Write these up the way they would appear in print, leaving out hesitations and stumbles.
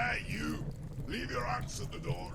Hey, you! Leave your axe at the door.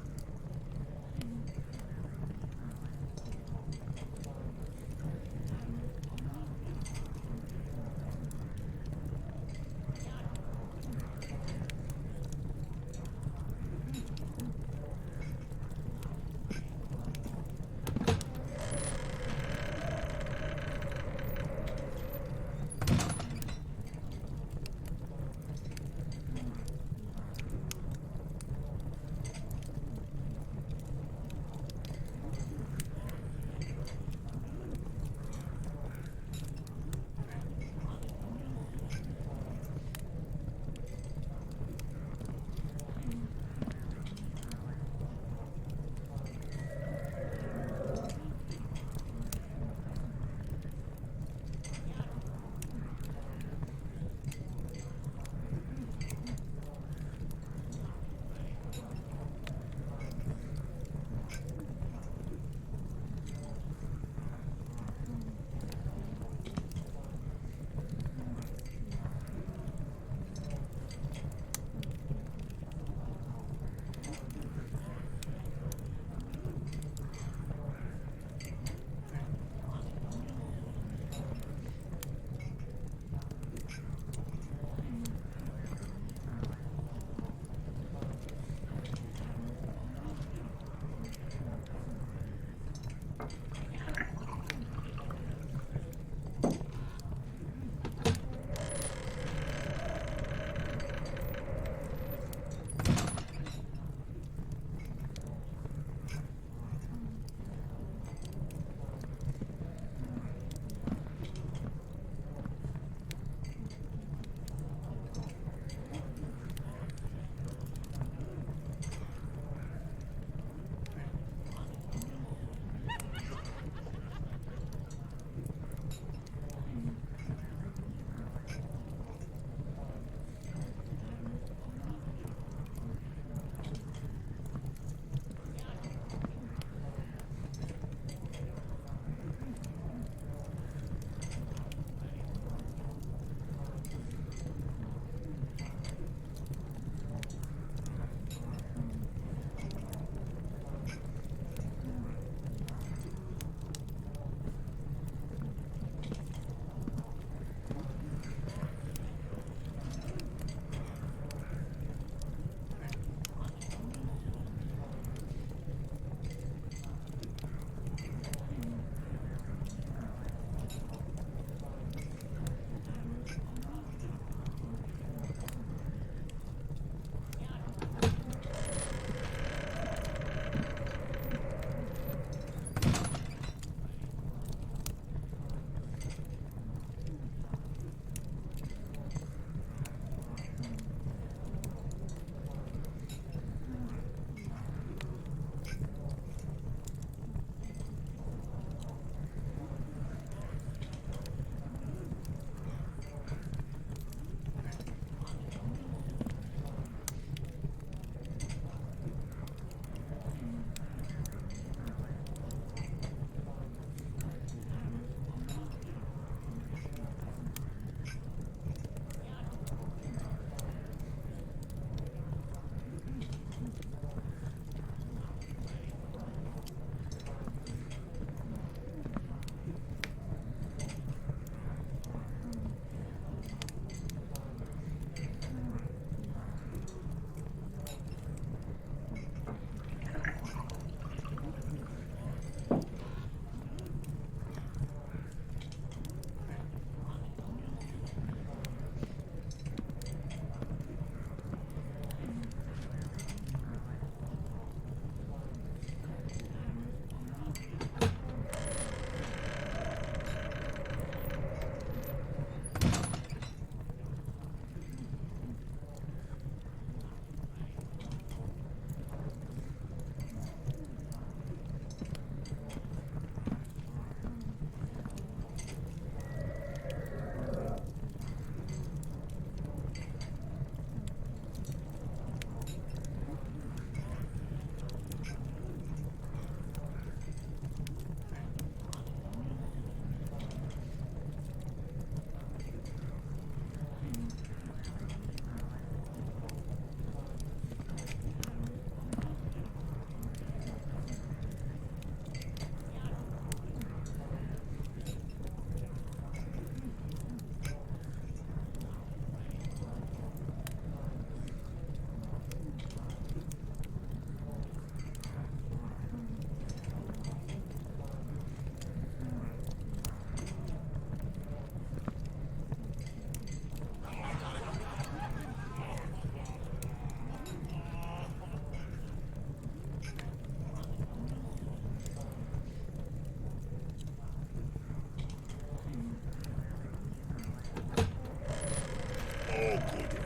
all good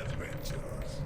adventurers.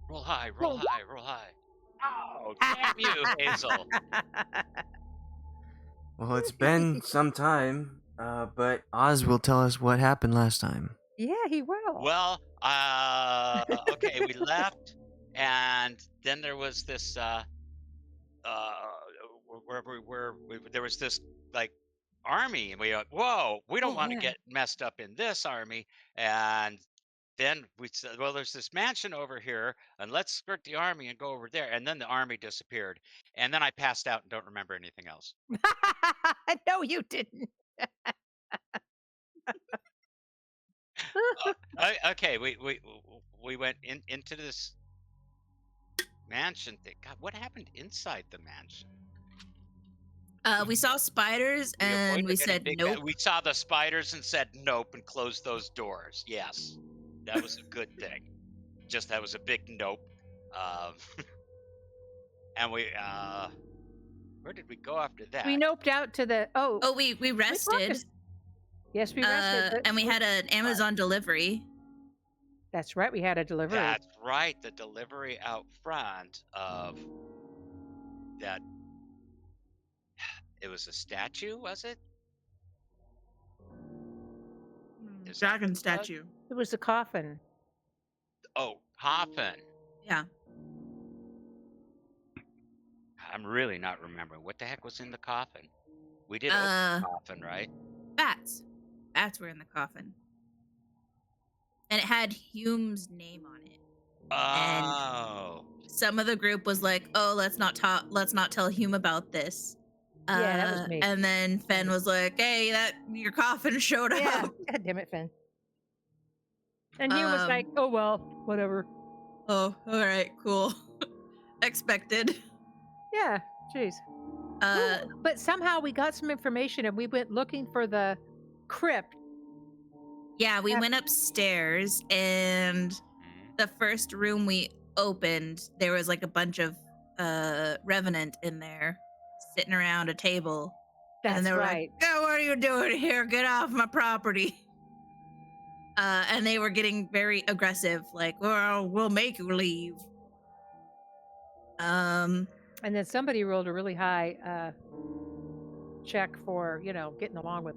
Roll high, roll high, roll high. Oh, damn you, Hazel. Well, it's been some time, but Oz will tell us what happened last time. Yeah, he will. Well, okay, we left, and then there was this, wherever we were, there was this, like, army, and we went, whoa, we don't Oh, want to yeah. get messed up in this army. And then we said, well, there's this mansion over here, and let's skirt the army and go over there. And then the army disappeared. And then I passed out and don't remember anything else. No, you didn't. Okay, we went into this mansion thing. God, what happened inside the mansion? We saw spiders We and avoided we any said big nope. we saw the spiders and said nope and closed those doors. Yes, that was a good thing. Just that was a big nope. Um, and where did we go after that? We noped out to the. Oh, we rested. focused. Yes, we rested. but and we had an Amazon delivery. That's right. We had a delivery. That's right, the delivery out front of that. It was a statue, was it? Is that Dragon what it was? statue. It was the coffin. Oh, coffin. Yeah. I'm really not remembering. What the heck was in the coffin? We did open Uh, the coffin, right? bats. Bats were in the coffin. And it had Hume's name on it. And Oh. some of the group was like, "Oh, let's not tell Hume about this." Yeah, that was me. And then Fenn was like, "Hey, that your coffin showed Yeah. up." God damn it, Finn. And he was like, "Oh well, whatever." "Oh, all right, cool." Expected. Yeah. Jeez. But somehow we got some information and we went looking for the crypt. Yeah, we went upstairs, and the first room we opened, there was like a bunch of revenant in there sitting around a table. That's and they were right. like, "Oh, what are you doing here? Get off my property." And they were getting very aggressive, like, "Well, we'll make you leave." And then somebody rolled a really high check for, getting along with.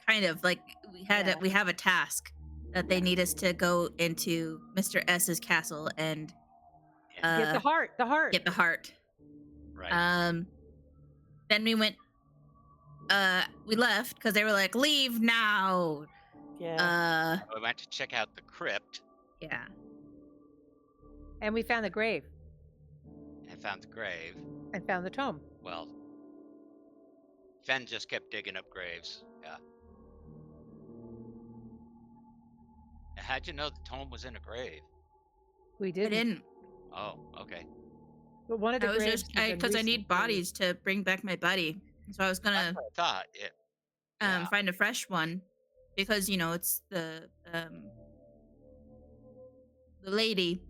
Kind of like we have a task that they need us to go into Mr. S's castle and Get the heart. The heart. get the heart. Right. Then we went. We left because they were like, "Leave now." Yeah. We went to check out the crypt. Yeah. And we found the grave And found the grave. and found the tome. Well, Fenn just kept digging up graves. Yeah. How'd you know the tome was in a grave? We I didn't. didn't. Oh, okay. But one of the I was graves just had been because I need recently- bodies to bring back my buddy, so I was That's gonna what I thought. Yeah. find a fresh one because it's the lady,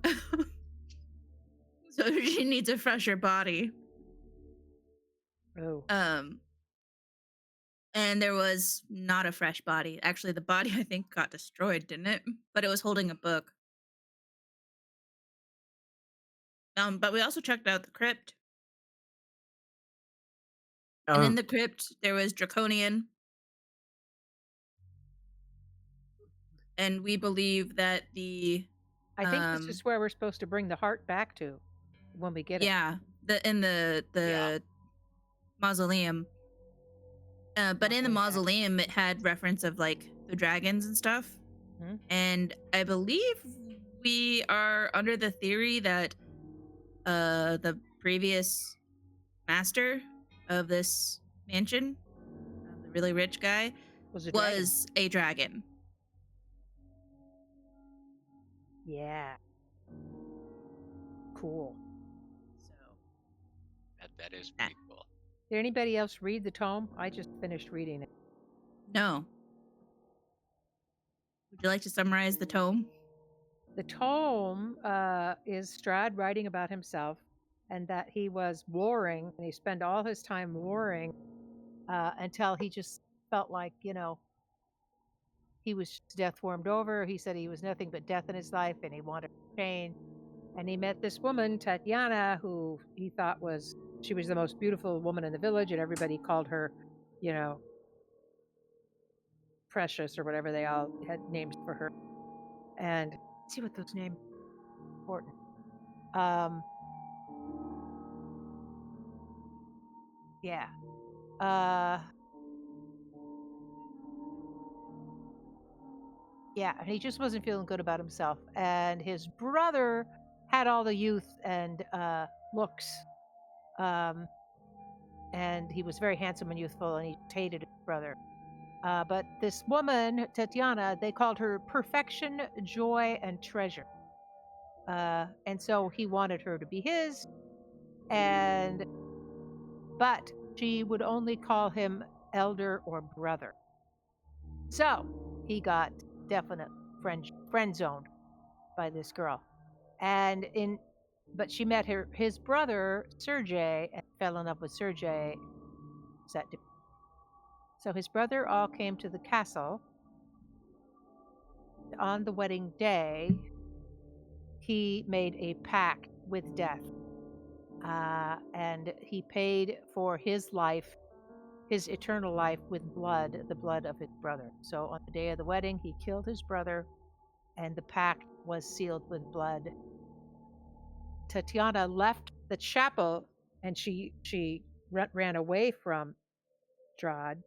so she needs a fresher body. Oh. And there was not a fresh body. Actually, the body I think got destroyed, didn't it? But it was holding a book. But we also checked out the crypt. And in the crypt, there was Draconian. And we believe that I think this is where we're supposed to bring the heart back to when we get it. in the mausoleum. But in the mausoleum, it had reference of like the dragons and stuff. Mm-hmm. And I believe we are under the theory that the previous master of this mansion, the really rich guy, Was a dragon. Yeah. Cool. So That is pretty cool. Did anybody else read the tome? I just finished reading it. no. Would you like to summarize the tome? The tome is Strahd writing about himself and that he was warring, and he spent all his time warring until he just felt like, he was death warmed over. He said he was nothing but death in his life and he wanted to change. And he met this woman, Tatiana, who he thought she was the most beautiful woman in the village, and everybody called her, Precious or whatever. They all had names for her. And let's see what those names are important. Yeah. Yeah, and he just wasn't feeling good about himself. And his brother had all the youth and looks. And he was very handsome and youthful, and he hated his brother. But this woman, Tatiana, they called her perfection, joy, and treasure. And so he wanted her to be his, but she would only call him elder or brother. So he got definite friend zoned by this girl. But she met his brother, Sergei, and fell in love with Sergei. So his brother all came to the castle. On the wedding day, he made a pact with death. And he paid for his life, his eternal life, with blood, the blood of his brother. So on the day of the wedding, he killed his brother and the pact was sealed with blood. Tatiana left the chapel and she ran away from Strahd,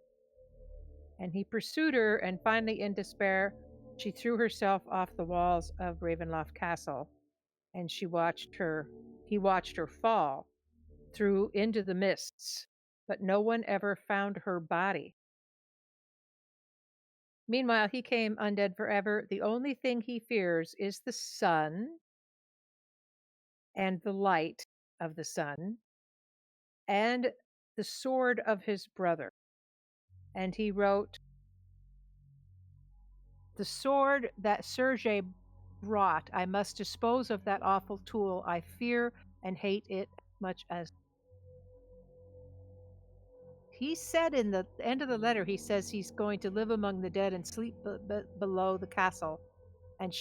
and he pursued her, and finally in despair she threw herself off the walls of Ravenloft Castle, and he watched her fall through into the mists, but no one ever found her body. Meanwhile, he came undead forever. The only thing he fears is the sun and the light of the sun and the sword of his brother. And he wrote, "The sword that Sergei brought, I must dispose of that awful tool. I fear and hate it much as." He said in the end of the letter, he says he's going to live among the dead and sleep below the castle and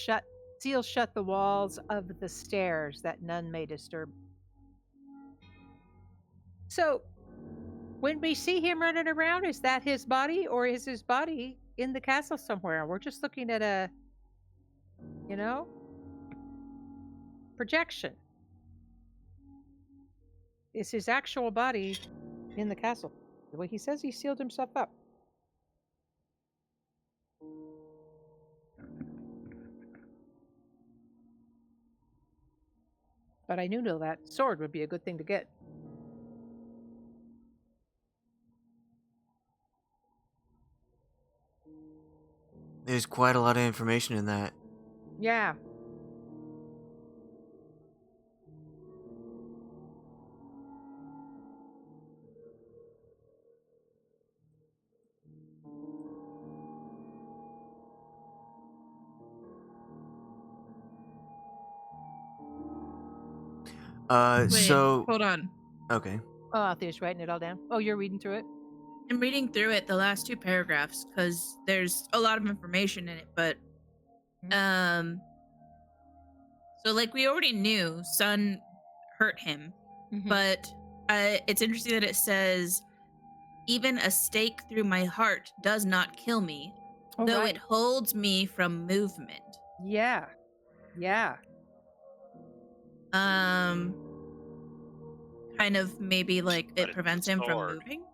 seal shut the walls of the stairs that none may disturb. So, when we see him running around, is that his body, or is his body in the castle somewhere? We're just looking at a, projection. Is his actual body in the castle? The way he says he sealed himself up. But I knew that sword would be a good thing to get. There's quite a lot of information in that. Yeah. Wait, So hold on. okay. Oh, Althea's writing it all down. Oh, you're reading through it? I'm reading through it, the last 2 paragraphs, because there's a lot of information in it, but so like we already knew Sun hurt him, but it's interesting that it says, "Even a stake through my heart does not kill me, though it holds me from movement." Yeah. Yeah. Kind of maybe like But it it's prevents the him from sword. moving.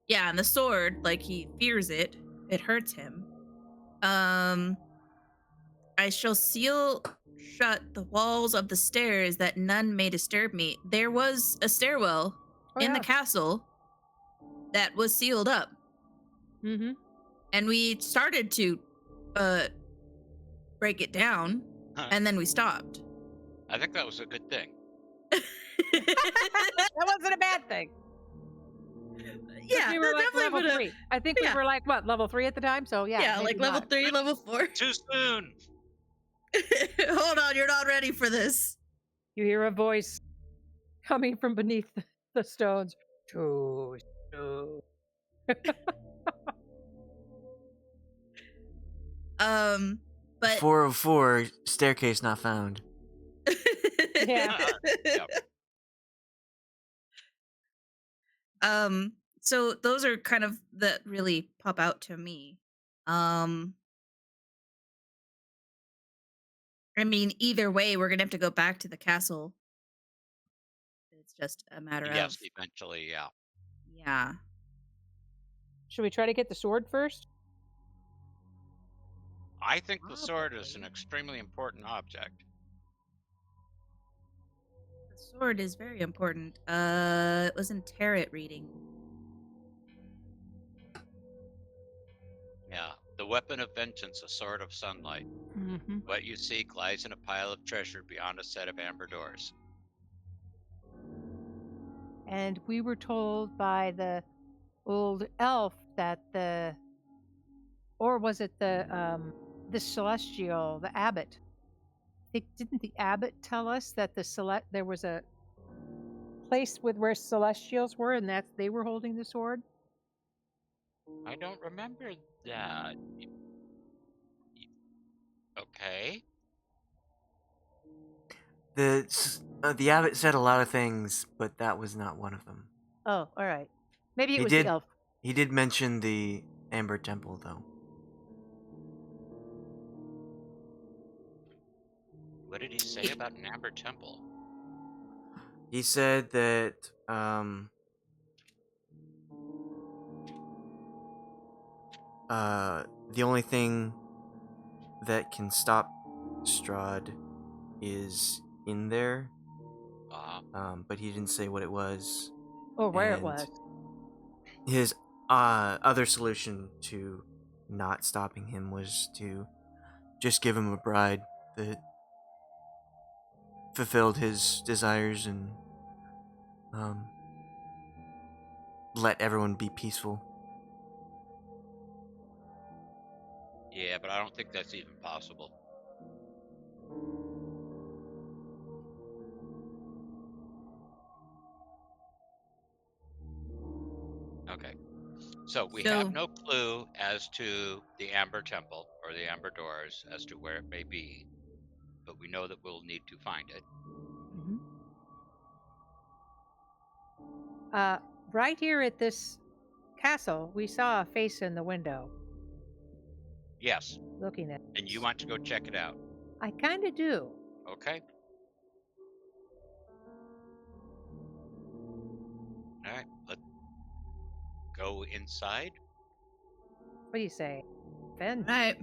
Yeah, and the sword, like he fears it. It hurts him. I shall seal shut the walls of the stairs that none may disturb me. There was a stairwell in the castle that was sealed up. Mm-hmm. And we started to break it down, and then we stopped. I think that was a good thing. That wasn't a bad thing. Yeah, we were like definitely level 3. I think we were like level 3 at the time. So yeah, maybe like level not. 3, level 4. Too soon. Hold on, you're not ready for this. You hear a voice coming from beneath the stones. Too soon. But 404 staircase not found. Yeah. Yep. So those are kind of that really pop out to me. I mean, either way, we're gonna have to go back to the castle. It's just a matter Yes, of eventually, yeah. yeah. Should we try to get the sword first? I think the sword is an extremely important object. The sword is very important. It was in Tarot reading. Yeah. The weapon of vengeance, a sword of sunlight. Mm-hmm. What you seek lies in a pile of treasure beyond a set of amber doors. And we were told by the old elf that or was it the celestial, the abbot? Didn't the abbot tell us that there was a place where celestials were, and that they were holding the sword? I don't remember that. Okay. The abbot said a lot of things, but that was not one of them. Oh, all right. Maybe it was did, the elf. He did mention the Amber Temple, though. What did he say about an amber temple? He said that the only thing that can stop Strahd is in there, but he didn't say what it was. Or where it And was. his other solution to not stopping him was to just give him a bride that fulfilled his desires and let everyone be peaceful. Yeah, but I don't think that's even possible. Okay. So we have no clue as to the Amber Temple or the Amber Doors as to where it may be, but we know that we'll need to find it. Right here at this castle, we saw a face in the window Yes. looking at And you us. want to go check it out. I kind of do. Okay. All right. Let's go inside. What do you say, Fenn? Right.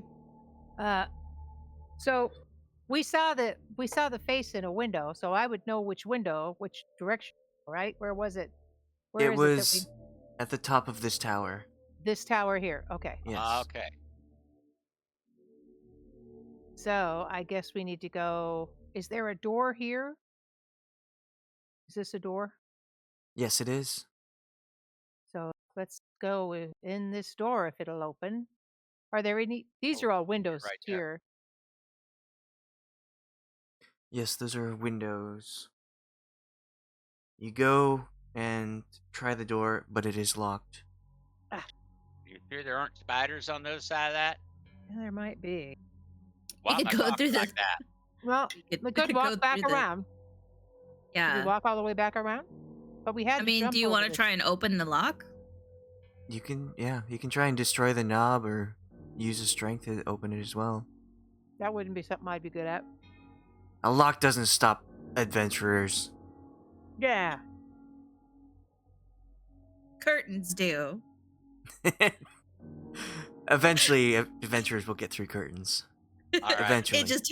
So we saw the face in a window, so I would know which window, which direction, right? Where was it? Where It is was it that at the top of this tower. this tower here? Okay. Yes. Okay. So I guess we need to go. Is there a door here? Is this a door? Yes, it is. So let's go in this door if it'll open. Are there any? These Oh, are all windows right there. here. Yes, those are windows. You go and try the door, but it is locked. You sure there aren't spiders on the other side of that? Yeah, there might be. Why You am I could go talking through like that? Well, You we could walk go back through the- around. Did Yeah. we walk all the way back around? But we had. I mean, do you want to try and open the lock? You can try and destroy the knob or use a strength to open it as well. That wouldn't be something I'd be good at. A lock doesn't stop adventurers. Yeah. Curtains do. Eventually, adventurers will get through curtains. All right. Eventually. It just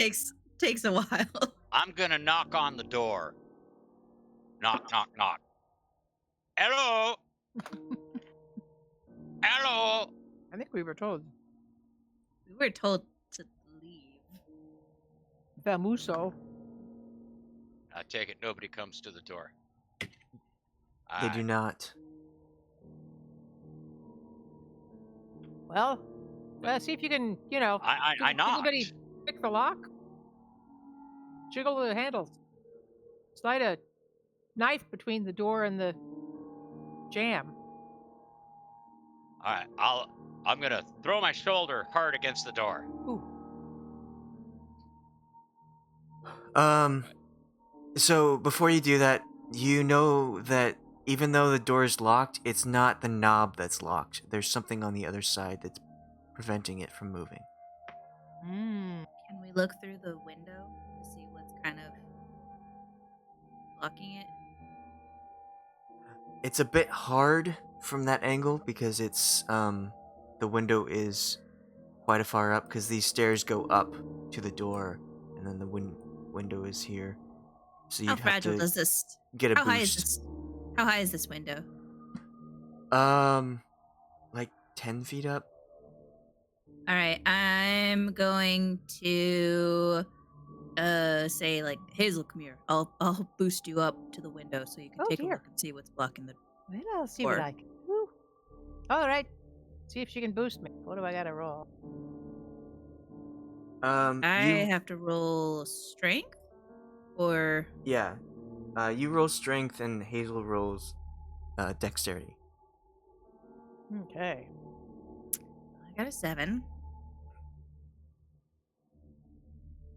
takes a while. I'm gonna knock on the door. Knock, knock, knock. Hello. Hello. I think we were told. We were told to leave. Vamuso. I take it nobody comes to the door. They do not. Well, see if you can, I can knocked. anybody pick the lock? Jiggle the handles. Slide a knife between the door and the jam. All right. I'm gonna throw my shoulder hard against the door. Ooh. So before you do that, you know that even though the door is locked, it's not the knob that's locked. There's something on the other side that's preventing it from moving. Mm. Can we look through the window to see what's kind of blocking it? It's a bit hard from that angle because it's the window is quite a far up because these stairs go up to the door and then the window is here. So you'd How have fragile to does this? get a How high boost. is this? How high is this window? Like 10 feet up. All right, I'm going to say like Hazel, come here. I'll boost you up to the window so you can Oh, take a dear. look and see what's blocking the. Well, I'll see what Or- I can do. All right. See if she can boost me. What do I got to roll? I have to roll strength, or Yeah. You roll strength and Hazel rolls dexterity. Okay. I got a 7.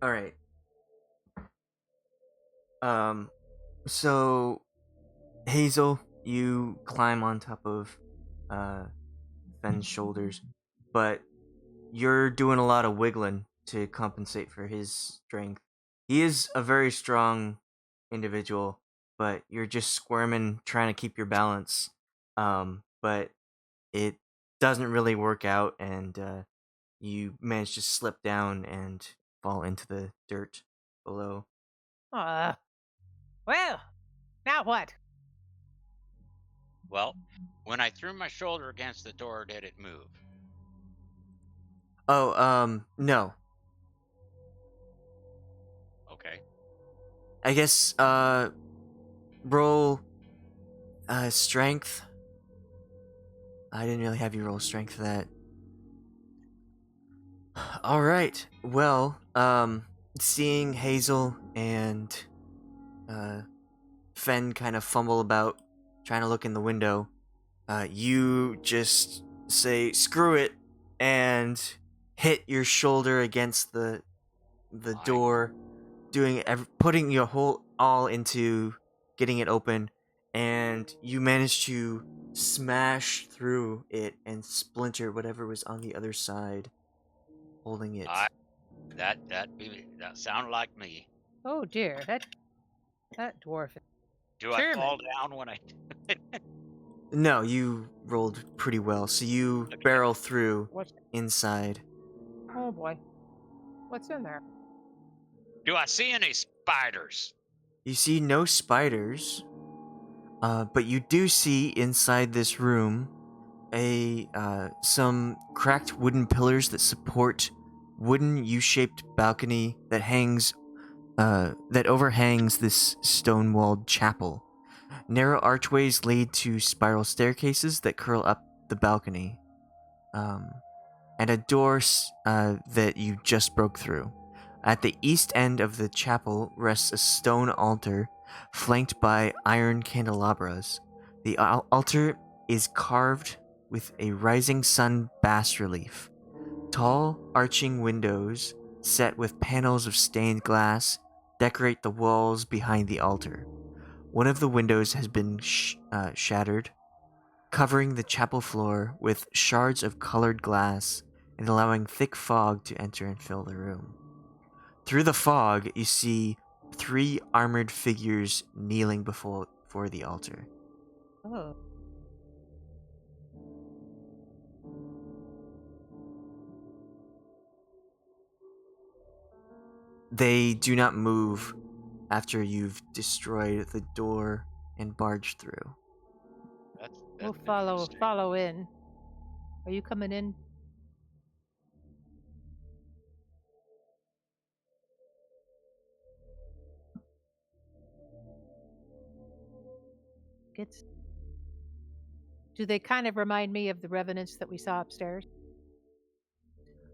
All right. So Hazel, you climb on top of Fenn's shoulders, but you're doing a lot of wiggling to compensate for his strength. He is a very strong individual, but you're just squirming, trying to keep your balance. But it doesn't really work out, and you manage to slip down and fall into the dirt below. Well, now what? Well, when I threw my shoulder against the door, did it move? Oh, no. Okay. I guess, roll, strength. I didn't really have you roll strength for that. All right. Well, seeing Hazel and Fenn kind of fumble about, trying to look in the window, you just say "screw it" and hit your shoulder against the My- door, putting your whole all into getting it open, and you manage to smash through it and splinter whatever was on the other side, holding it. That sounded like me. Oh dear, that dwarf. Do I German. fall down when I? No, you rolled pretty well, so you Okay. barrel through What's? inside. Oh boy, what's in there? Do I see any spiders? You see no spiders, but you do see inside this room some cracked wooden pillars that support wooden U-shaped balcony that overhangs this stone-walled chapel. Narrow archways lead to spiral staircases that curl up the balcony, and a door that you just broke through. At the east end of the chapel rests a stone altar flanked by iron candelabras. The altar is carved with a rising sun bas relief. Tall, arching windows set with panels of stained glass decorate the walls behind the altar. One of the windows has been shattered, covering the chapel floor with shards of colored glass and allowing thick fog to enter and fill the room. Through the fog, you see 3 armored figures kneeling before the altar. Oh. They do not move after you've destroyed the door and barged through. We'll That's interesting. follow in. Are you coming in? Do they kind of remind me of the revenants that we saw upstairs?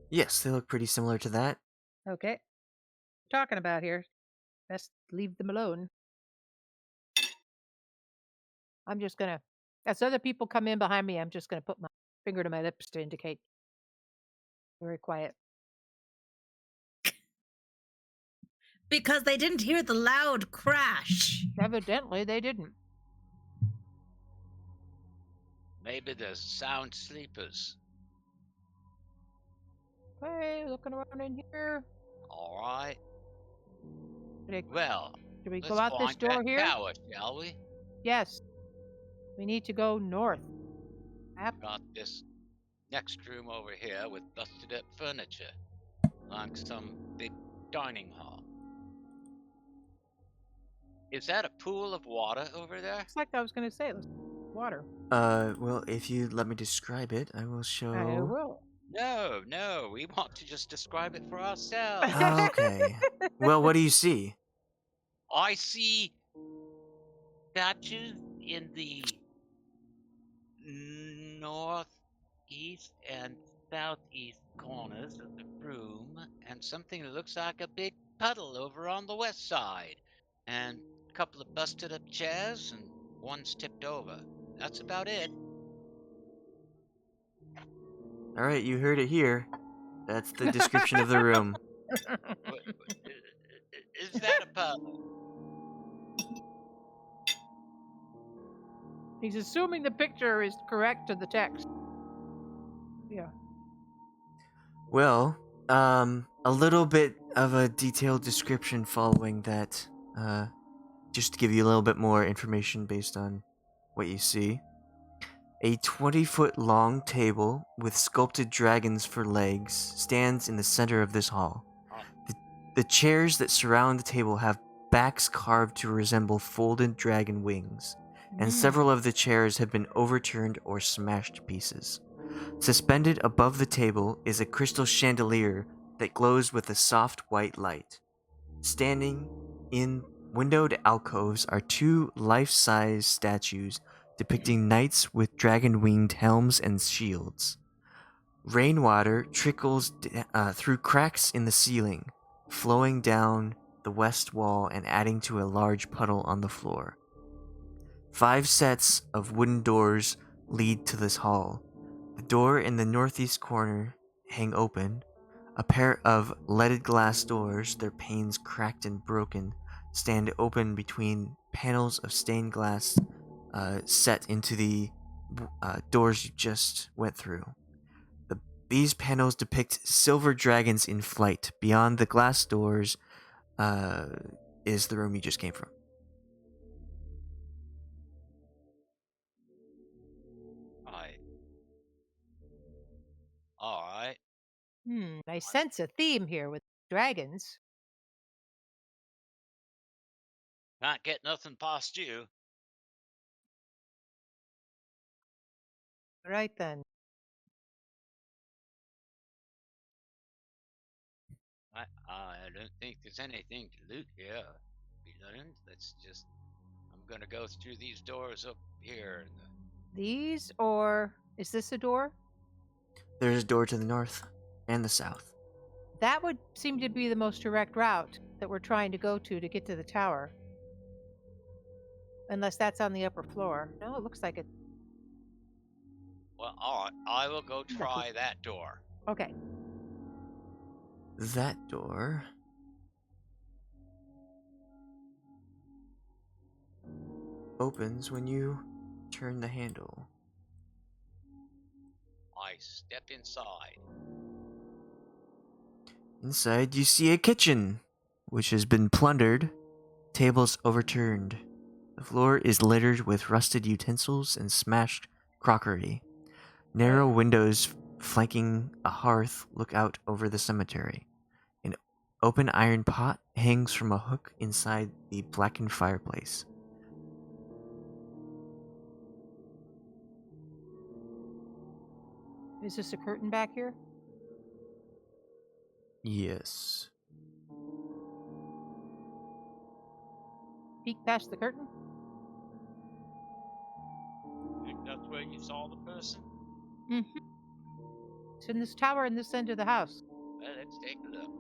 Yes, they look pretty similar to that. Okay. Talking about here. Best leave them alone. I'm just gonna, as other people come in behind me, I'm just gonna put my finger to my lips to indicate. Very quiet. Because they didn't hear the loud crash. Evidently, they didn't. Maybe they're sound sleepers. Hey, looking around in here. All right. Should Well, we let's go out this find door that here? tower, shall we? Yes. We need to go north. Got this next room over here with busted up furniture, like some big dining hall. Is that a pool of water over there? It's like I was gonna say, let's water. Well, if you let me describe it, I will show. I will. No, we want to just describe it for ourselves. Okay. Well, what do you see? I see statues in the northeast and southeast corners of the room, and something that looks like a big puddle over on the west side, and a couple of busted up chairs, and one's tipped over. That's about it. All right, you heard it here. That's the description of the room. Is that a puddle? He's assuming the picture is correct to the text. Yeah. Well, a little bit of a detailed description following that, just to give you a little bit more information based on what you see. A 20-foot long table with sculpted dragons for legs stands in the center of this hall. The, the chairs that surround the table have backs carved to resemble folded dragon wings, and several of the chairs have been overturned or smashed to pieces. Suspended above the table is a crystal chandelier that glows with a soft white light. Standing in windowed alcoves are two life-size statues depicting knights with dragon-winged helms and shields. Rainwater trickles through cracks in the ceiling, flowing down the west wall and adding to a large puddle on the floor. 5 sets of wooden doors lead to this hall. The door in the northeast corner hang open. A pair of leaded glass doors, their panes cracked and broken, stand open between panels of stained glass set into the doors you just went through. These panels depict silver dragons in flight. Beyond the glass doors is the room you just came from. Right. All right. I sense a theme here with dragons. Can't get nothing past you. Right then. I don't think there's anything to loot here. We learned. I'm gonna go through these doors up here. These, or is this a door? There's a door to the north and the south. That would seem to be the most direct route that we're trying to go to get to the tower. Unless that's on the upper floor. No, it looks like it. Well, all right. I will go try that door. Okay. That door opens when you turn the handle. I step inside. Inside, you see a kitchen, which has been plundered, tables overturned. The floor is littered with rusted utensils and smashed crockery. Narrow windows flanking a hearth look out over the cemetery. An open iron pot hangs from a hook inside the blackened fireplace. Is this a curtain back here? Yes. Peek past the curtain? Think that's where you saw the person? Mm-hmm. It's in this tower in this end of the house. Well, let's take a look.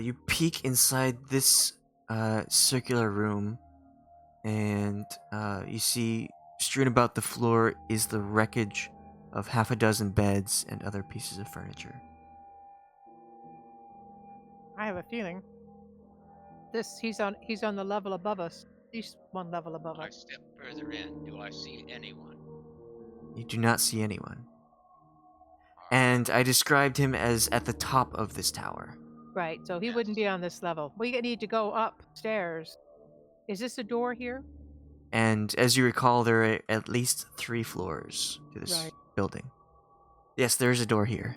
You peek inside this circular room, and you see strewn about the floor is the wreckage of half a dozen beds and other pieces of furniture. I have a feeling. He's on the level above us. At least one level above I us. step further in. Do I see anyone? You do not see anyone. All right. And I described him as at the top of this tower. Right, so he Yes. wouldn't be on this level. We need to go upstairs. Is this a door here? And as you recall, there are at least 3 floors to this Right. building. Yes, there is a door here.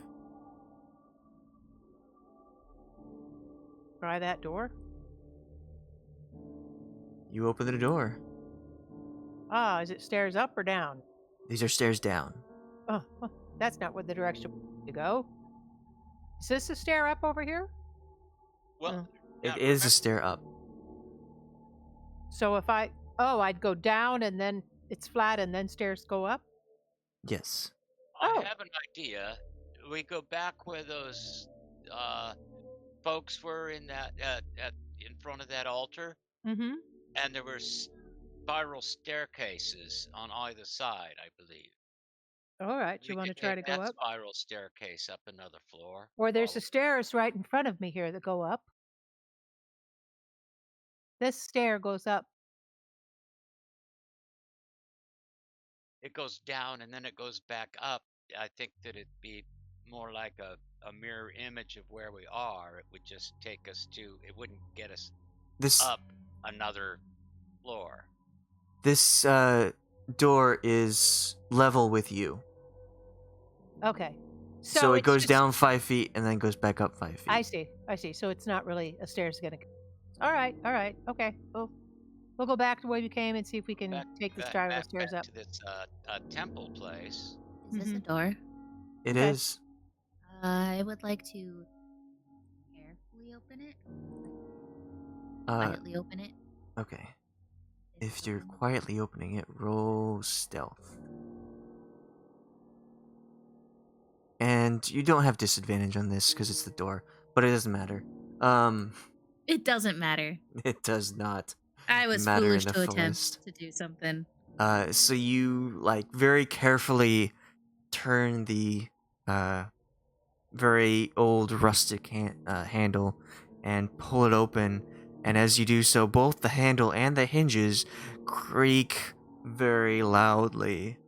Try that door. You open the door. Ah, is it stairs up or down? These are stairs down. Oh, that's not where the direction to go. Is this a stair up over here? Well, It is a stair up. So if I'd go down and then it's flat and then stairs go up? Yes. I Oh. have an idea. We go back where those folks were in that in front of that altar, Mm-hmm. and there were spiral staircases on either side, I believe. All right, We you want to could try to take go that up? spiral staircase up another floor. Or there's follow- the stairs right in front of me here that go up. This stair goes up. It goes down and then it goes back up. I think that it'd be more like a mirror image of where we are. It would just take us to. It wouldn't get us This up another floor. this door is level with you. Okay. So it it's goes just, down 5 feet and then goes back up 5 feet. I see. I see. So it's not really a stairs gonna. All right. All right. Okay. We'll go back to where we came and see if we can take the spiral stairs up. to this temple place. Is this a Mhm. door? It Okay. is. I would like to carefully open it. Quietly open it. Okay. If you're quietly opening it, roll stealth. And you don't have disadvantage on this because it's the door, but it doesn't matter. It doesn't matter. It does not. I was Matter in foolish the to fullest. attempt to do something. So you very carefully turn the very old rustic handle and pull it open. And as you do so, both the handle and the hinges creak very loudly.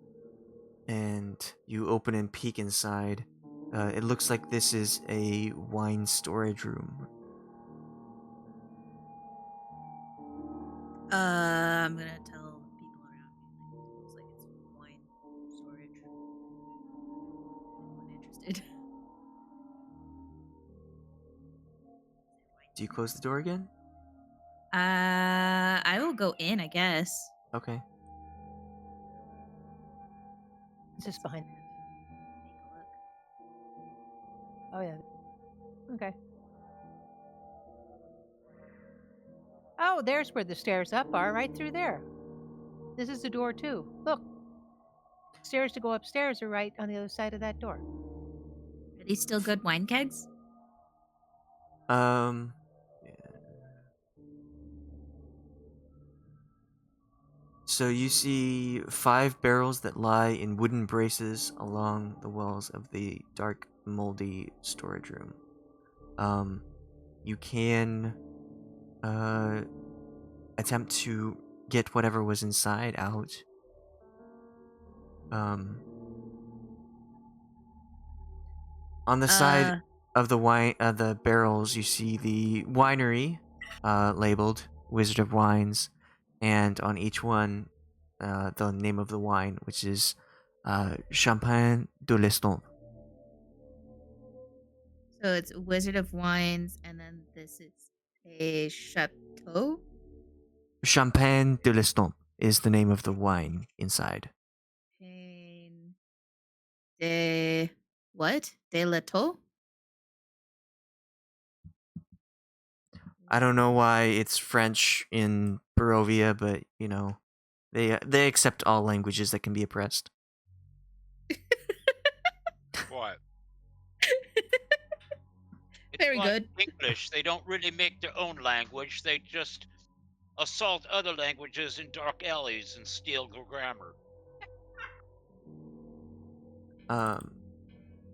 And you open and peek inside. It looks like this is a wine storage room. I'm gonna tell people around me. It looks like it's wine storage. Anyone interested? Do you close the door again? I will go in, I guess. Okay. It's just behind. Take a look. Oh yeah. Okay. Oh, there's where the stairs up are, right through there. This is the door too. Look. Stairs to go upstairs are right on the other side of that door. Are these still good wine kegs? Yeah. So you see 5 barrels that lie in wooden braces along the walls of the dark, moldy storage room. You can attempt to get whatever was inside out. On the side of the barrels, you see the winery labeled Wizard of Wines, and on each one, the name of the wine, which is Champagne de l'Estompe. So it's Wizard of Wines, and then this is a chateau. Champagne de l'Estompe is the name of the wine inside. Champagne de what? De l'Eau? I don't know why it's French in Barovia, but they accept all languages that can be oppressed. What? It's Very like good. English. They don't really make their own language. They just assault other languages in dark alleys and steal grammar.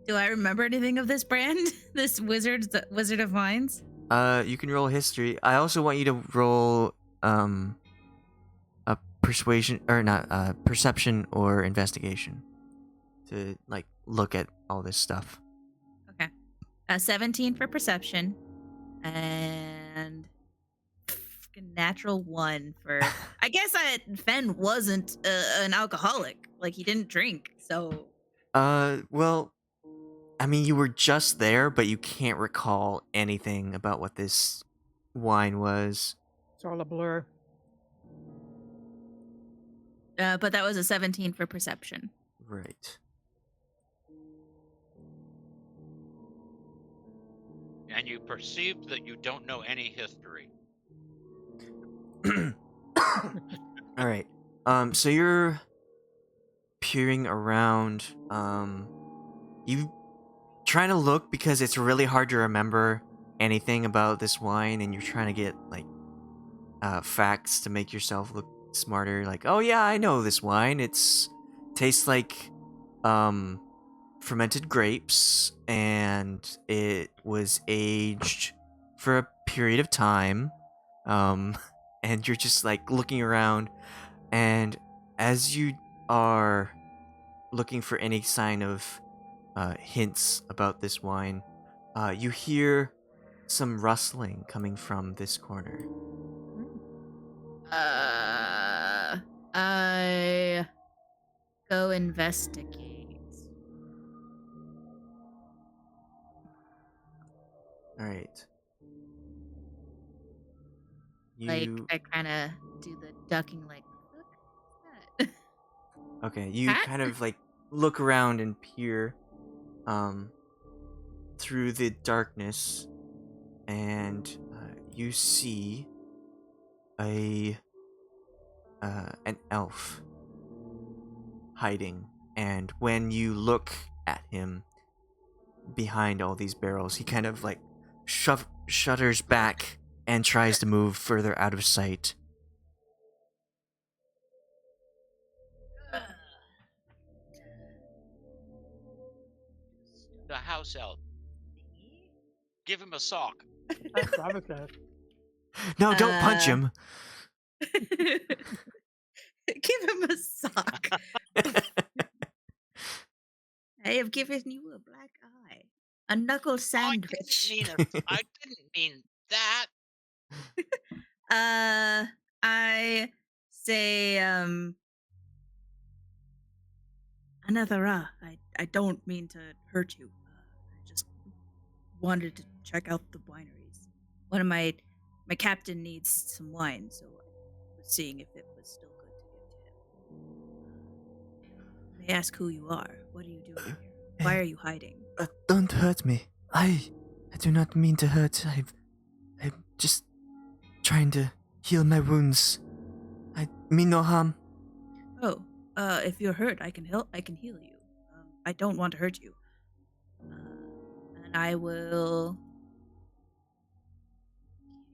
Do I remember anything of this brand? This Wizard of Wines? You can roll history. I also want you to roll a persuasion or not perception or investigation to look at all this stuff. Okay. 17 for perception and natural 1 for I guess Fenn wasn't an alcoholic. Like he didn't drink. So Well, I mean, you were just there, but you can't recall anything about what this wine was. It's all a blur. but that was a 17 for perception. Right. And you perceive that you don't know any history. All right. So you're peering around. You trying to look because it's really hard to remember anything about this wine, and you're trying to get facts to make yourself look smarter. Like, oh yeah, I know this wine. Tastes like fermented grapes, and it was aged for a period of time. And you're just looking around, and as you are looking for any sign of hints about this wine. You hear some rustling coming from this corner. I go investigate. All right. Like, I kind of do the ducking, like, what the fuck is that? Okay, you Cat? kind of like look around and peer through the darkness, and you see an elf hiding. And when you look at him behind all these barrels, he kind of like shudders back and tries to move further out of sight. The house elf. Give him a sock. I promise that. No, don't punch him. Give him a sock. I have given you a black eye. A knuckle sandwich. I didn't mean that. I say, Another I don't mean to hurt you. I just wanted to check out the wineries. One of my captain needs some wine, so I was seeing if it was still good to give to him. May I ask who you are? What are you doing here? Why are you hiding? Don't hurt me. I do not mean to hurt. I'm just trying to heal my wounds. I mean no harm. Oh, if you're hurt, I can heal you. I don't want to hurt you. And I will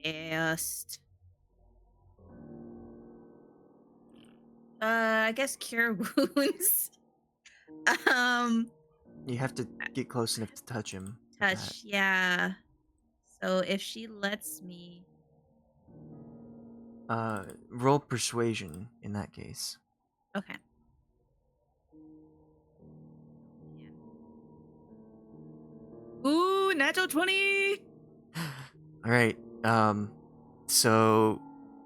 cast. I guess cure wounds. You have to get close enough to touch him. Touch, yeah. So if she lets me. Roll persuasion in that case. Okay. Ooh, natural 20! All right. So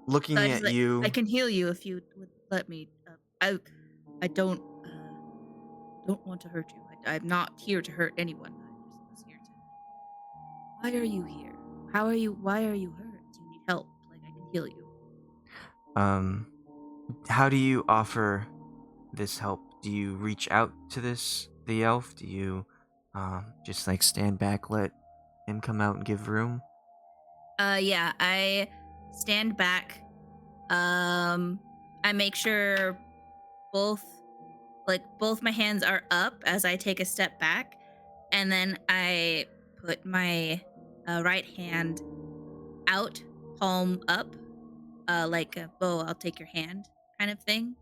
looking I at just, you, I can heal you if you would let me. I don't want to hurt you. I'm not here to hurt anyone. I just was here to. Why are you here? Why are you hurt? Do you need help? Like, I can heal you. how do you offer this help? Do you reach out to the elf? Do you just like stand back, let him come out and give room? Yeah, I stand back. I make sure both my hands are up as I take a step back, and then I put my right hand out, palm up, like a "Bo, I'll take your hand" kind of thing.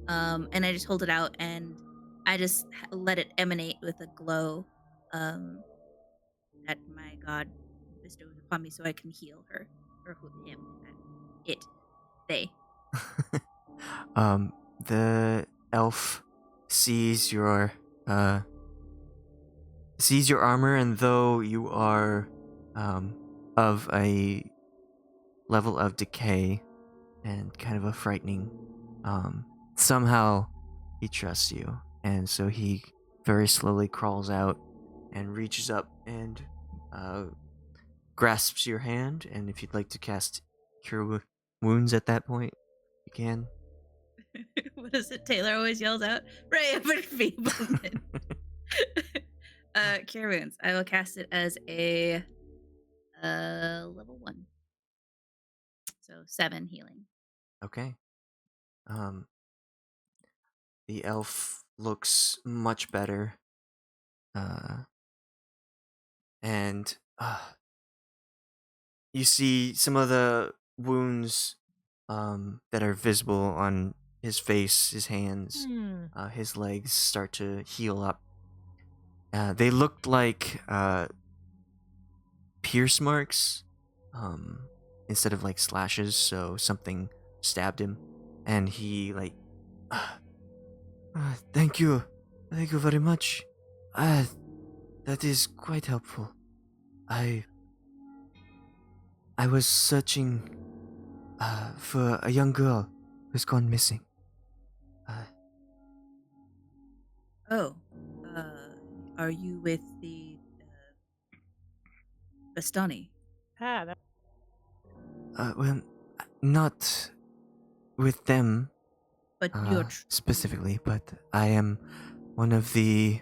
And I just hold it out, and I just let it emanate with a glow that my god bestows upon me, so I can heal her or him, they. The elf sees your armor, and though you are of a level of decay and kind of a frightening, somehow he trusts you, and so he very slowly crawls out and reaches up and grasps your hand. And if you'd like to cast Cure Wounds at that point, you can. What is it Taylor always yells out? Ray of Enfeeblement. Cure Wounds. I will cast it as a level 1. So 7 healing. Okay. The elf looks much better. And you see some of the wounds that are visible on his face, his hands, his legs start to heal up. They looked like pierce marks instead of like slashes, so something stabbed him, and he like, thank you very much. Ah, that is quite helpful. I was searching for a young girl who's gone missing. Uh, Oh, are you with the Bastani? Ah, that, well, not with them But you're specifically, but I am one of the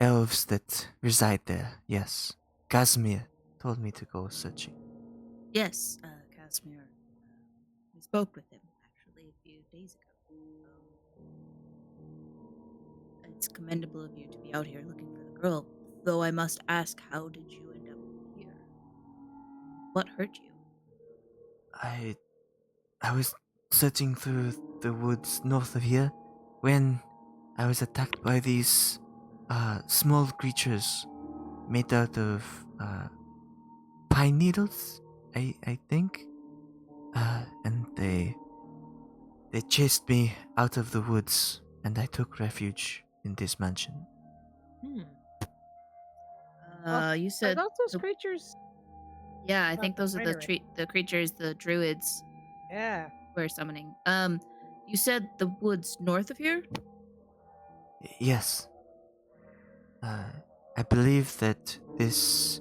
elves that reside there. Yes, Casimir told me to go searching. Yes, Casimir. We spoke with him actually a few days ago. It's commendable of you to be out here looking for the girl. Though I must ask, how did you end up here? What hurt you? I was searching through the woods north of here when I was attacked by these small creatures made out of pine needles, I think. And they chased me out of the woods, and I took refuge in this mansion. hmm. You Are said those creatures? yeah, I Oh, think those are the winery. the creatures the druids Yeah. were summoning. You said the woods north of here? Yes. I believe that this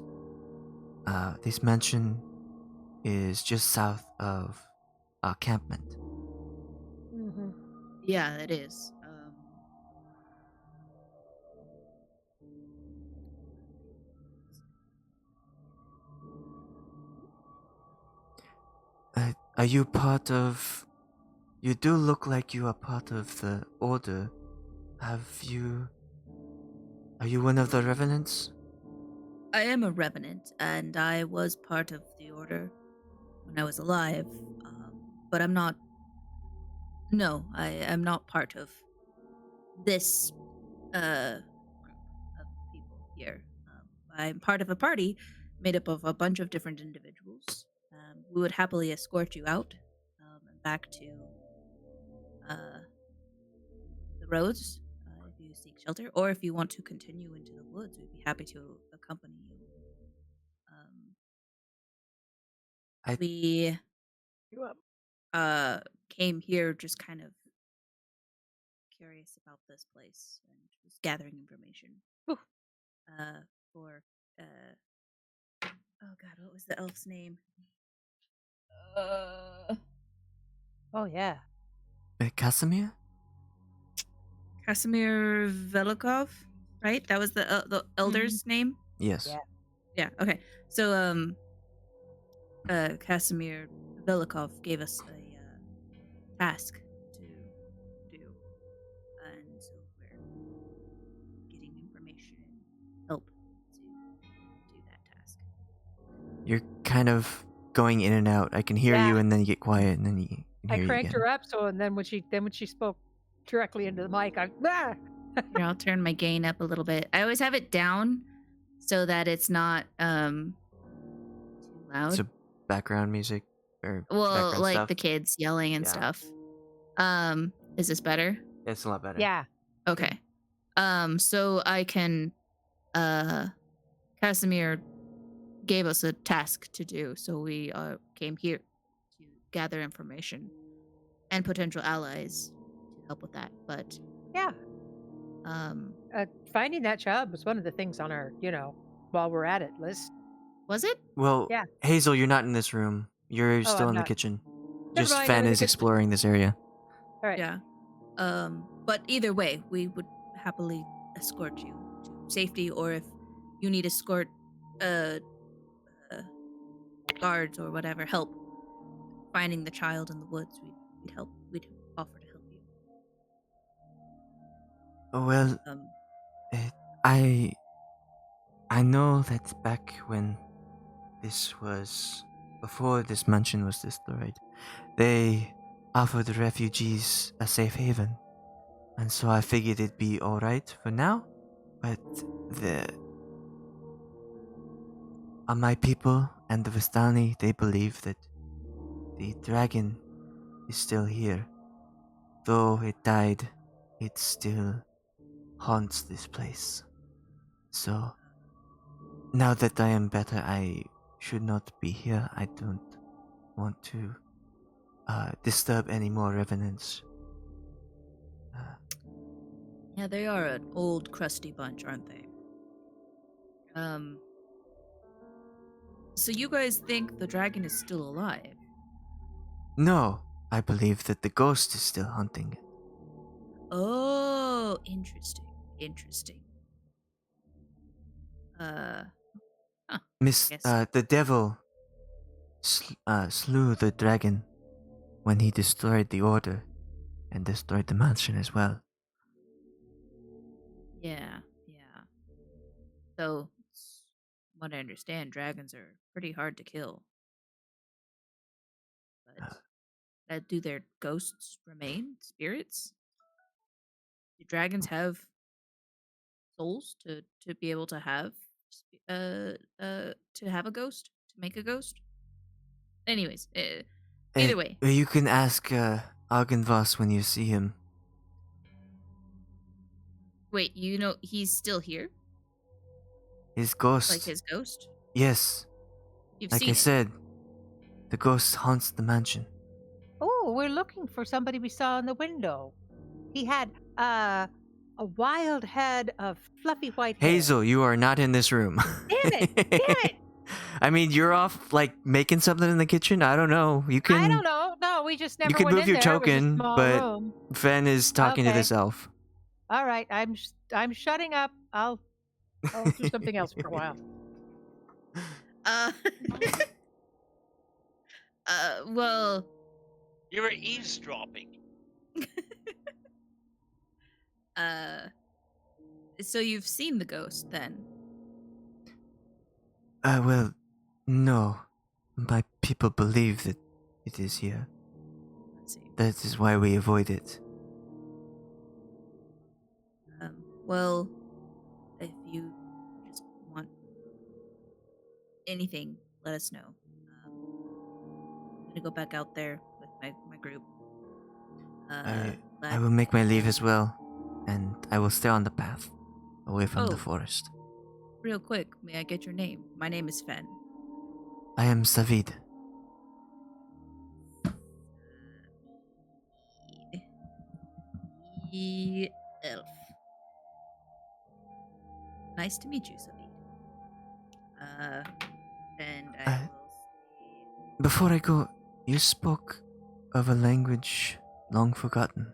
mansion is just south of our campment. Mm-hmm. Yeah, it is. Are you part of? You do look like you are part of the order. Have you? Are you one of the revenants? I am a revenant, and I was part of the order when I was alive. But I'm not. No, I am not part of this group of people here. I'm part of a party made up of a bunch of different individuals. We would happily escort you out and back to uh, the roads if you seek shelter, or if you want to continue into the woods, we'd be happy to accompany you. I- We You up? came here just kind of curious about this place and was gathering information. Ooh. For oh god, what was the elf's name? Uh, Oh yeah. Casimir? Kasimir Velikov, right? That was the elder's name. Yes. Yeah. Yeah. Okay. So Kasimir Velikov gave us a task to do, and so we're getting information and help to do that task. You're kind of going in and out. I can hear Yeah. you, and then you get quiet, and then you can I hear you cranked again. her up, so and then when she spoke directly into the mic, I Here, I'll turn my gain up a little bit. I always have it down so that it's not too loud. So background music or Well, background like stuff? the kids yelling and Yeah. stuff. Is this better? It's a lot better. yeah. Okay. So I can Casimir gave us a task to do, so we came here to gather information and potential allies to help with that. But Yeah. Finding that child was one of the things on our, while we're at it list. was it? Well, Yeah. Hazel, you're not in this room. You're still I'm in the not. kitchen. Never Just mind, I'm Fenn in the is kitchen. exploring this area. All right. Yeah. But either way, we would happily escort you to safety, or if you need escort guards or whatever help finding the child in the woods, we'd help. We'd offer to help you. Well, Um, I know that back when this was before this mansion was destroyed, they offered the refugees a safe haven, and so I figured it'd be all right for now. But my people and the Vistani, they believe that the dragon is still here. Though it died, it still haunts this place. So, now that I am better, I should not be here. I don't want to disturb any more revenants. Yeah, they are an old, crusty bunch, aren't they? So you guys think the dragon is still alive? No, I believe that the ghost is still hunting it. Oh, interesting. Interesting. Miss, Yes. the devil slew the dragon when he destroyed the order and destroyed the mansion as well. Yeah, yeah. So, what I understand, dragons are pretty hard to kill. But do their ghosts remain spirits? Do dragons have souls to be able to have to have a ghost, to make a ghost? Anyways, either way. You can ask Argonvost when you see him. Wait, you know he's still here? His ghost. Like his ghost? Yes, You've like seen I it? said, the ghost haunts the mansion. Oh, we're looking for somebody we saw in the window. He had a wild head of fluffy white hair. Hazel, you are not in this room. Damn it! Damn it! I mean, you're off like making something in the kitchen. I don't know. You can. I don't know. No, we just never You can went move in your there. It was a token, small but room. Fenn is talking to Okay. this elf. All right, I'm shutting up. I'll do something else for a while. Uh, well, You were eavesdropping. so you've seen the ghost then? Well, no. My people believe that it is here. Let's see. That is why we avoid it. Well, if you just want anything, let us know. I'm gonna go back out there with my group. I will make my leave as well, and I will stay on the path, away from the Oh. forest. Real quick, may I get your name? My name is Fenn. I am Savid. Elf. Nice to meet you, Savid. And I will say... Before I go, you spoke of a language long forgotten.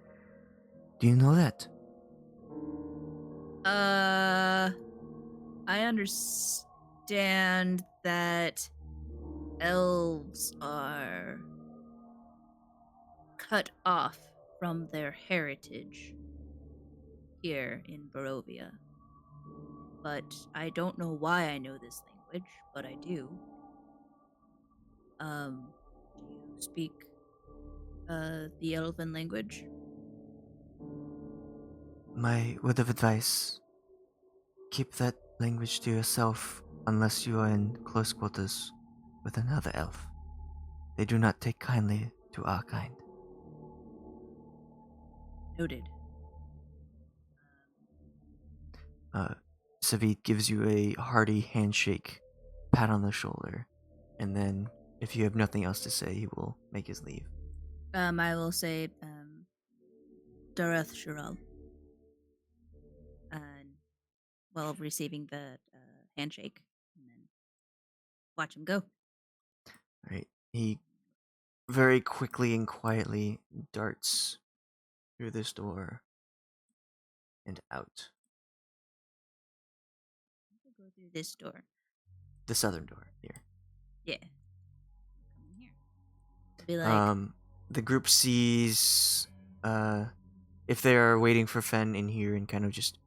Do you know that? I understand that elves are cut off from their heritage here in Barovia. But I don't know why I know this language, but I do. Do you speak the elven language? My word of advice: keep that language to yourself unless you are in close quarters with another elf. They do not take kindly to our kind. Noted. Savid gives you a hearty handshake, pat on the shoulder, and then, if you have nothing else to say, he will make his leave. I will say, Dareth Shiral. While receiving the handshake, and then watch him go. Right. He very quickly and quietly darts through this door and out. Go through this door. The southern door here. Yeah. Come in here. Be like, The group sees if they are waiting for Fenn in here and kind of just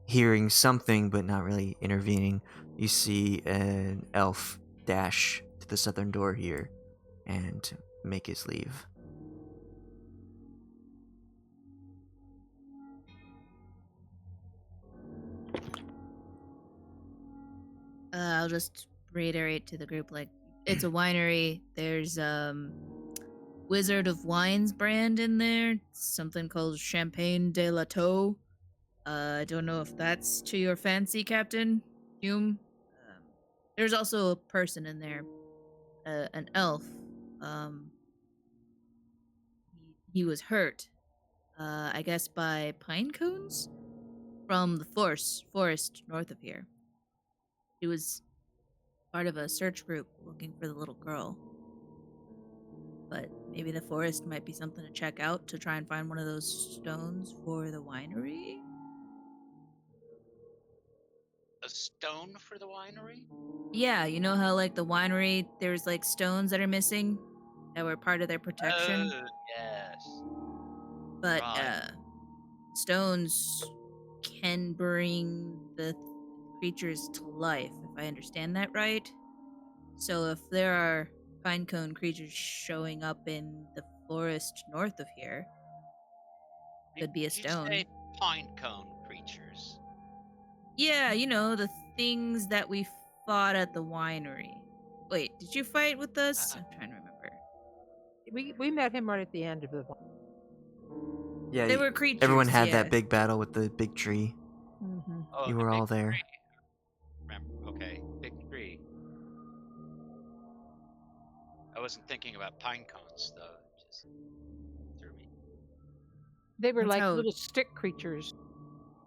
hearing something but not really intervening, you see an elf dash to the southern door here and make his leave. I'll just reiterate to the group, like, it's a winery. There's Wizard of Wines brand in there. Something called Champagne de la Tour. I don't know if that's to your fancy, Captain Hume. There's also a person in there, an elf. Um, he was hurt, I guess by pine cones from the forest north of here. He was part of a search group looking for the little girl. But maybe the forest might be something to check out to try and find one of those stones for the winery. A stone for the winery? Yeah, you know how like the winery, there's like stones that are missing that were part of their protection. Oh, yes. But Right. stones can bring the creatures to life, if I understand that right. So if there are pinecone creatures showing up in the forest north of here, could be a Did you stone. say pinecone creatures? Yeah, you know, the things that we fought at the winery. Wait, did you fight with us? I'm trying to remember. We met him right at the end of the one. Yeah, They were creatures. everyone had yeah. that big battle with the big tree. Mm-hmm. Oh, You the were big all there. tree. Remember? Okay, big tree. I wasn't thinking about pine cones though. It just threw me. They were That's like how- little stick creatures.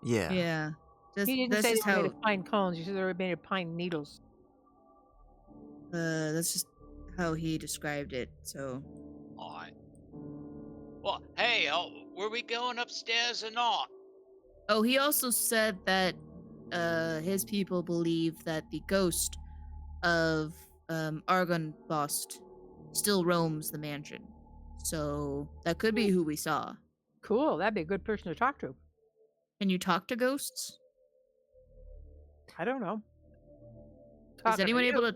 Yeah. Yeah. He didn't That's say just they were how. made of pine cones. He said they were made of pine needles. That's just how he described it. So. Alright. Well, hey, were we going upstairs or not? Oh, he also said that his people believe that the ghost of Argonvostholt still roams the mansion. So that could be who we saw. Cool. That'd be a good person to talk to. Can you talk to ghosts? I don't know. Is Talking to anyone you. able to?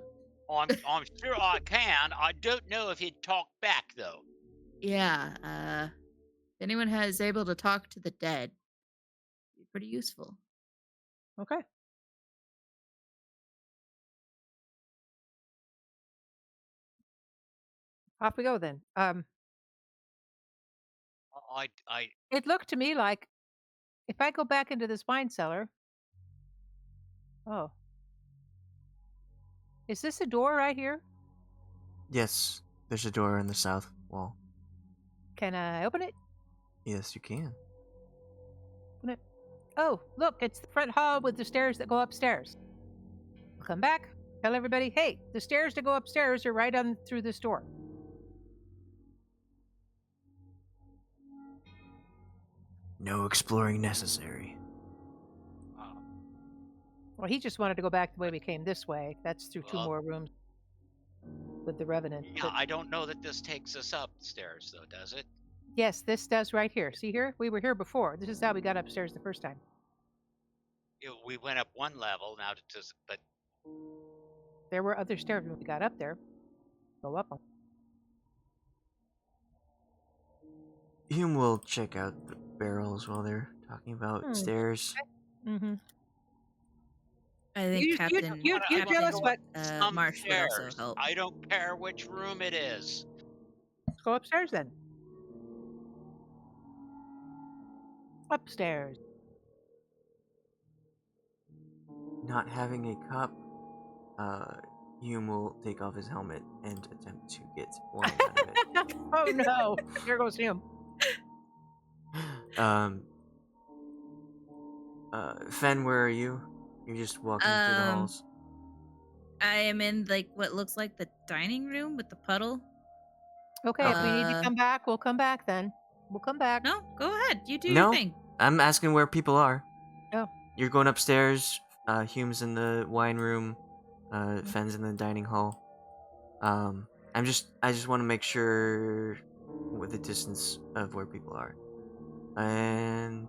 I'm sure I can. I don't know if he'd talk back though. Yeah. If anyone is able to talk to the dead, it'd be pretty useful. Okay. Off we go then. I It looked to me like if I go back into this wine cellar. Oh. Is this a door right here? Yes, there's a door in the south wall. Can I open it? Yes, you can. Open it. Oh, look, it's the front hall with the stairs that go upstairs. I'll come back. Tell everybody, hey, the stairs to go upstairs are right on through this door. No exploring necessary. Well, he just wanted to go back the way we came this way. That's through two Well- more rooms with the Revenant. yeah, But I don't know that this takes us upstairs though, does it? yes, this does right here. See here? We were here before. This is how we got upstairs the first time. We went up one level now to but There were other stairs when we got up there. Go up them. Hume will check out the barrels while they're talking about stairs. Mm-hmm. I think You Captain. tell us what. some Marsh would also stairs. help. I don't care which room it is. Let's go upstairs then. Upstairs. Not having a cup, Hume will take off his helmet and attempt to get wine out of it. Oh no! Here goes him. Fenn, where are you? You're just walking through the halls. I am in like what looks like the dining room with the puddle. Okay, if we need to Uh, come back, we'll come back then. We'll come back. No, go ahead. You do No. your thing. I'm asking where people are. Oh. You're going upstairs. Hume's in the wine room. Fenn's in the dining hall. I just want to make sure with the distance of where people are. And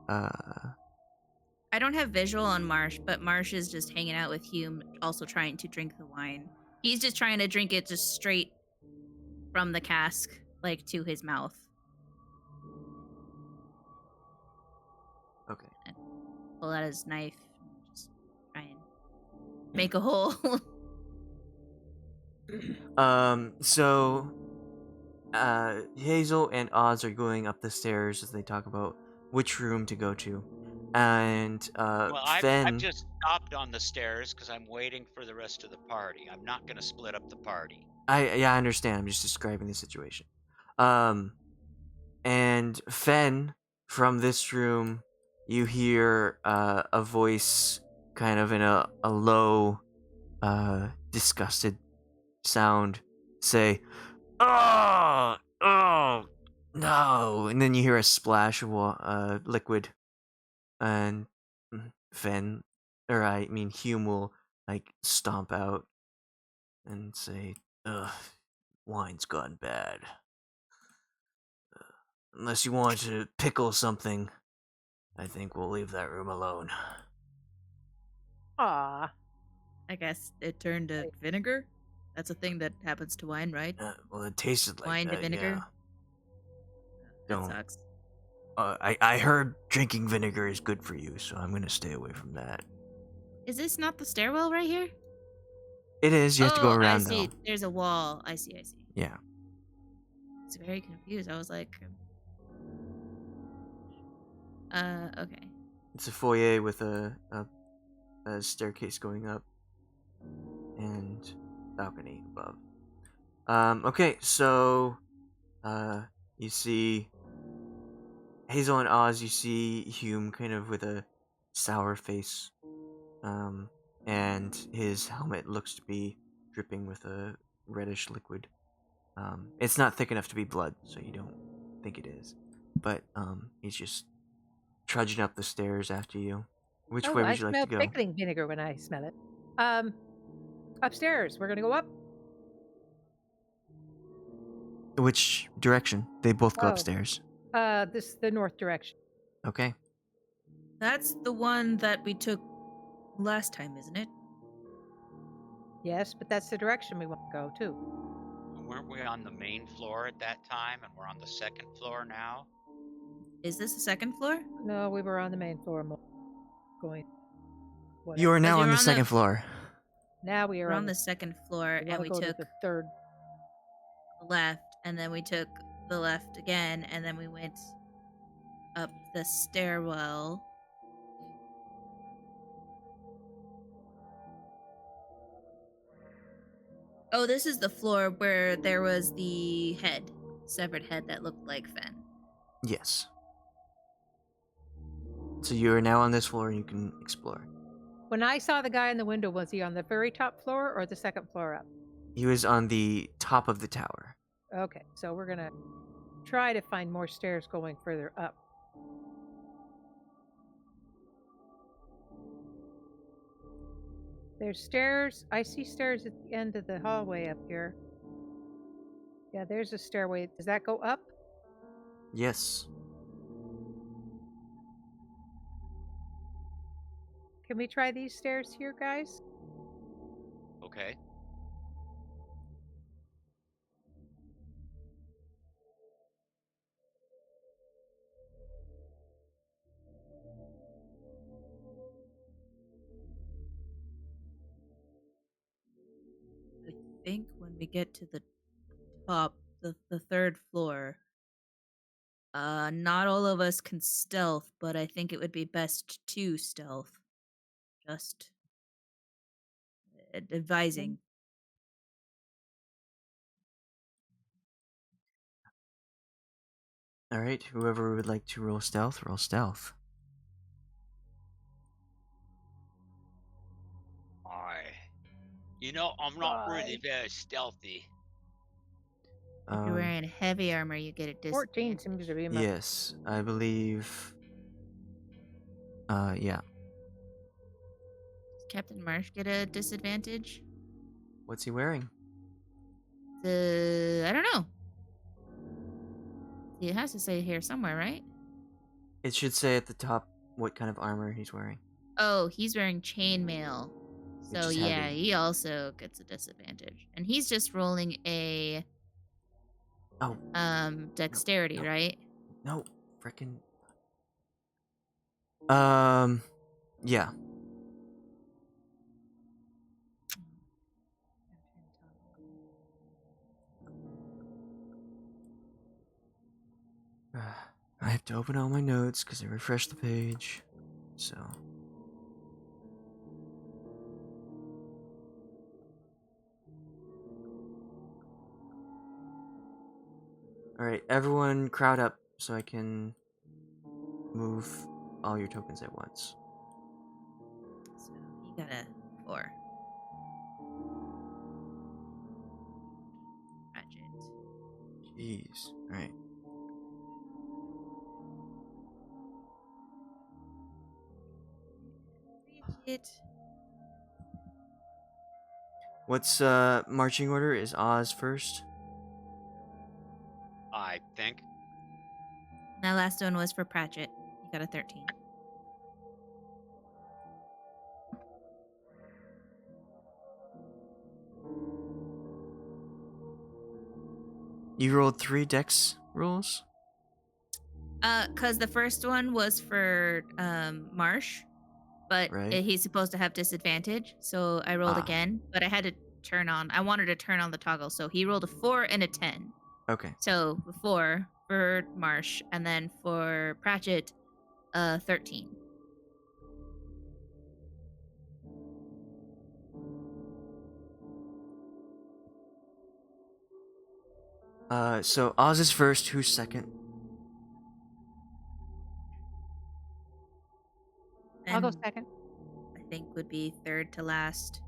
I don't have visual on Marsh, but Marsh is just hanging out with Hume, also trying to drink the wine. He's just trying to drink it just straight from the cask, like to his mouth. okay. Pull out his knife, and just try and make a hole. So Hazel and Oz are going up the stairs as they talk about which room to go to. And Well, I've Fenn. just stopped on the stairs because I'm waiting for the rest of the party. I'm not going to split up the party. I understand. I'm just describing the situation. And Fenn, from this room, you hear a voice, kind of in a low, disgusted sound, say, "Oh, oh, no!" And then you hear a splash of liquid, and Fenn, or I mean Hume, will like stomp out and say, "Ugh, wine's gone bad. Unless you want to pickle something, I think we'll leave that room alone." Aw. I guess it turned to vinegar. That's a thing that happens to wine, right? Well, it tasted like Wine to that, vinegar. yeah. That Don't. sucks. I heard drinking vinegar is good for you, so I'm gonna stay away from that. Is this not the stairwell right here? It is. You have to go I around, see. though. There's a wall. I see. Yeah. I was very confused. I was like, okay. It's a foyer with a staircase going up and balcony above. Okay, so you see Hazel and Oz. You see Hume kind of with a sour face, and his helmet looks to be dripping with a reddish liquid. It's not thick enough to be blood, so you don't think it is. But he's just trudging up the stairs after you. Which way I would you like smell to go? pickling vinegar when I smell it. Upstairs. We're gonna go up. Which direction? They both go Oh. upstairs. The north direction. Okay. That's the one that we took last time, isn't it? Yes, but that's the direction we want to go too. Weren't we on the main floor at that time, and we're on the second floor now? Is this the second floor? No, we were on the main floor. Going. You are now you're on the on second the- floor. Now we are We're on the second floor, We and want we to go took to the third. the left, and then we took the left again, and then we went up the stairwell. Oh, this is the floor where there was the severed head that looked like Fenn. Yes. So you are now on this floor and you can explore. When I saw the guy in the window, was he on the very top floor or the second floor up? He was on the top of the tower. Okay, so we're gonna try to find more stairs going further up. There's stairs. I see stairs at the end of the hallway up here. Yeah, there's a stairway. Does that go up? Yes. Can we try these stairs here, guys? Okay. I think when we get to the top, the third floor, not all of us can stealth, but I think it would be best to stealth. Just advising. Alright, whoever would like to roll stealth, roll stealth. I'm not really very stealthy. If you're wearing heavy armor, you get a disadvantage. 14 seems to be my... Yes, I believe... yeah. Does Captain Marsh get a disadvantage? What's he wearing? I don't know. It has to say here somewhere, right? It should say at the top what kind of armor he's wearing. Oh, he's wearing chainmail. So is yeah, heavy. he also gets a disadvantage. And he's just rolling a dexterity, no. right? No, frickin'. Yeah. I have to open all my notes because I refreshed the page. So. Alright, everyone crowd up so I can move all your tokens at once. So you got a 4. Ratchet. Jeez. Alright. Ratchet. What's marching order? Is Oz first? I think. That last one was for Pratchett. You got a 13. You rolled 3 dex rolls? Cause the first one was for Marsh, but Right. he's supposed to have disadvantage, so I rolled Ah. again. But I had to I wanted to turn on the toggle, so he rolled a 4 and a 10. Okay. So 4 for Marsh, and then for Pratchett, 13. So Oz is first, who's second? I'll go And second. I think would be third to last.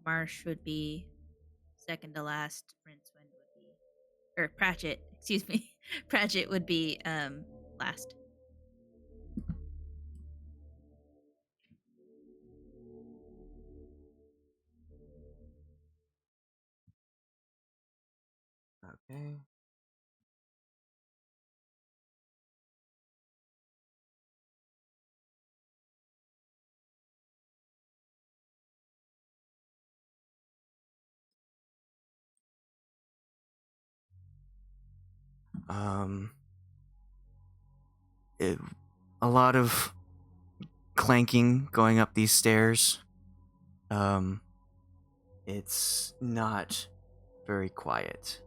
Marsh would be second to last. Rincewind would be, or Pratchett, excuse me. Pratchett would be last. Okay. A lot of clanking going up these stairs. It's not very quiet.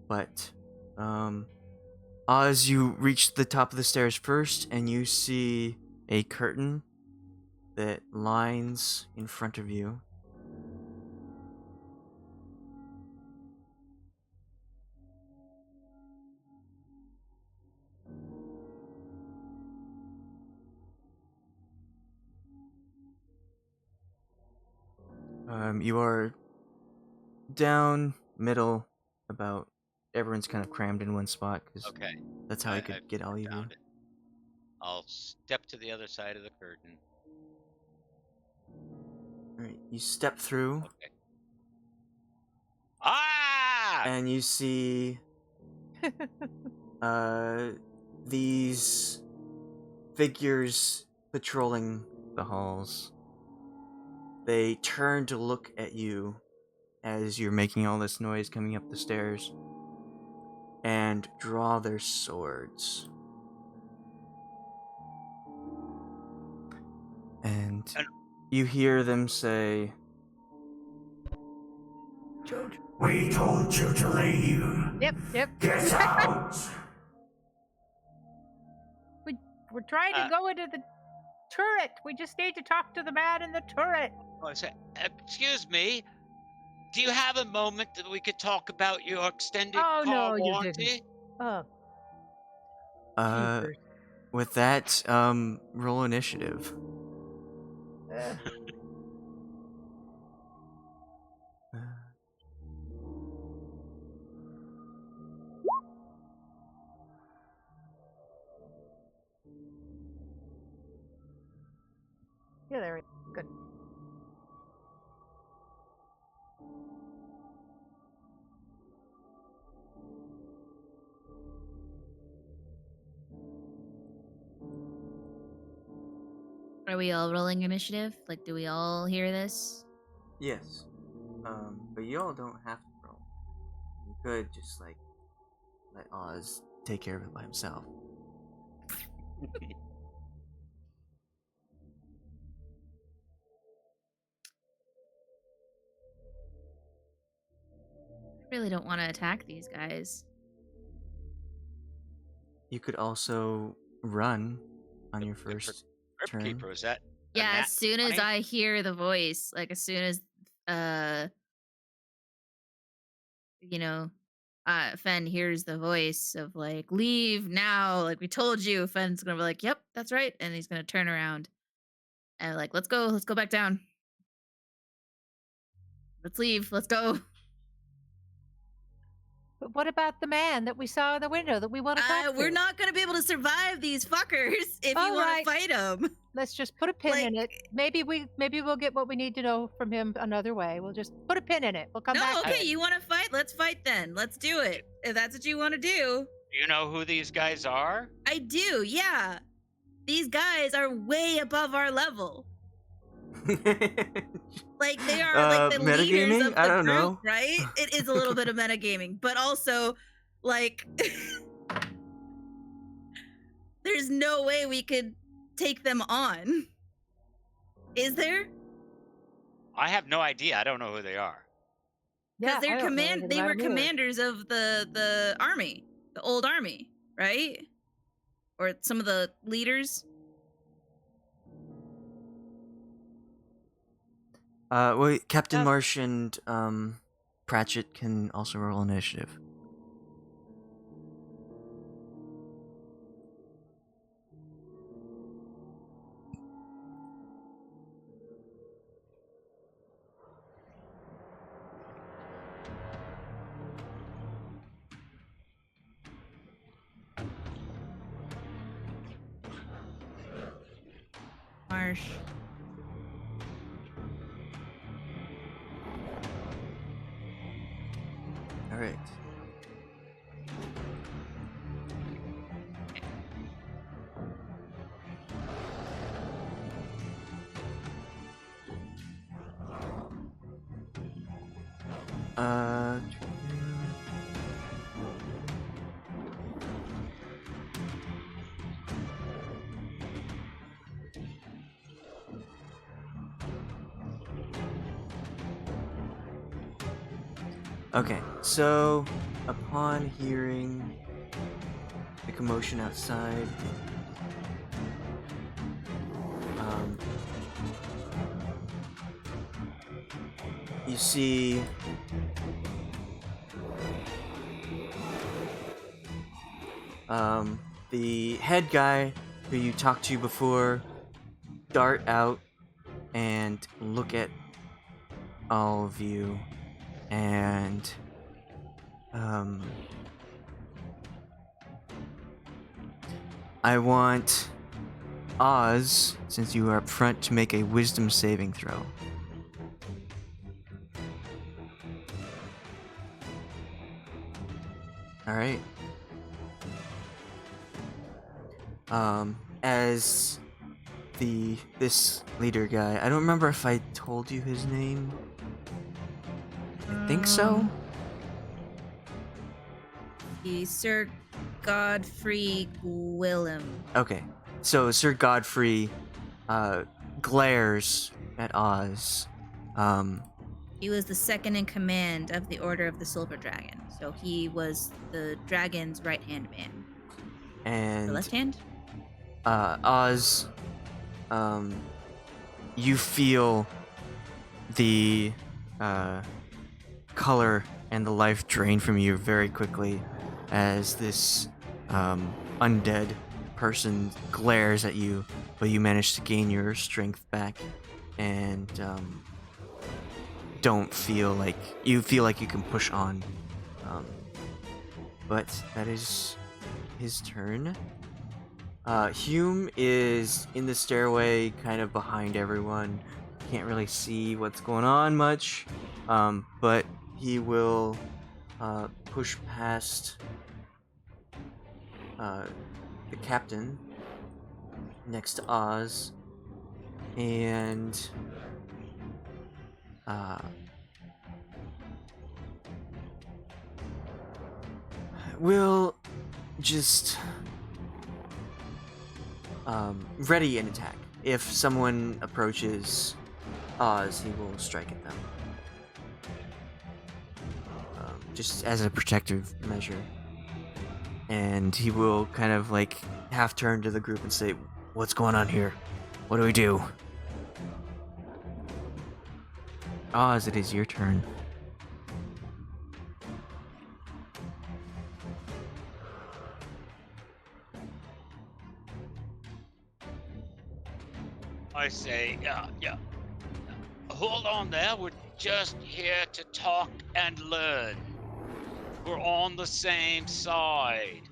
But, Oz, you reach the top of the stairs first, and you see a curtain that lines in front of you. You are down middle, about everyone's kind of crammed in one spot because Okay. that's how I could get all of you. Found it. I'll step to the other side of the curtain. All right, you step through, Okay. Ah! and you see these figures patrolling the halls. They turn to look at you as you're making all this noise coming up the stairs and draw their swords. And you hear them say, We told you to leave. Yep. Get out. We're trying to go into the turret. We just need to talk to the man in the turret. Oh, I said, excuse me. Do you have a moment that we could talk about your extended Oh, car no, you warranty? didn't. Oh, jeepers. with that, roll initiative. Yeah, there we go. Good. Are we all rolling initiative? Like, do we all hear this? Yes. But you all don't have to roll. You could just, like, let Oz take care of it by himself. I really don't want to attack these guys. You could also run on your The first Crypt turn. Keeper, is that a Yeah, nat as soon as 20? I hear the voice, like as soon as you know, Fenn hears the voice of like, leave now, like we told you, Fenn's gonna be like, yep, that's right. And he's gonna turn around and like, let's go back down. Let's leave, let's go. But what about the man that we saw in the window that we want to talk to? We're not gonna be able to survive these fuckers if you All want right. to fight them. Let's just put a pin in Like- it. Maybe we'll get what we need to know from him another way. We'll just put a pin in it. We'll come back. No, to okay, it. you want to fight? Let's fight then. Let's do it. If that's what you want to do. Do you know who these guys are? I do, yeah. These guys are way above our level. Like they are like the leaders metagaming? of the I don't group, know. right? It is a little bit of metagaming, but also like there's no way we could take them on. Is there? I have no idea. I don't know who they are. Because Yeah, they're I don't know anything they about were him either. commanders of the army, the old army, right? Or some of the leaders. Well, Captain Oh. Marsh and Pratchett can also roll initiative. Marsh. All right. Uh. Okay, so upon hearing the commotion outside, you see the head guy who you talked to before dart out and look at all of you, and I want Oz, since you are up front, to make a wisdom saving throw. Alright. As this leader guy, I don't remember if I told you his name. I think so. He's Sir Godfrey Gwillem. Okay, so Sir Godfrey glares at Oz. He was the second in command of the Order of the Silver Dragon. So he was the dragon's right-hand man. And The left hand? Oz, you feel the color and the life drain from you very quickly as this undead person glares at you, but you manage to gain your strength back and don't feel like you can push on. But that is his turn. Hume is in the stairway, kind of behind everyone. Can't really see what's going on much, but he will push past the captain next to Oz, and will just ready an attack. If someone approaches Oz, he will strike at them. Just as a protective measure. and he will kind of like half turn to the group and say, "What's going on here? What do we do?" Oz, it is your turn. I say, yeah. Hold on there. We're just here to talk and learn. We're on the same side.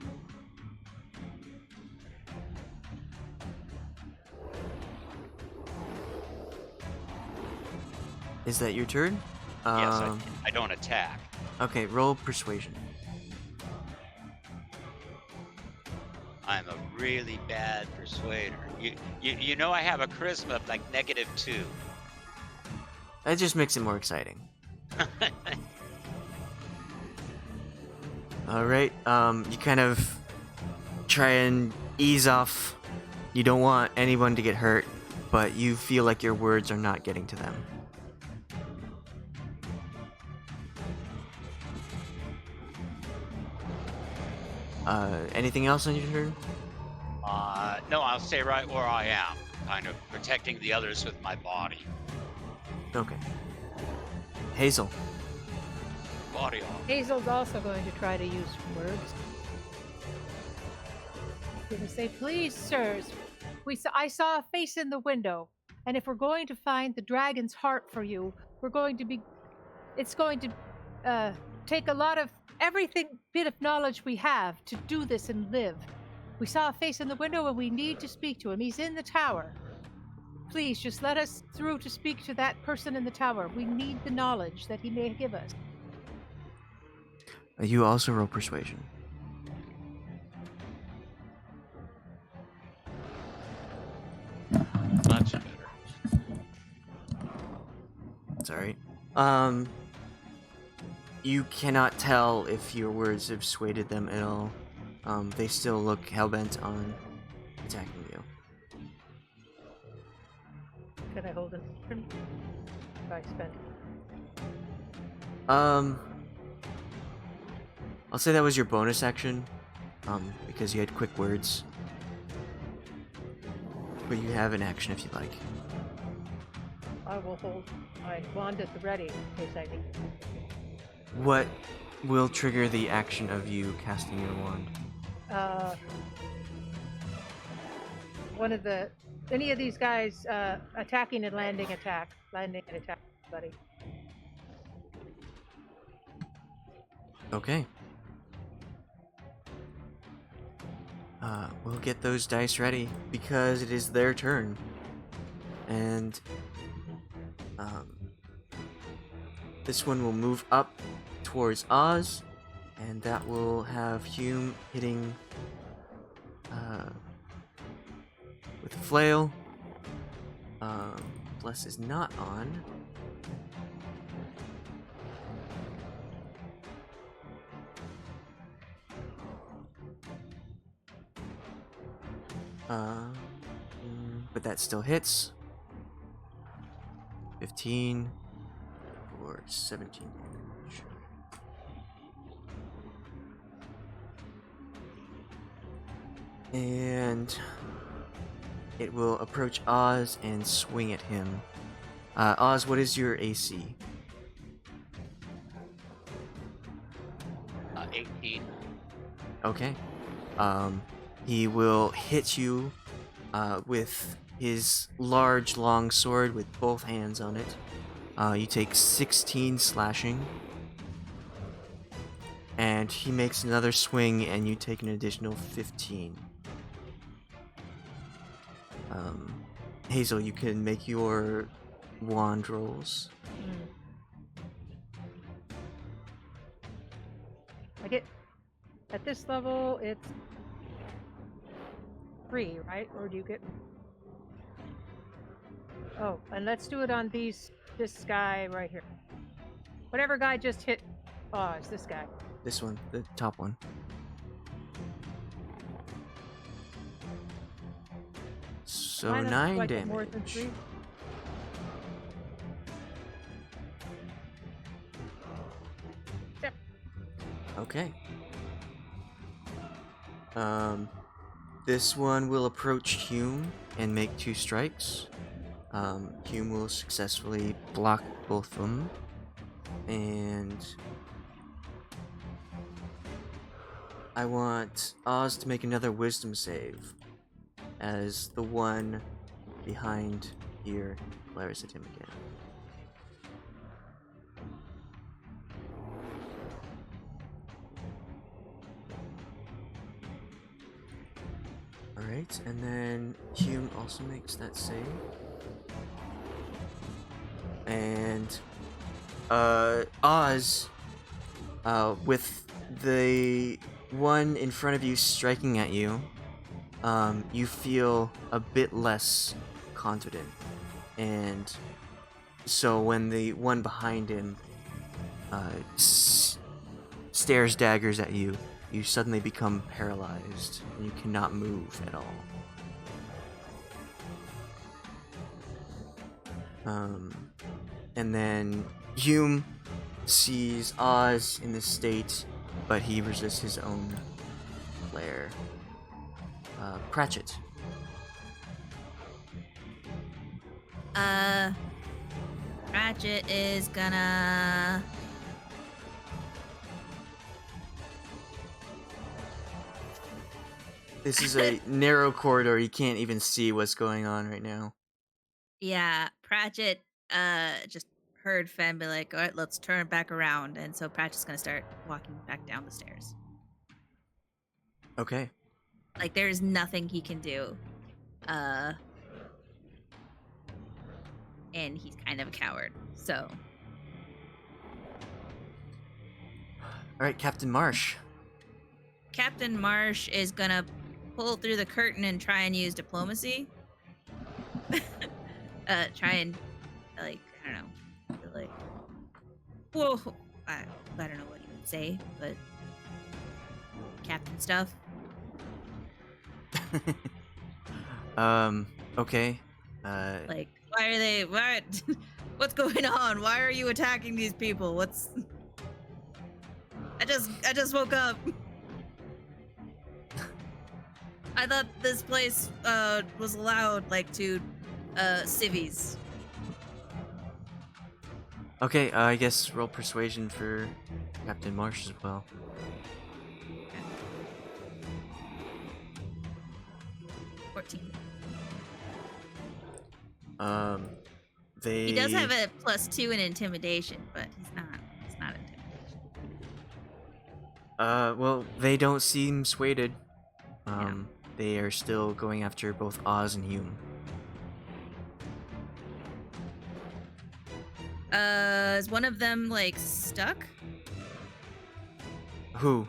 Is that your turn? Yes, I don't attack. Okay, roll persuasion. I'm a really bad persuader. You know I have a charisma of like -2. That just makes it more exciting. Alright, you kind of try and ease off. You don't want anyone to get hurt, but you feel like your words are not getting to them. Anything else on your turn? No, I'll stay right where I am, kind of protecting the others with my body. Okay. Hazel. Body off. Hazel's also going to try to use words. He's going to say, "Please, sirs, I saw a face in the window, and if we're going to find the dragon's heart for you, it's going to take a lot of bit of knowledge we have to do this and live. We saw a face in the window and we need to speak to him. He's in the tower. Please, just let us through to speak to that person in the tower. We need the knowledge that he may give us." You also roll persuasion. Much better. It's alright. You cannot tell if your words have swayed them at all. They still look hellbent on attacking you. Can I hold it? If I spend. I'll say that was your bonus action, because you had quick words. But you have an action if you like. I will hold my wand at the ready in case I need. What will trigger the action of you casting your wand? Any of these guys attacking and landing attack, buddy. Okay. We'll get those dice ready because it is their turn. And this one will move up towards Oz, and that will have Hume hitting with a flail. Bless is not on. But that still hits. 15 for 17 damage. And it will approach Oz and swing at him. Oz, what is your AC? 18. Okay. He will hit you with his large, long sword with both hands on it. You take 16 slashing. And he makes another swing, and you take an additional 15. Hazel, you can make your wand rolls. I get at this level it's 3, right? Or do you get? Oh, and let's do it on this guy right here. Whatever guy just hit. Oh, it's this guy. This one, the top one. So Why not? 9 Do I get more than damage. 3? Yep. Okay. This one will approach Hume and make 2 strikes. Hume will successfully block both of them. And I want Oz to make another wisdom save as the one behind here glares at him again. Alright, and then Hume also makes that save. And Oz, with the one in front of you striking at you, you feel a bit less confident. And so when the one behind him stares daggers at you, you suddenly become paralyzed and you cannot move at all. And then Hume sees Oz in this state, but he resists his own glare. Pratchett. Pratchett is gonna... This is a narrow corridor. You can't even see what's going on right now. Yeah, Pratchett just heard Fenn be like, all right, let's turn back around. And so Pratchett's gonna start walking back down the stairs. Okay. Like, there's nothing he can do. And he's kind of a coward, so... Alright, Captain Marsh. Captain Marsh is gonna pull through the curtain and try and use diplomacy. Try and, like, I don't know, like, whoa, I don't know what you would say, but captain stuff. Okay. Like, why are they, what's going on? Why are you attacking these people? I just woke up. I thought this place, was allowed, like, to, civvies. Okay, I guess roll persuasion for Captain Marsh as well. He does have a +2 in intimidation, but it's not intimidation. Well, they don't seem swayed. Yeah. They are still going after both Oz and Hume. Is one of them, like, stuck? Who?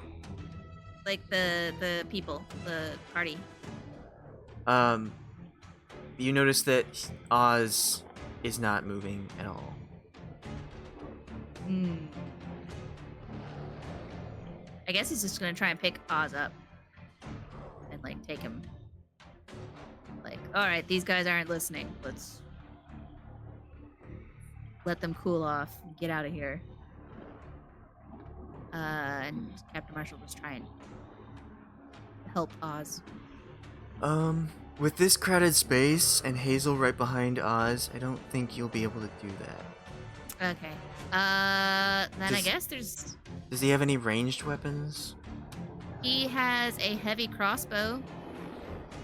Like, the people, the party. You notice that Oz is not moving at all. I guess he's just gonna try and pick Oz up. And, like, take him. Like, alright, these guys aren't listening. Let's let them cool off and get out of here. And Captain Marshall was trying to help Oz. With this crowded space and Hazel right behind Oz, I don't think you'll be able to do that. Okay. Then I guess there's... Does he have any ranged weapons? He has a heavy crossbow.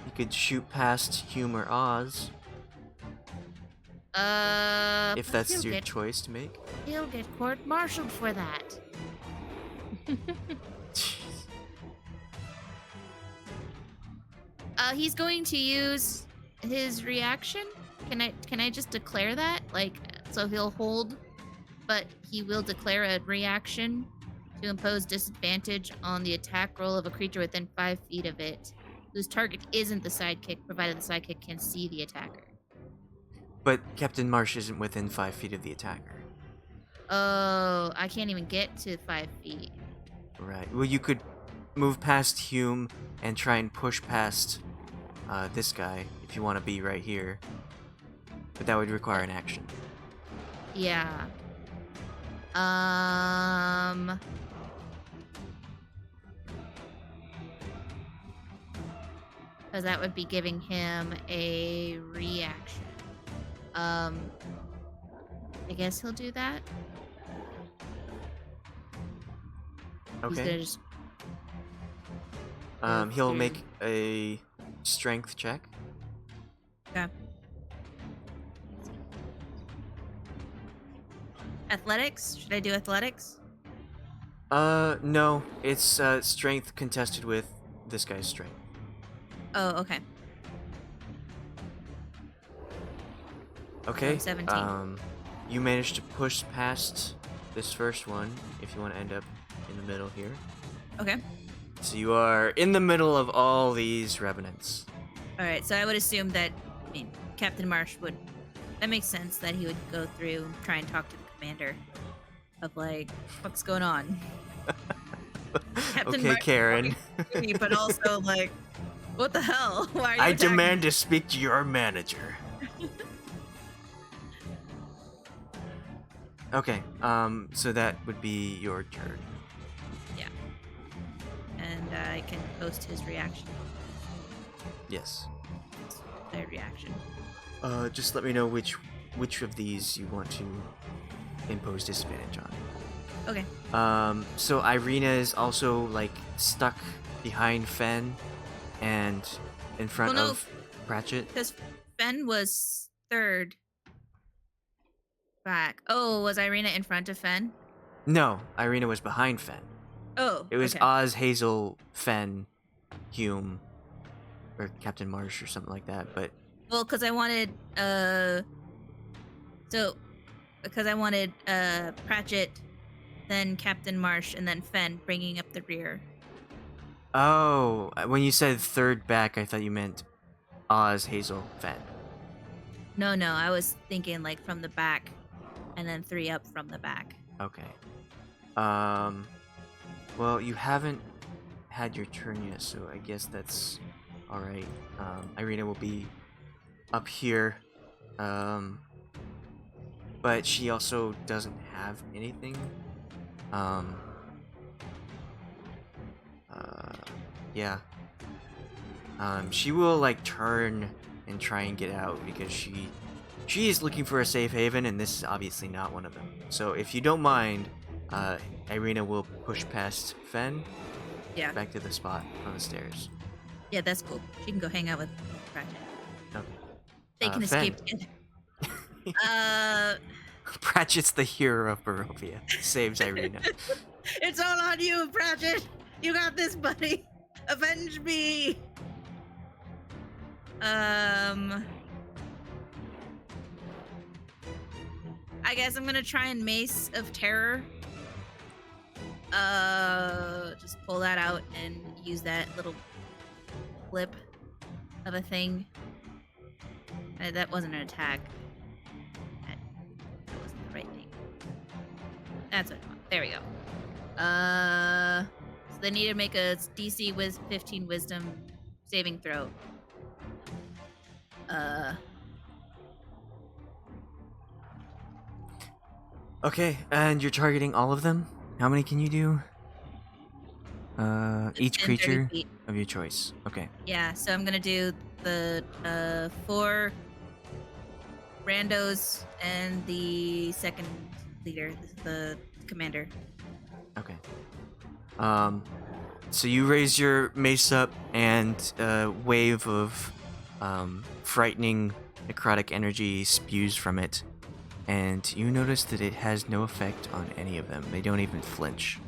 You could shoot past Hume or Oz. If that's your choice to make. He'll get court-martialed for that. He's going to use his reaction. Can I just declare that? Like, so he'll hold, but he will declare a reaction to impose disadvantage on the attack roll of a creature within 5 feet of it, whose target isn't the sidekick, provided the sidekick can see the attacker. But Captain Marsh isn't within 5 feet of the attacker. Oh, I can't even get to 5 feet. Right. Well, you could move past Hume and try and push past this guy if you want to be right here. But that would require an action. Yeah. because that would be giving him a reaction. I guess he'll do that. He's Okay. gonna just He'll through. make a strength check. Okay. Athletics? Should I do athletics? No. It's strength contested with this guy's strength. Oh, okay. Okay. 17. You managed to push past this first one. If you want to end up in the middle here. Okay. So you are in the middle of all these revenants. All right. So I would assume that, I mean, Captain Marsh would. That makes sense that he would go through and try and talk to the commander of like, what's going on? Captain Okay, Marsh Karen. is me, but also like, what the hell? Why are you I attacking demand me? to speak to your manager. Okay. So that would be your turn. Yeah. And I can post his reaction. Yes. Their reaction. Just let me know which of these you want to impose disadvantage on. Okay. So Irina is also like stuck behind Fenn and in front Well, no. of Pratchett. Because Fenn was third back. Oh, was Irina in front of Fenn? No, Irina was behind Fenn. Oh, It was okay. Oz, Hazel, Fenn, Hume, or Captain Marsh or something like that. But Well, because I wanted Pratchett, then Captain Marsh, and then Fenn bringing up the rear. oh, when you said third back, I thought you meant Oz, Hazel, Fenn. No, I was thinking like from the back, and then 3 up from the back. Okay. Well, you haven't had your turn yet, so I guess that's all right. Irina will be up here. But she also doesn't have anything. Yeah. She will like turn and try and get out because she is looking for a safe haven, and this is obviously not one of them. So if you don't mind, Irina will push past Fenn Yeah. back to the spot on the stairs. Yeah, that's cool. She can go hang out with Pratchett. Okay. They can Fenn. escape together. Pratchett's the hero of Barovia. Saves Irina. It's all on you, Pratchett. You got this, buddy. Avenge me. I guess I'm gonna try and Mace of Terror. Just pull that out and use that little flip of a thing. That wasn't an attack. That wasn't the right thing. That's what I want. There we go. So they need to make a DC 15 Wisdom saving throw. Okay, and you're targeting all of them? How many can you do? Each 10, 30 creature feet. of your choice. Okay. Yeah, so I'm gonna do the 4 randos and the second leader, the commander. Okay. So you raise your mace up, and a wave of frightening necrotic energy spews from it, and you notice that it has no effect on any of them. They don't even flinch.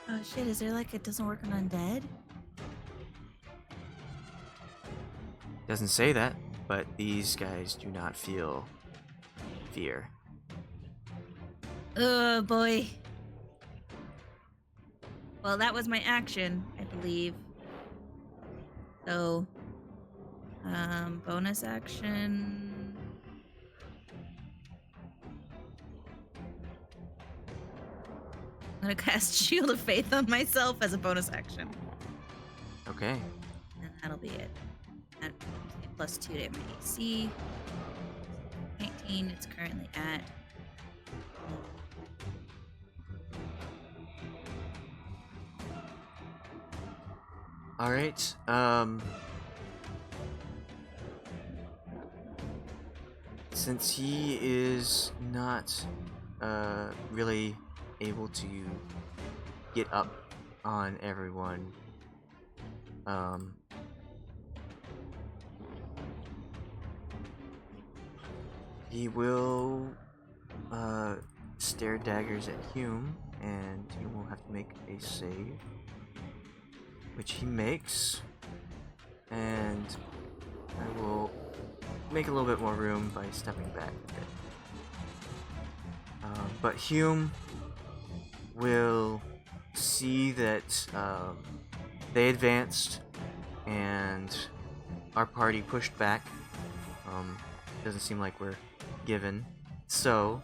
Oh shit, is there like it doesn't work on undead? Doesn't say that, but these guys do not feel fear. Oh boy. Well, that was my action, I believe. So, bonus action. I'm gonna cast Shield of Faith on myself as a bonus action. Okay. And that'll be it. At +2 to my AC. 19, it's currently at. All right. Since he is not really able to get up on everyone, he will stare daggers at Hume, and Hume will have to make a save, which he makes, and I will make a little bit more room by stepping back a bit. But Hume will see that they advanced and our party pushed back. Doesn't seem like we're given. So,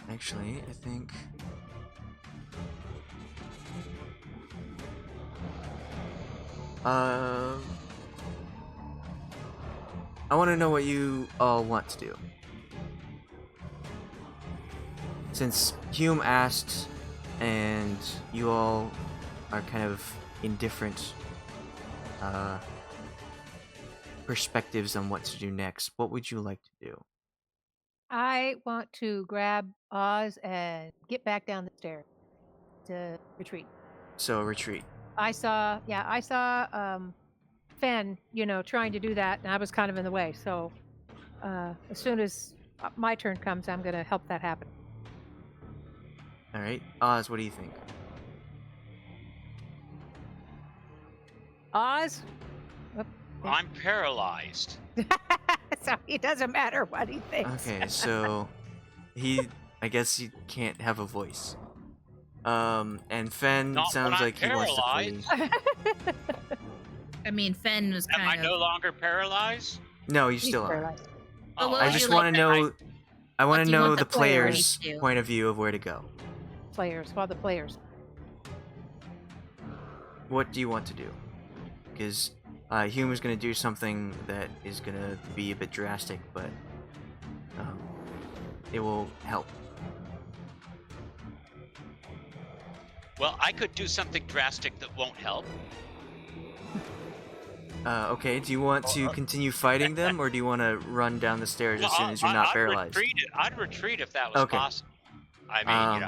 actually, I think I want to know what you all want to do. Since Hume asked, and you all are kind of in different perspectives on what to do next, what would you like to do? I want to grab Oz and get back down the stairs to retreat. So, retreat. I saw Fenn, trying to do that, and I was kind of in the way. So as soon as my turn comes, I'm going to help that happen. All right, Oz, what do you think? Oz? I'm paralyzed. So it doesn't matter what he thinks. Okay, so I guess he can't have a voice. And Fenn Not sounds when I'm like he wants to flee. I mean, Fenn was Am I kind no of. longer paralyzed? No, you He's still are. paralyzed. But what I would just you want to like know. I want what to do you know want the the player player's to do? point of view of where to go. Players. What do you want to do? Because Hume is going to do something that is going to be a bit drastic, but it will help. Well, I could do something drastic that won't help. Okay, do you want to continue fighting them, or do you want to run down the stairs as soon as you're not paralyzed? I'd retreat if that was Okay. possible. I mean,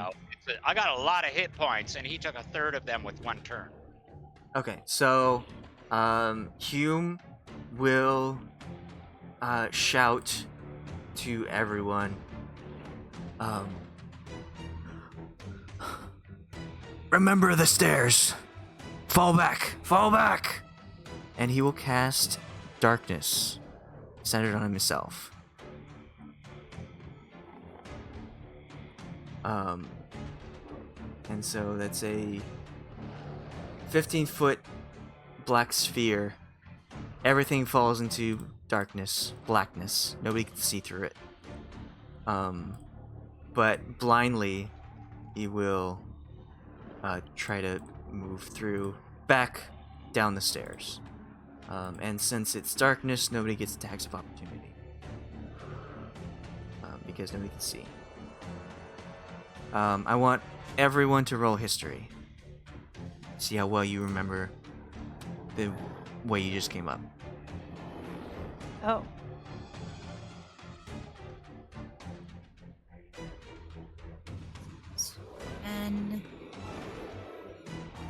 I got a lot of hit points, and he took a third of them with one turn. Okay, so Hume will shout to everyone. Remember the stairs. Fall back. Fall back. And he will cast darkness centered on himself. And so that's a 15-foot black sphere. Everything falls into darkness, blackness. Nobody can see through it. But blindly, he will try to move through back down the stairs. And since it's darkness, nobody gets attacks of opportunity. Because nobody can see. I want everyone to roll history. See how well you remember the way you just came up. Oh. And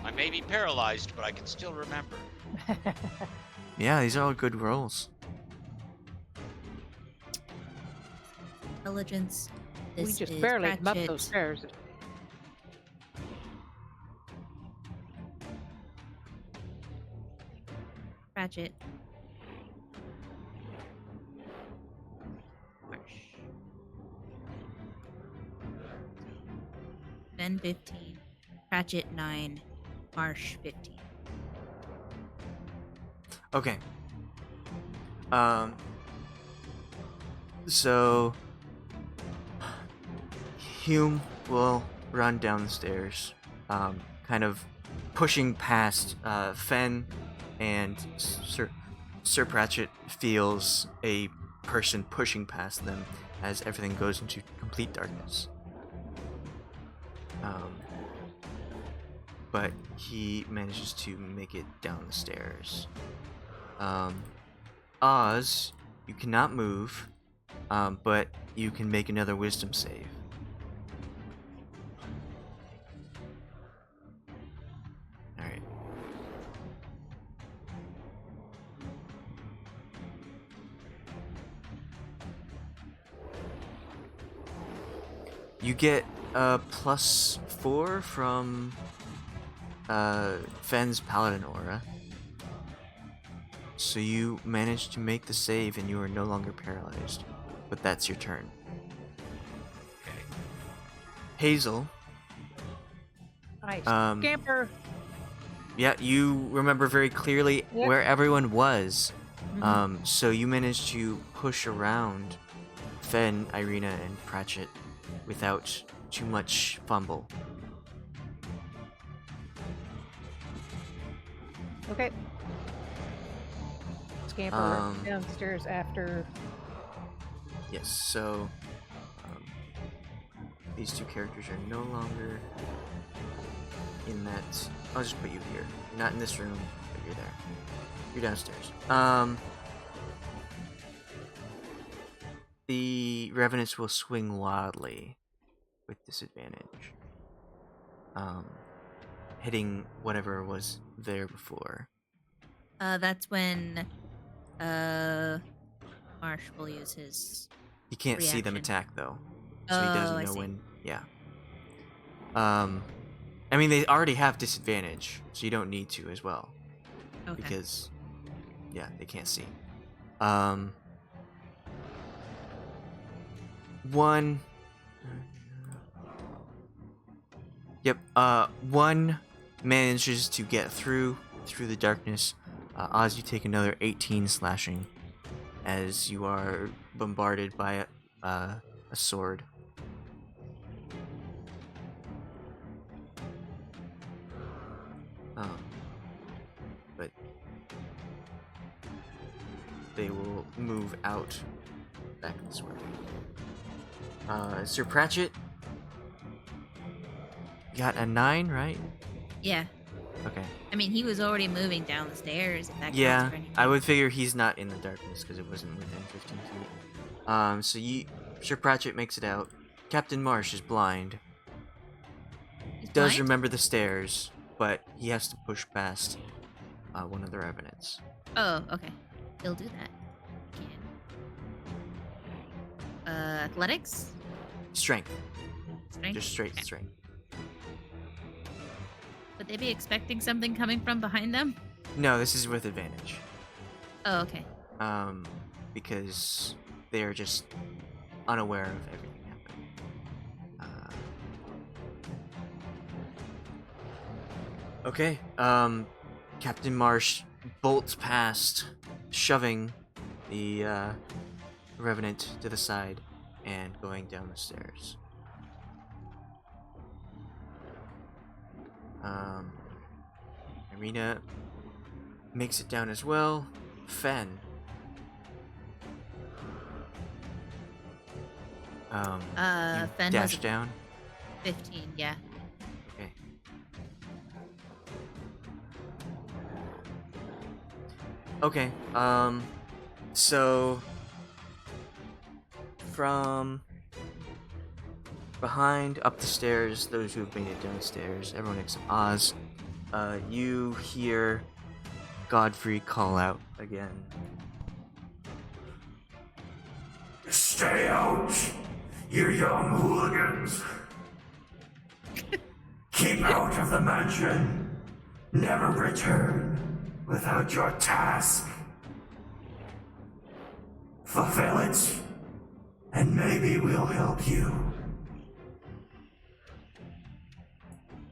I may be paralyzed, but I can still remember. Yeah, these are all good rolls. intelligence. We This just is barely come up Pratchett. those stairs. Pratchett. Marsh. Fenn 15. Pratchett 9. Marsh 15. Okay. So Hume will run down the stairs, kind of pushing past Fenn and Sir Sir Pratchett feels a person pushing past them as everything goes into complete darkness. But he manages to make it down the stairs. Oz, you cannot move, but you can make another wisdom save. Alright. You get a +4 from Fenn's Paladin aura. So you managed to make the save and you are no longer paralyzed. But that's your turn. Okay. Hazel. I Um, scamper. Yeah, you remember very clearly Yep. where everyone was. Mhm. So you managed to push around Fenn, Irina, and Pratchett without too much fumble. Okay. Scamper Um, downstairs after. Yes, so these two characters are no longer in that. I'll just put you here. You're not in this room, but you're there. You're downstairs. The Revenants will swing wildly with disadvantage. Hitting whatever was there before. That's when Marsh will use his. He can't see them Reaction. attack though, so he Oh, doesn't I know see. when. Yeah. I mean, they already have disadvantage, so you don't need to as well, Okay. because, yeah, they can't see. One. Yep. One manages to get through the darkness. Oz, you take another 18 slashing as you are bombarded by a sword. But they will move out back this way. Sir Pratchett got a 9, right? Yeah. Okay. I mean, he was already moving down the stairs. If that counts Yeah, for anything. I would figure he's not in the darkness because it wasn't within 15 feet. So Sir Pratchett makes it out. Captain Marsh is blind. He's Does blind? remember the stairs, but he has to push past one of the Revenants. Oh, okay. He'll do that. Can. Athletics? Strength. Strength? Just straight Okay. strength. Would they be expecting something coming from behind them? No, this is with advantage. Oh, okay. Because they are just unaware of everything happening. Okay. Captain Marsh bolts past, shoving the Revenant to the side and going down the stairs. Irina makes it down as well. Fenn. You Fenn dash was down. 15, yeah. Okay. Okay. So from behind up the stairs, those who have made it downstairs, everyone except Oz, you hear Godfrey call out again. Stay out, you young hooligans. Keep out of the mansion. Never return without your task. Fulfill it, and maybe we'll help you.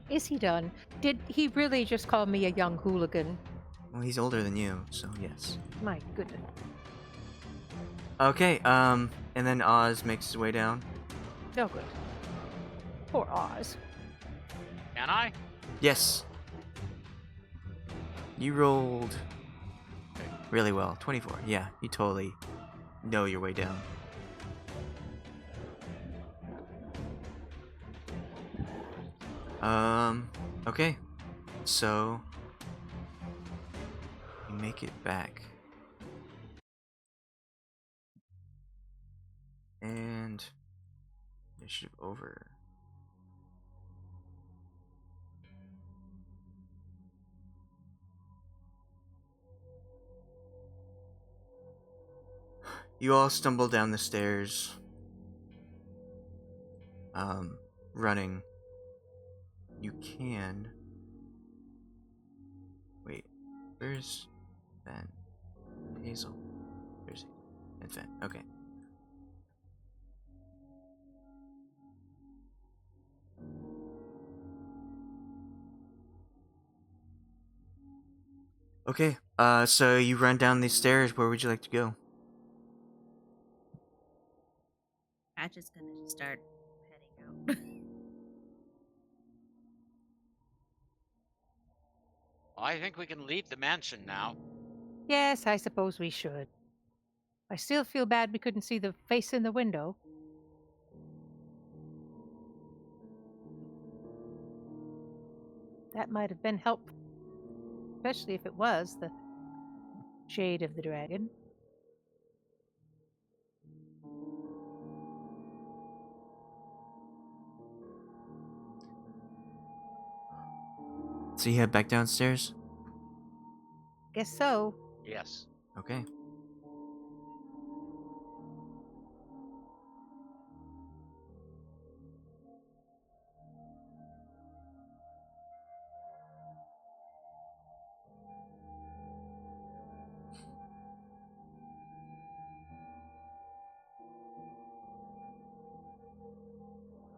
Is he done? Did he really just call me a young hooligan? Well, he's older than you, so yes. My goodness. Okay, and then Oz makes his way down. No good. Poor Oz. Can I? Yes. You rolled really well. 24. Yeah, you totally know your way down. Okay. So you make it back. And initiative over. You all stumble down the stairs. Running. You can. Wait, where's Fenn? Hazel. There's Hazel. And Fenn. Okay. Okay, so you run down these stairs. Where would you like to go? Patch is gonna just start heading out. I think we can leave the mansion now. Yes, I suppose we should. I still feel bad we couldn't see the face in the window. That might have been helpful, especially if it was the shade of the dragon. So you head back downstairs? Guess so. Yes. Okay.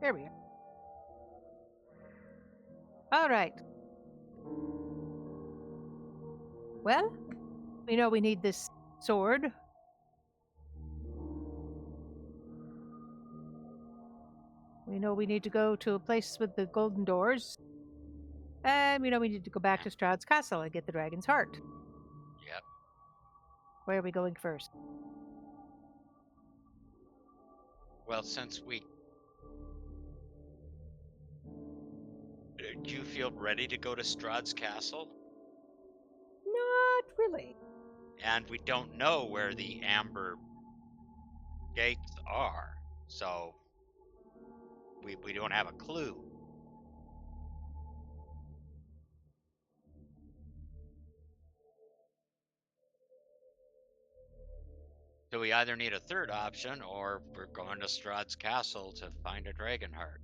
There we are. All right. Well, we know we need this sword. We know we need to go to a place with the golden doors. And we know we need to go back to Strahd's castle and get the dragon's heart. Yep. Where are we going first? Well, since we... Do you feel ready to go to Strahd's castle? Not really. And we don't know where the amber gates are, so we don't have a clue. So we either need a third option, or we're going to Strahd's castle to find a dragon heart.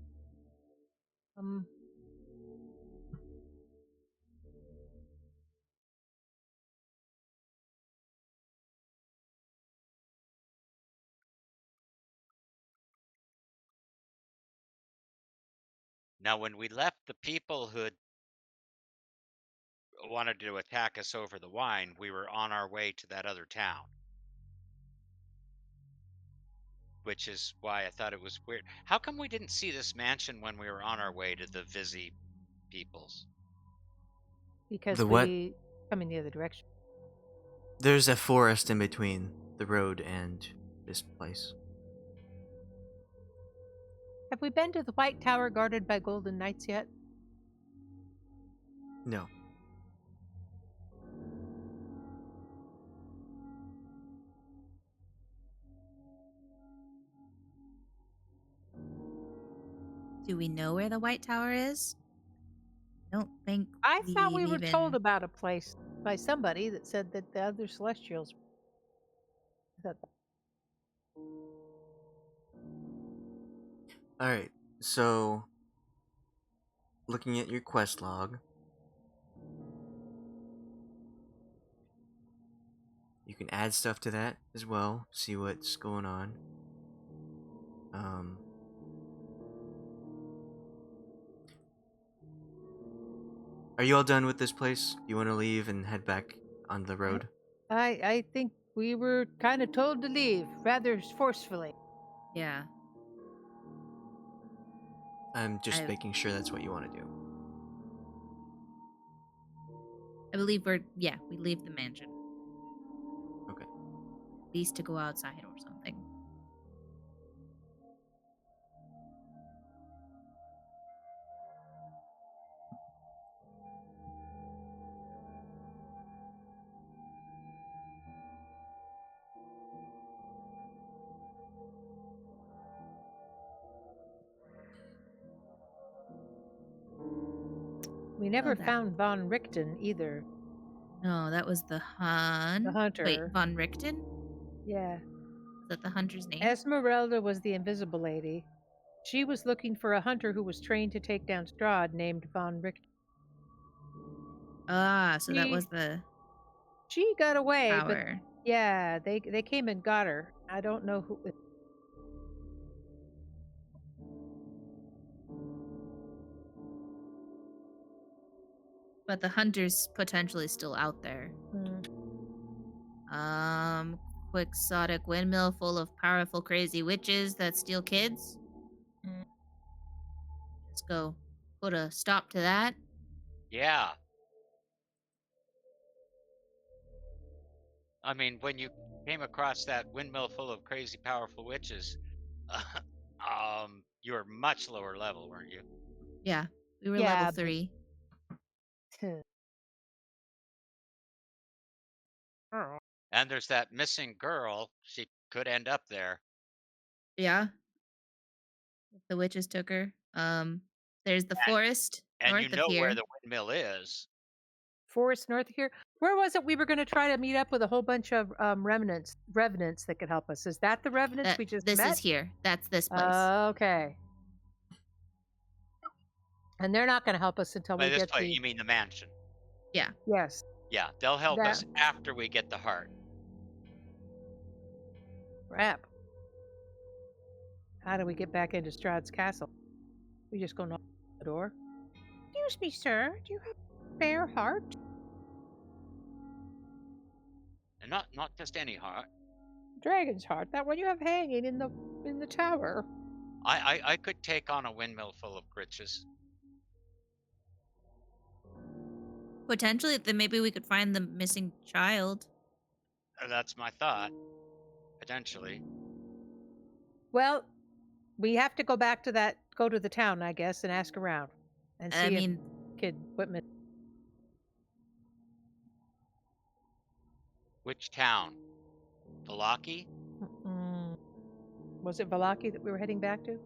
Now, when we left, the people who had wanted to attack us over the wine, we were on our way to that other town. Which is why I thought it was weird. How come we didn't see this mansion when we were on our way to the Vizzy peoples? Because The what? we come in the other direction. There's a forest in between the road and this place. Have we been to the White Tower guarded by golden knights yet? No. Do we know where the White Tower is? I don't think I thought we were even... told about a place by somebody that said that the other Celestials. That Alright, so looking at your quest log, you can add stuff to that as well, see what's going on. Are you all done with this place? You want to leave and head back on the road? I think we were kind of told to leave rather forcefully. Yeah. I'm just I- making sure that's what you want to do. I believe we leave the mansion. least to go outside or something. We never that- found Von Richten either. No, that was the Hun. The hunter. Wait, Von Richten? Yeah. Is that the hunter's name? Esmeralda was the invisible lady. She was looking for a hunter who was trained to take down Strahd named Von Richten. Ah, so that She- was the She got away, but power. yeah, they came and got her. I don't know who. But the hunter's potentially still out there. Quixotic windmill full of powerful, crazy witches that steal kids. Let's go put a stop to that. Yeah. I mean, when you came across that windmill full of crazy, powerful witches, you were much lower level, weren't you? Yeah, we were Yeah, level but- 3. And there's that missing girl. She could end up there. Yeah. The witches took her. There's the forest And north you of know here. where the windmill is. Forest north of here. Where was it? We were going to try to meet up with a whole bunch of revenants that could help us. Is that the revenants we just this met? is here. That's this place. Okay. And they're not going to help us until By we this get place, the. you mean the mansion. Yeah. Yes. Yeah, they'll help That- us after we get the heart. Crap. How do we get back into Strahd's castle? We just go knock on the door. Excuse me, sir. Do you have a spare heart? And not just any heart. Dragon's heart. That one you have hanging in the tower. I could take on a windmill full of gritches. Potentially, then maybe we could find the missing child. That's my thought. Potentially. Well, we have to go back to go to the town, I guess, and ask around. And see I mean, if Kid Whitman. Which town? Valaki? Was it Valaki that we were heading back to?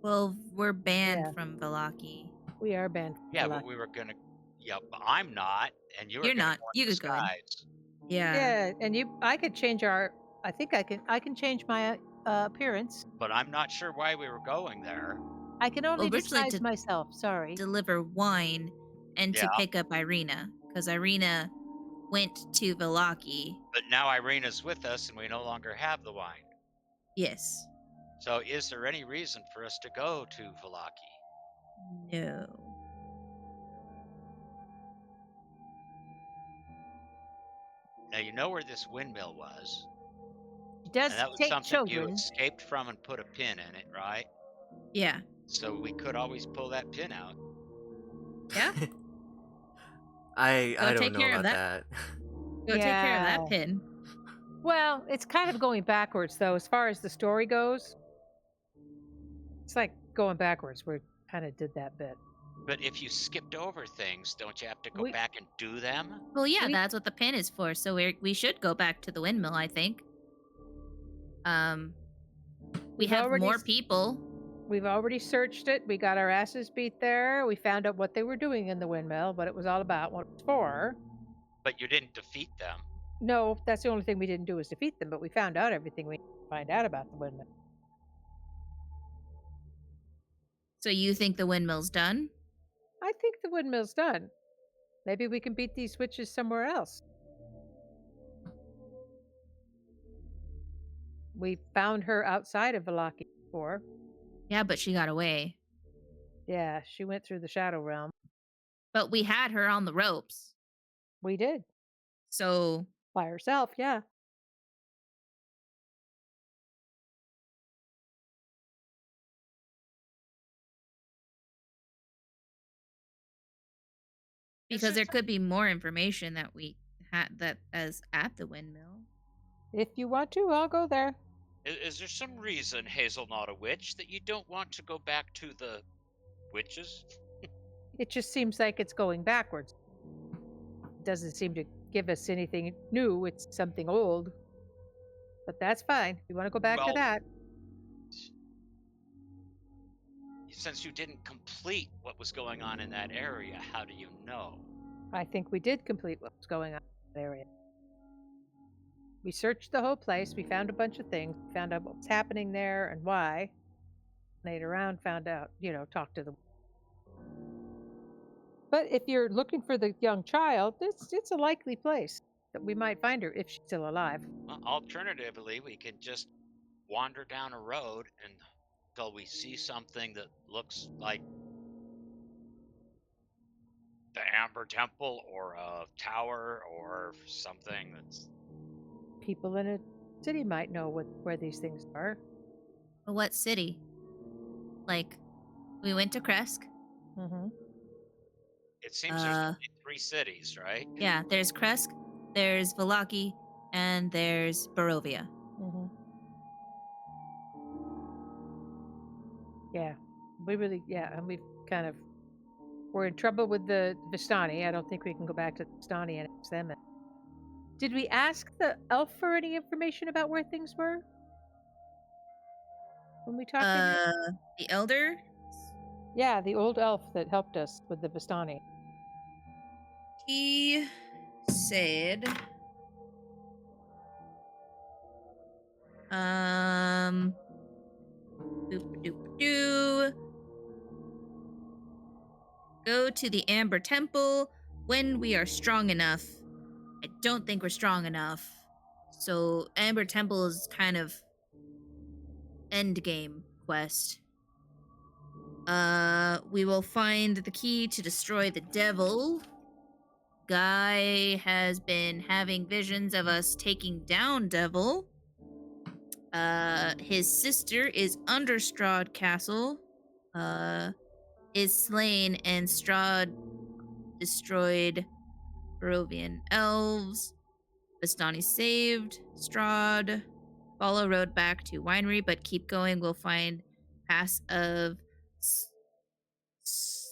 well, we're banned Yeah. from Valaki. We are banned. from Yeah, Valaki. but we were gonna. Yeah, but I'm not, and you're You're gonna not. go in You could go in. disguise. Yeah. Yeah, and I could change our. I think I can change my appearance. But I'm not sure why we were going there. I can only originally disguise to myself. Sorry. Deliver wine and to Yeah. pick up Irina, because Irina went to Valaki. But now Irina's with us, and we no longer have the wine. Yes. So, is there any reason for us to go to Valaki? No. Now you know where this windmill was, It does and that was take something children. you escaped from and put a pin in it, right? Yeah. So we could always pull that pin out. Yeah. I Go don't take know care of about that. Go take care of Yeah. that pin. Well, it's kind of going backwards though, as far as the story goes. It's like going backwards. We kind of did that bit. But if you skipped over things, don't you have to go We- back and do them? Well, yeah, We- that's what the pin is for. So we should go back to the windmill, I think. We We've have already more s- people. We've already searched it. We got our asses beat there. We found out what they were doing in the windmill, what it was all about, what it was for. But you didn't defeat them. No, that's the only thing we didn't do was defeat them, but we found out everything we needed to find out about the windmill. So you think the windmill's done? I think the windmill's done. Maybe we can beat these witches somewhere else. We found her outside of Valaki before. Yeah, but she got away. Yeah, she went through the Shadow Realm. But we had her on the ropes. We did. So By herself, yeah. because Is there it- could be more information that we had that as at the windmill. If you want to, I'll go there. Is there some reason, Hazel, not a witch, that you don't want to go back to the witches? It just seems like it's going backwards. It doesn't seem to give us anything new. It's something old. But that's fine. If you want to go back to Well, that. since you didn't complete what was going on in that area, how do you know? I think we did complete what was going on in that area. We searched the whole place. We found a bunch of things. We found out what was happening there and why. Later around, found out, talked to the. But if you're looking for the young child, it's a likely place that we might find her if she's still alive. Well, alternatively, we could just wander down a road until we see something that looks like the Amber Temple or a tower or something that's. People in a city might know where these things are. But what city? Like, we went to Kresk. Mm-hmm. It seems there's only 3 cities, right? Yeah, there's Kresk, there's Vallaki, and there's Barovia. Mm-hmm. Yeah, and we've we're in trouble with the Vistani. I don't think we can go back to Vistani and ask them. Did we ask the elf for any information about where things were? When we talked to him? The Elder? Yeah, the old elf that helped us with the Vistani. He said, go to the Amber Temple when we are strong enough. I don't think we're strong enough. So Amber Temple is kind of end game quest. We will find the key to destroy the devil. Guy has been having visions of us taking down devil. His sister is under Strahd Castle. Is slain, and Strahd destroyed Barovian elves. Vistani saved Strahd. Follow road back to winery, but keep going. We'll find pass of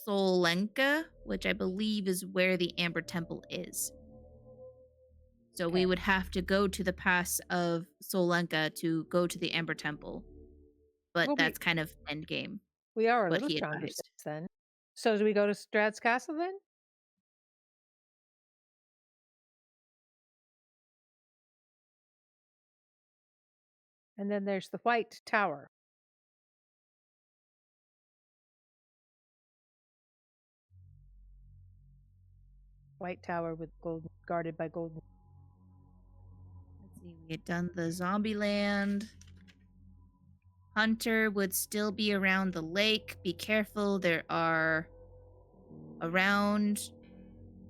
Solenka, which I believe is where the Amber Temple is. So we would have to go to the pass of Solenka to go to the Amber Temple. But that's kind of end game. We are a little stronger since then. So do we go to Strahd's Castle then? And then there's the White Tower. White Tower with guarded by golden. Let's see, we had done the zombie land. Hunter would still be around the lake. Be careful, there are around.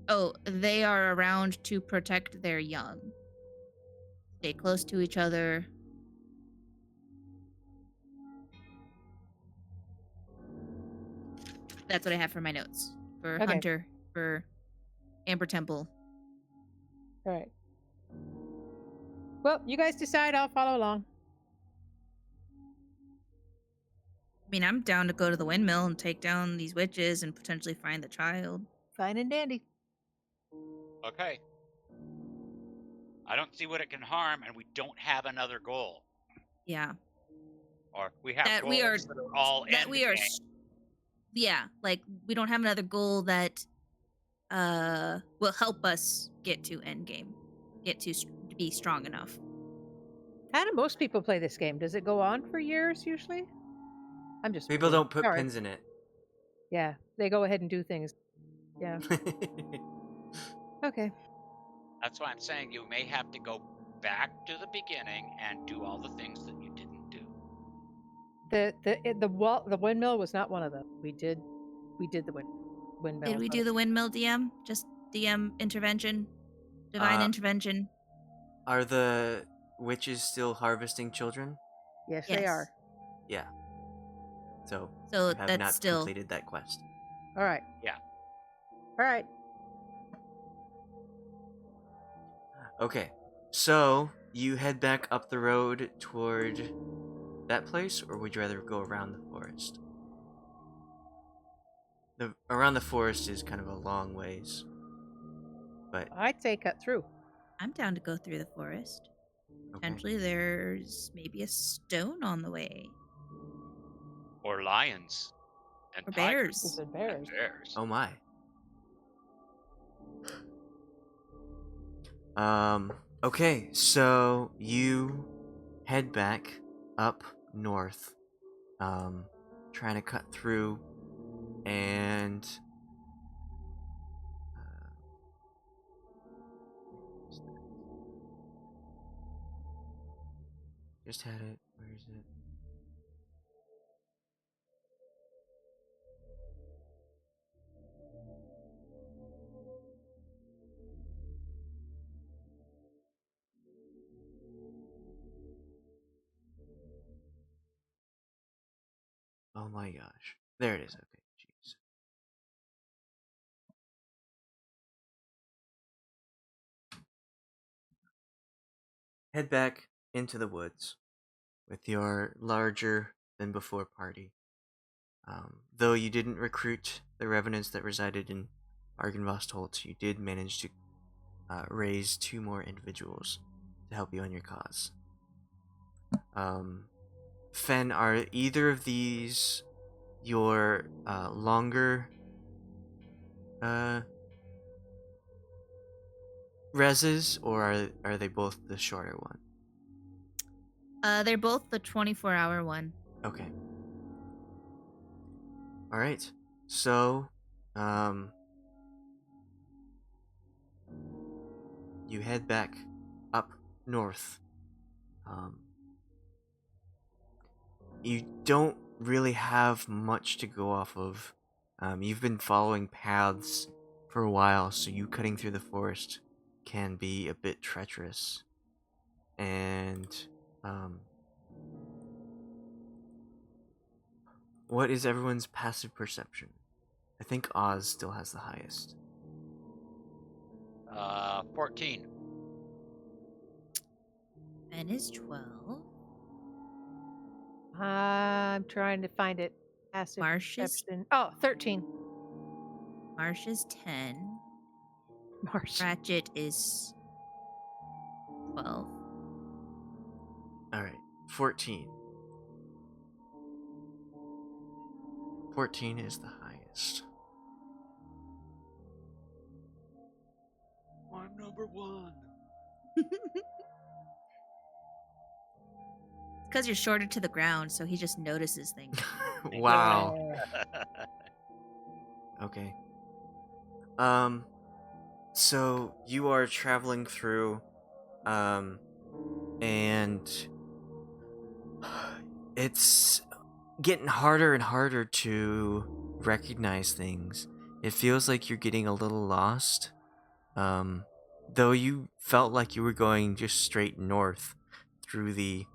Oh, they are around to protect their young. Stay close to each other. That's what I have for my notes. For Hunter, for Amber Temple. All right. Well, you guys decide. I'll follow along. I mean, I'm down to go to the windmill and take down these witches and potentially find the child. Fine and dandy. Okay. I don't see what it can harm, and we don't have another goal. Yeah. Or we have that goals we are, that are all that we are. Yeah, like we don't have another goal that will help us get to end game, get to be strong enough. How do most people play this game? Does it go on for years usually? I'm just people don't put pins in it. Yeah, they go ahead and do things. Yeah. Okay. That's why I'm saying you may have to go back to the beginning and do all the things that you didn't do. The windmill was not one of them. We did the windmill. Did we do the windmill, DM? Just DM intervention, divine intervention. Are the witches still harvesting children? Yes, they are. Yeah. So have that's not still completed that quest. All right. Yeah. All right. Okay, so you head back up the road toward that place, or would you rather go around the forest? The around the forest is kind of a long ways, but I'd say cut through. I'm down to go through the forest. okay. Potentially, there's maybe a stone on the way. Or lions. And Or tigers. bears. The And bears. bears. Oh my. Okay, so you head back up north, trying to cut through, and just had it. Where is it? Oh my gosh. There it is. Okay, jeez. Head back into the woods with your larger than before party. Though you didn't recruit the revenants that resided in Argonvostholt, you did manage to raise 2 more individuals to help you on your cause. Fenn, are either of these your longer reses, or are they both the shorter one? They're both the 24-hour one. Okay. All right. So, you head back up north. You don't really have much to go off of. You've been following paths for a while, so you cutting through the forest can be a bit treacherous. And, what is everyone's passive perception? I think Oz still has the highest. 14. Ben is 12. I'm trying to find it. Passive Marsh is, perception. Oh, 13. Marsh is 10. Marsh. Ratchet is 12. Alright, 14. 14 is the highest. I'm number 1. Because you're shorter to the ground, so he just notices things. Wow. Yeah. Okay. So you are traveling through, and it's getting harder and harder to recognize things. It feels like you're getting a little lost. Though you felt like you were going just straight north through the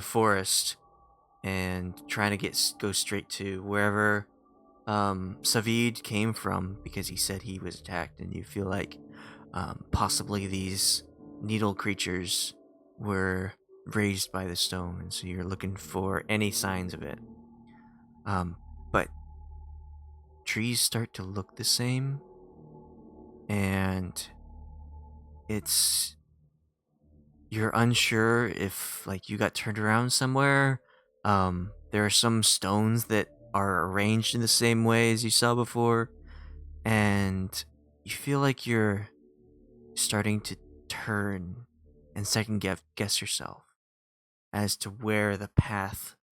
forest and trying to go straight to wherever Savid came from, because he said he was attacked, and you feel like possibly these needle creatures were raised by the stone, and so you're looking for any signs of it. But trees start to look the same, and you're unsure if like you got turned around somewhere. There are some stones that are arranged in the same way as you saw before, and you feel like you're starting to turn and second guess yourself as to where the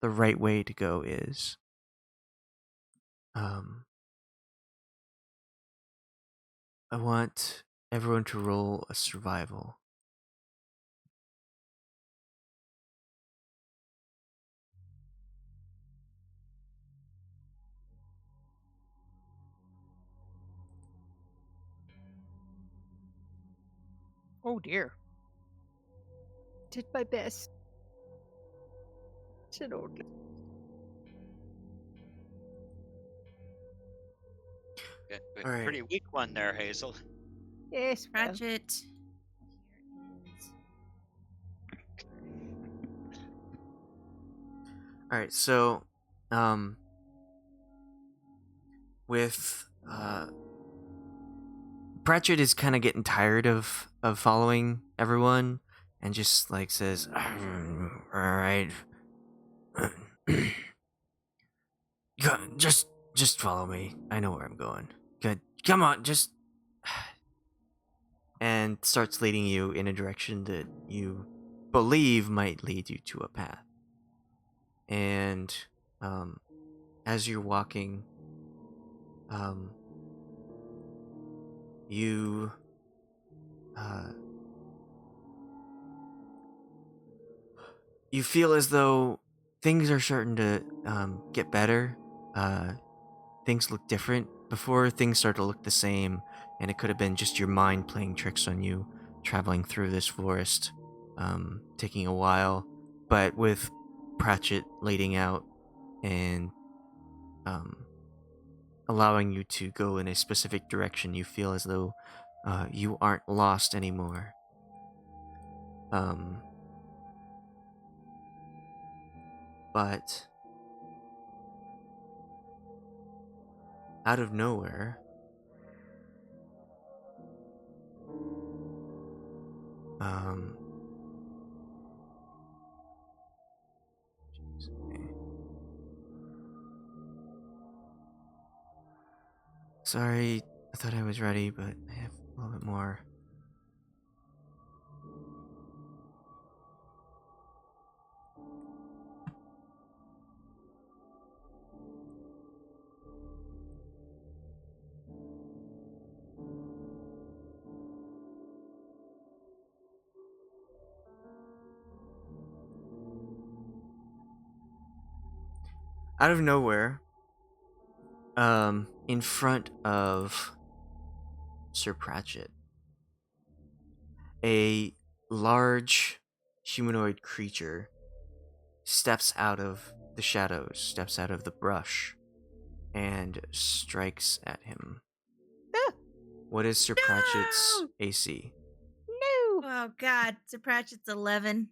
right way to go is. I want everyone to roll a survival. Oh dear. Did my best. Should order. Good. All right. Pretty weak one there, Hazel. Yes, well, Ratchet. Here is All right, so, with Pratchett is kind of getting tired of following everyone, and just like says, "All right, just follow me. I know where I'm going. Good, come on, just." And starts leading you in a direction that you believe might lead you to a path. And as you're walking, you you feel as though things are starting to get better. Things look different. Before, things start to look the same, and it could have been just your mind playing tricks on you, traveling through this forest, taking a while. But with Pratchett leading out and allowing you to go in a specific direction, you feel as though you aren't lost anymore. But out of nowhere, sorry, I thought I was ready, but I have a little bit more. Out of nowhere, in front of Sir Pratchett, a large humanoid creature steps out of the shadows, steps out of the brush, and strikes at him. Ah! What is Sir Pratchett's AC? No. Oh God, Sir Pratchett's 11.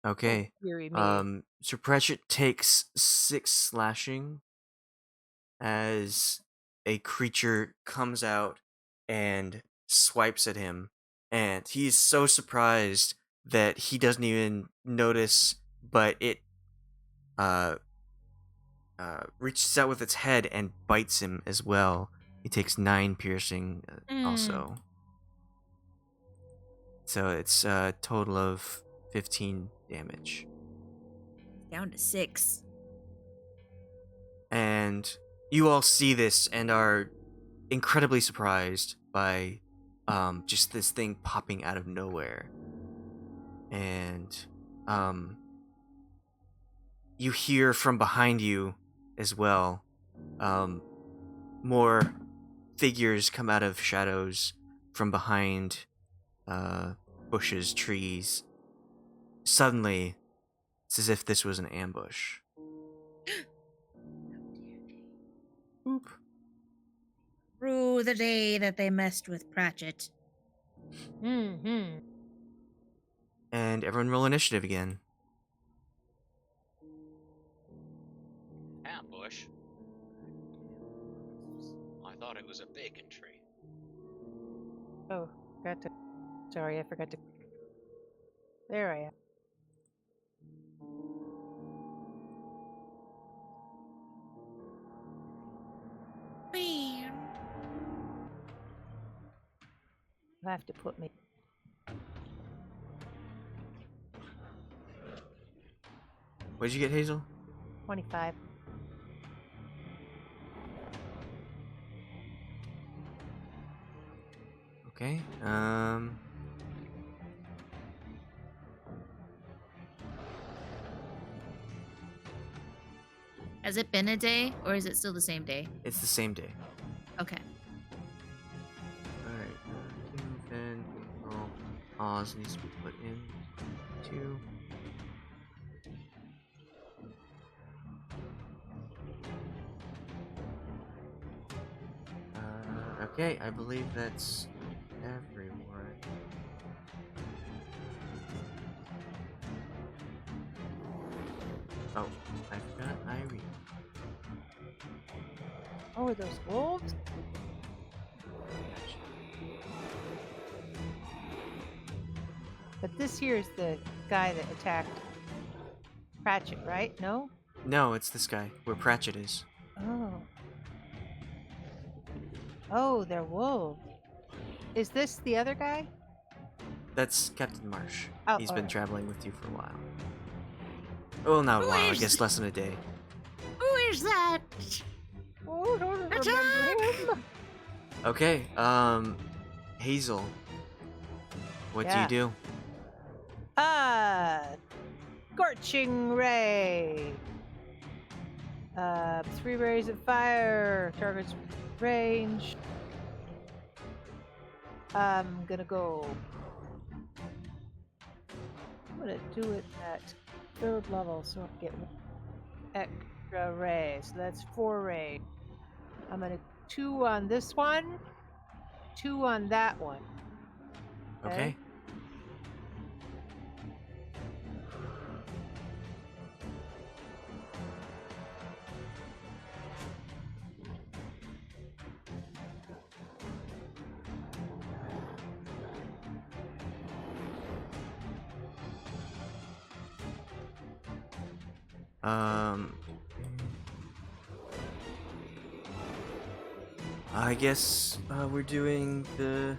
Okay. Dearie me. Sir Pratchett takes 6 slashing as a creature comes out and swipes at him, and he's so surprised that he doesn't even notice, but it reaches out with its head and bites him as well. He takes 9 piercing also. So it's a total of 15 damage. Down to 6. And you all see this and are incredibly surprised by just this thing popping out of nowhere. And you hear from behind you as well, more figures come out of shadows from behind bushes, trees. Suddenly, it's as if this was an ambush. Oop. Through the day that they messed with Pratchett. Mm-hmm. And everyone roll initiative again. Ambush? I thought it was a bacon tree. Oh, sorry, I forgot to. There I am. I have to put me. What did you get, Hazel? 25. Okay. Has it been a day, or is it still the same day? It's the same day. Okay. Alright. Fenn, control. Oz needs to be put in. 2. Okay, I believe that's everyone. Oh, I Oh, are those wolves? But this here is the guy that attacked Pratchett, right? No? No, it's this guy, where Pratchett is. Oh. Oh, they're wolves. Is this the other guy? That's Captain Marsh. Oh, He's been alright. traveling with you for a while. Well, not a Who while, I is- guess less than a day. Who is that? Oh, I don't remember Attack! him. Okay, Hazel. What do you do? Scorching ray. 3 rays of fire. Target's range. I'm gonna go. I'm gonna do it at 3rd level so I get 1 extra ray. So that's 4 ray. I'm gonna 2 on this one, 2 on that one. Okay. I guess we're doing the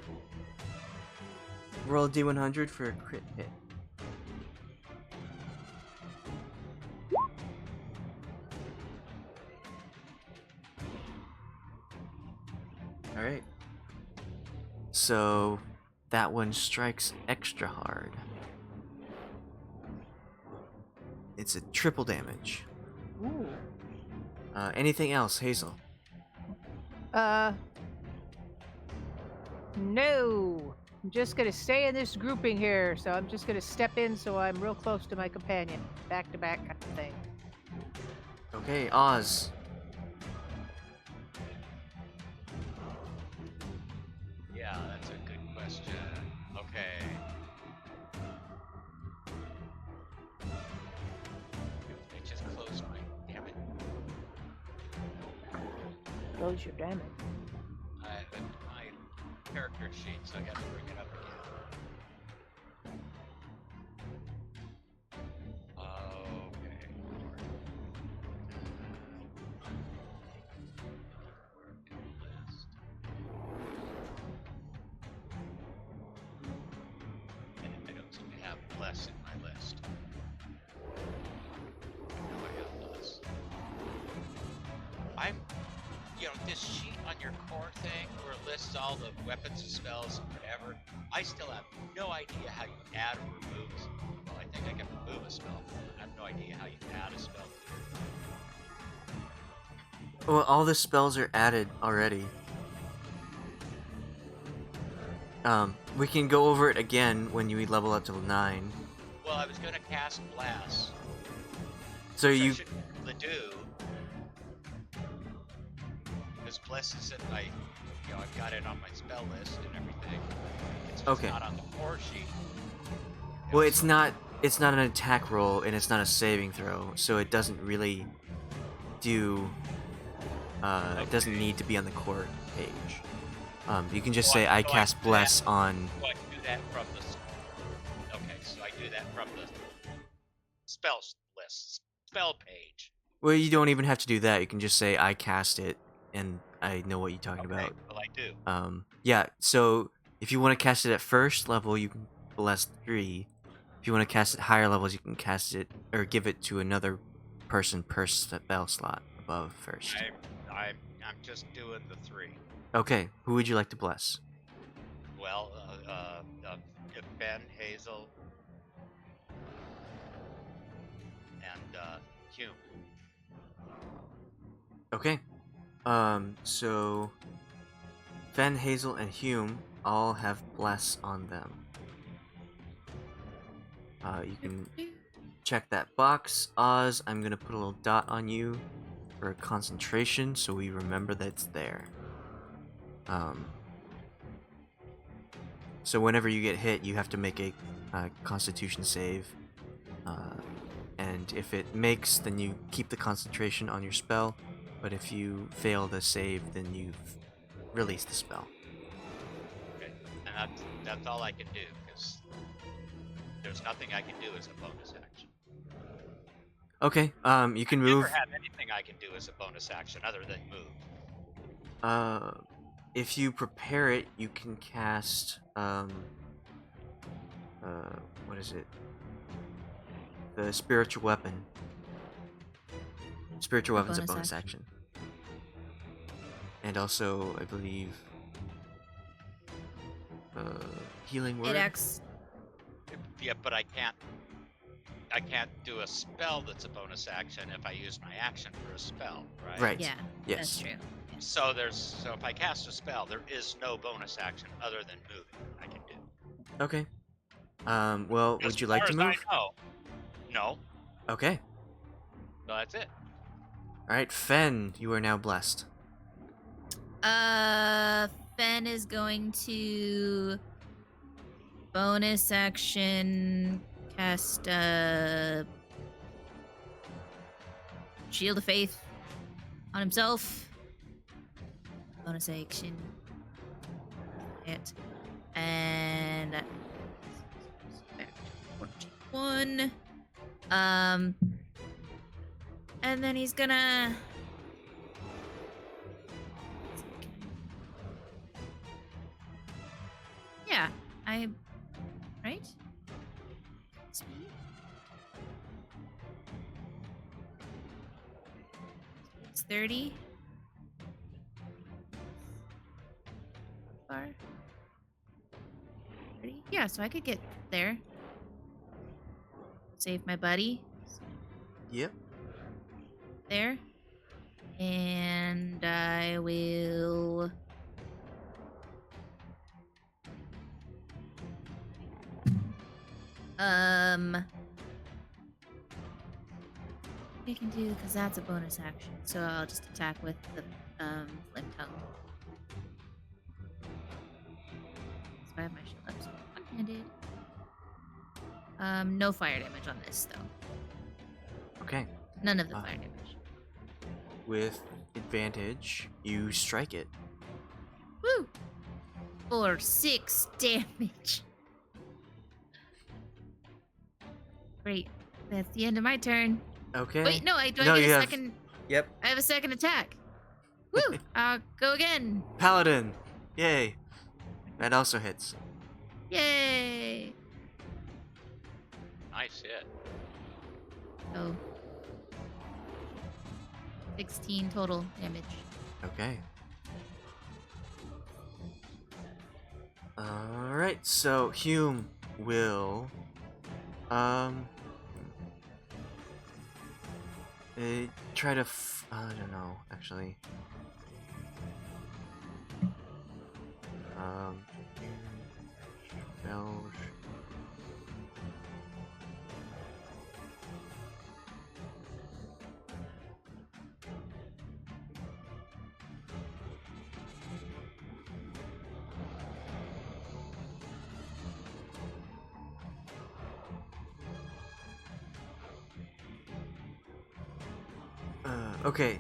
roll D100 for a crit hit. Alright. So that one strikes extra hard. It's a triple damage. Ooh. Anything else, Hazel? No. I'm just gonna stay in this grouping here, so I'm just gonna step in so I'm real close to my companion. Back to back kind of thing. Okay, Oz. Yeah, that's a good question. Okay. I just closed my. Damn it. Close your damage. My character sheet, so I gotta bring it up again. Okay. List. And I don't seem to have less in my list. No, I have less. This sheet on your core thing where it lists all the weapons and spells and whatever, I still have no idea how you add or remove. Well, I think I can remove a spell. I have no idea how you add a spell. Well, all the spells are added already. We can go over it again when you level up to 9. Well, I was gonna cast Blast. So which I you should be able to do. Because Bless is in my, I've got it on my spell list and everything. It's just Okay. not on the core sheet. well, it's not an attack roll and it's not a saving throw, so it doesn't really do. It doesn't need to be on the core page. You can just Oh, say I- I oh, I cast do that. bless on. So I do that from the. Okay, so I do that from the spell list, spell page. Well, you don't even have to do that. You can just say I cast it, and I know what you're talking Okay, about. well I do. Yeah. So if you want to cast it at 1st level, you can bless 3. If you want to cast it higher levels, you can cast it or give it to another person per spell slot above 1st. I'm just doing the 3. Okay. Who would you like to bless? Well, Ben, Hazel, and Hume. Okay. So Fenn, Hazel, and Hume all have bless on them. You can check that box. Oz, I'm gonna put a little dot on you for concentration, so we remember that it's there. So whenever you get hit, you have to make a Constitution save, and if it makes, then you keep the concentration on your spell. But if you fail the save, then you've released the spell. Okay. And that's all I can do, because there's nothing I can do as a bonus action. Okay, you can I move. never have anything I can do as a bonus action other than move. If you prepare it, you can cast, what is it? The spiritual weapon. Spiritual weapon's a bonus action. And also, I believe, healing word. It acts. Yeah, but I can't do a spell that's a bonus action if I use my action for a spell, right? Right. Yeah, Yes. that's true. So if I cast a spell, there is no bonus action other than moving I can do. Okay. Well, would you like to As move? far as I know, no. Okay. So that's it. All right, Fenn, you are now blessed. Fenn is going to bonus action cast Shield of Faith on himself. Bonus action. Hit. And 1. And then he's gonna right? Speed. It's 30. Far. 30? Yeah, so I could get there. Save my buddy. Yep. There. And I will... I can do, because that's a bonus action. So I'll just attack with the flame tongue. So I have my shield up, so one-handed. No fire damage on this, though. Okay. None of the fire damage. With advantage, you strike it. Woo! For 6 damage. Great. That's the end of my turn. Okay. Wait, no, I No, get you a have- second. Yep. I have a second attack. Woo! I'll go again. Paladin. Yay. That also hits. Yay! Nice hit. So 16 total damage. Okay. Alright, so Hume will try to I don't know, actually. Belge. Okay,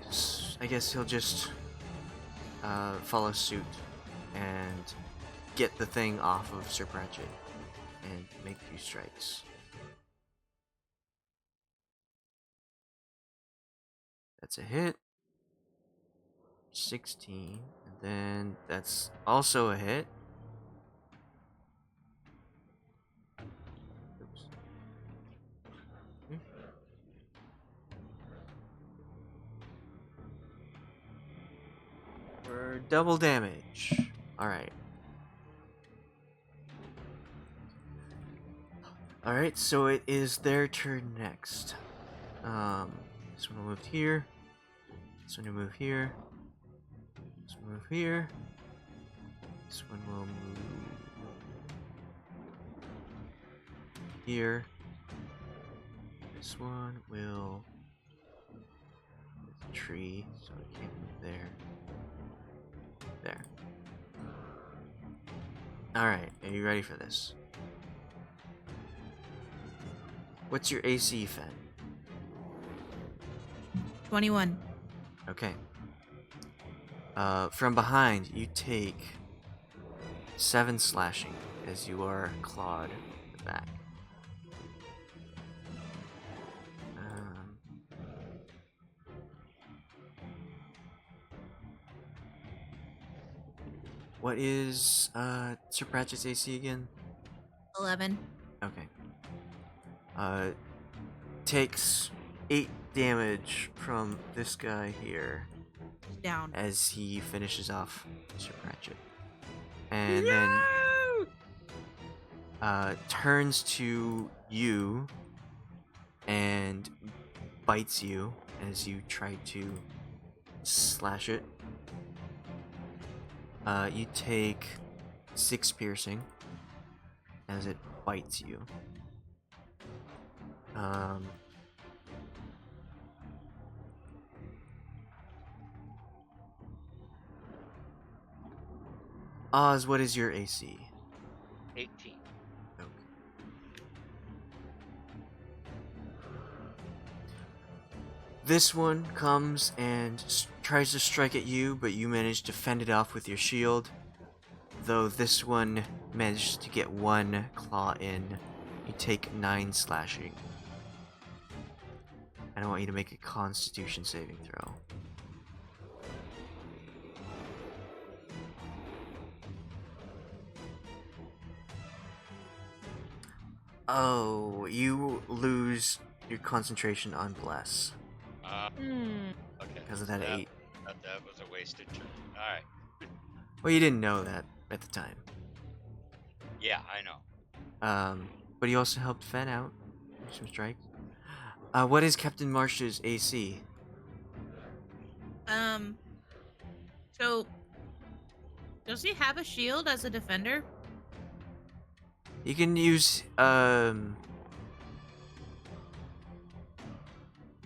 I guess he'll just follow suit and get the thing off of Sir Pratchett and make 2 strikes. That's a hit. 16, and then that's also a hit. Oops. For double damage. Alright. Alright, so it is their turn next. This one will move here. This one will move here. This one will move here. This one will move here. This one will there's a tree, so it can't move there. There. Alright, are you ready for this? What's your AC, Fenn? 21. Okay. From behind, you take 7 slashing as you are clawed in the back. What is Sir Pratchett's AC again? 11. Okay. Takes 8 damage from this guy here Down. as he finishes off Sir Pratchett. And then turns to you and bites you as you try to slash it. You take 6 piercing as it bites you. Oz, what is your AC? 18. Okay. This one comes and tries to strike at you, but you manage to fend it off with your shield. Though this one managed to get 1 claw in. You take 9 slashing. And I want you to make a Constitution saving throw. Oh, you lose your concentration on Bless Hmm. Okay. because of that 8. That was a wasted turn. All right. Well, you didn't know that at the time. Yeah, I know. But you also helped Fenn out with some strikes. What is Captain Marsh's AC? So does he have a shield as a defender? You can use, wait,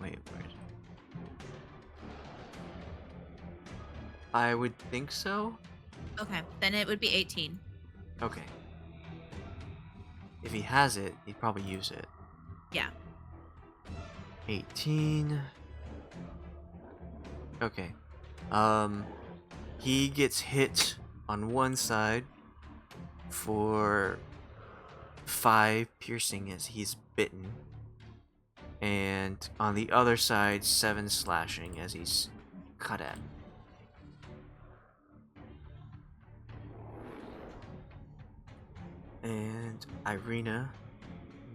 where is it? I would think so. Okay, then it would be 18. Okay. If he has it, he'd probably use it. Yeah. 18. Okay. He gets hit on one side for 5 piercing as he's bitten. And on the other side, 7 slashing as he's cut at. And Irina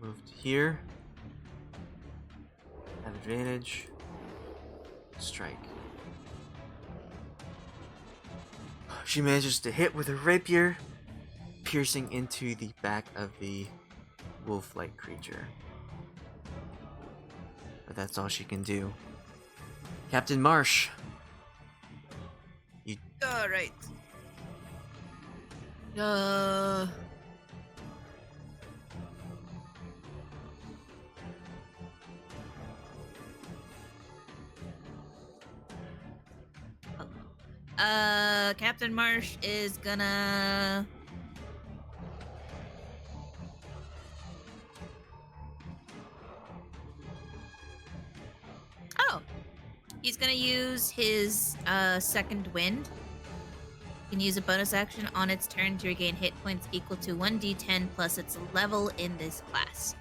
moved here. Have advantage. Strike. She manages to hit with her rapier, piercing into the back of the wolf-like creature. But that's all she can do. Captain Marsh. All right. Captain Marsh is gonna he's gonna use his second wind. You can use a bonus action on its turn to regain hit points equal to 1d10 plus its level in this class.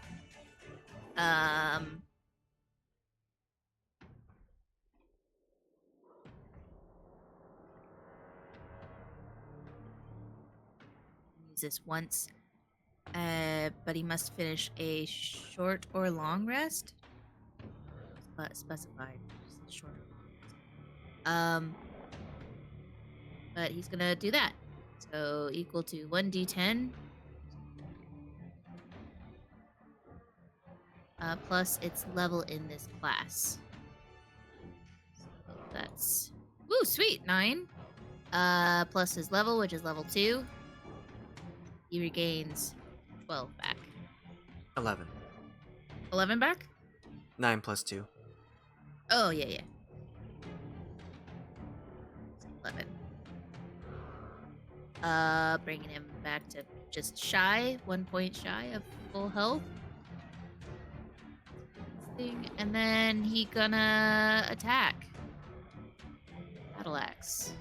Use this once, but he must finish a short or long rest. Specified, just short or long. But he's gonna do that. So equal to 1d10 plus its level in this class. So that's sweet 9. Plus his level, which is level 2. He regains 12 back. 11. 11 back? 9 plus 2. Oh yeah. 11. Bringing him back to just 1 point shy of full health. And then he gonna attack. Battle axe.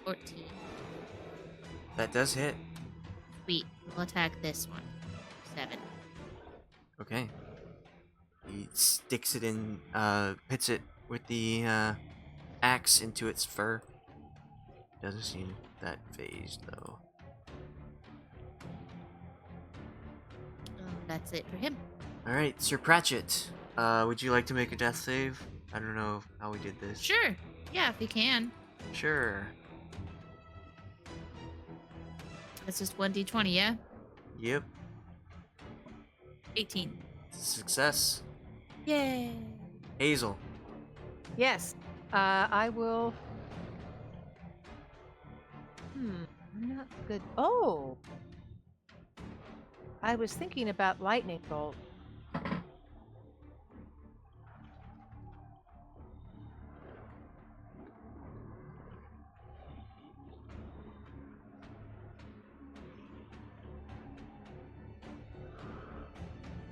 14. That does hit. Sweet. We'll attack this one. 7. Okay. He sticks it in, hits it with the axe into its fur. Doesn't seem that phased though. That's it for him. Alright, Sir Pratchett. Would you like to make a death save? I don't know how we did this. Sure. Yeah, if you can. Sure. That's just 1d20, yeah? Yep. 18. Success. Yay. Hazel. Yes. I will. Not good. Oh. I was thinking about lightning bolt.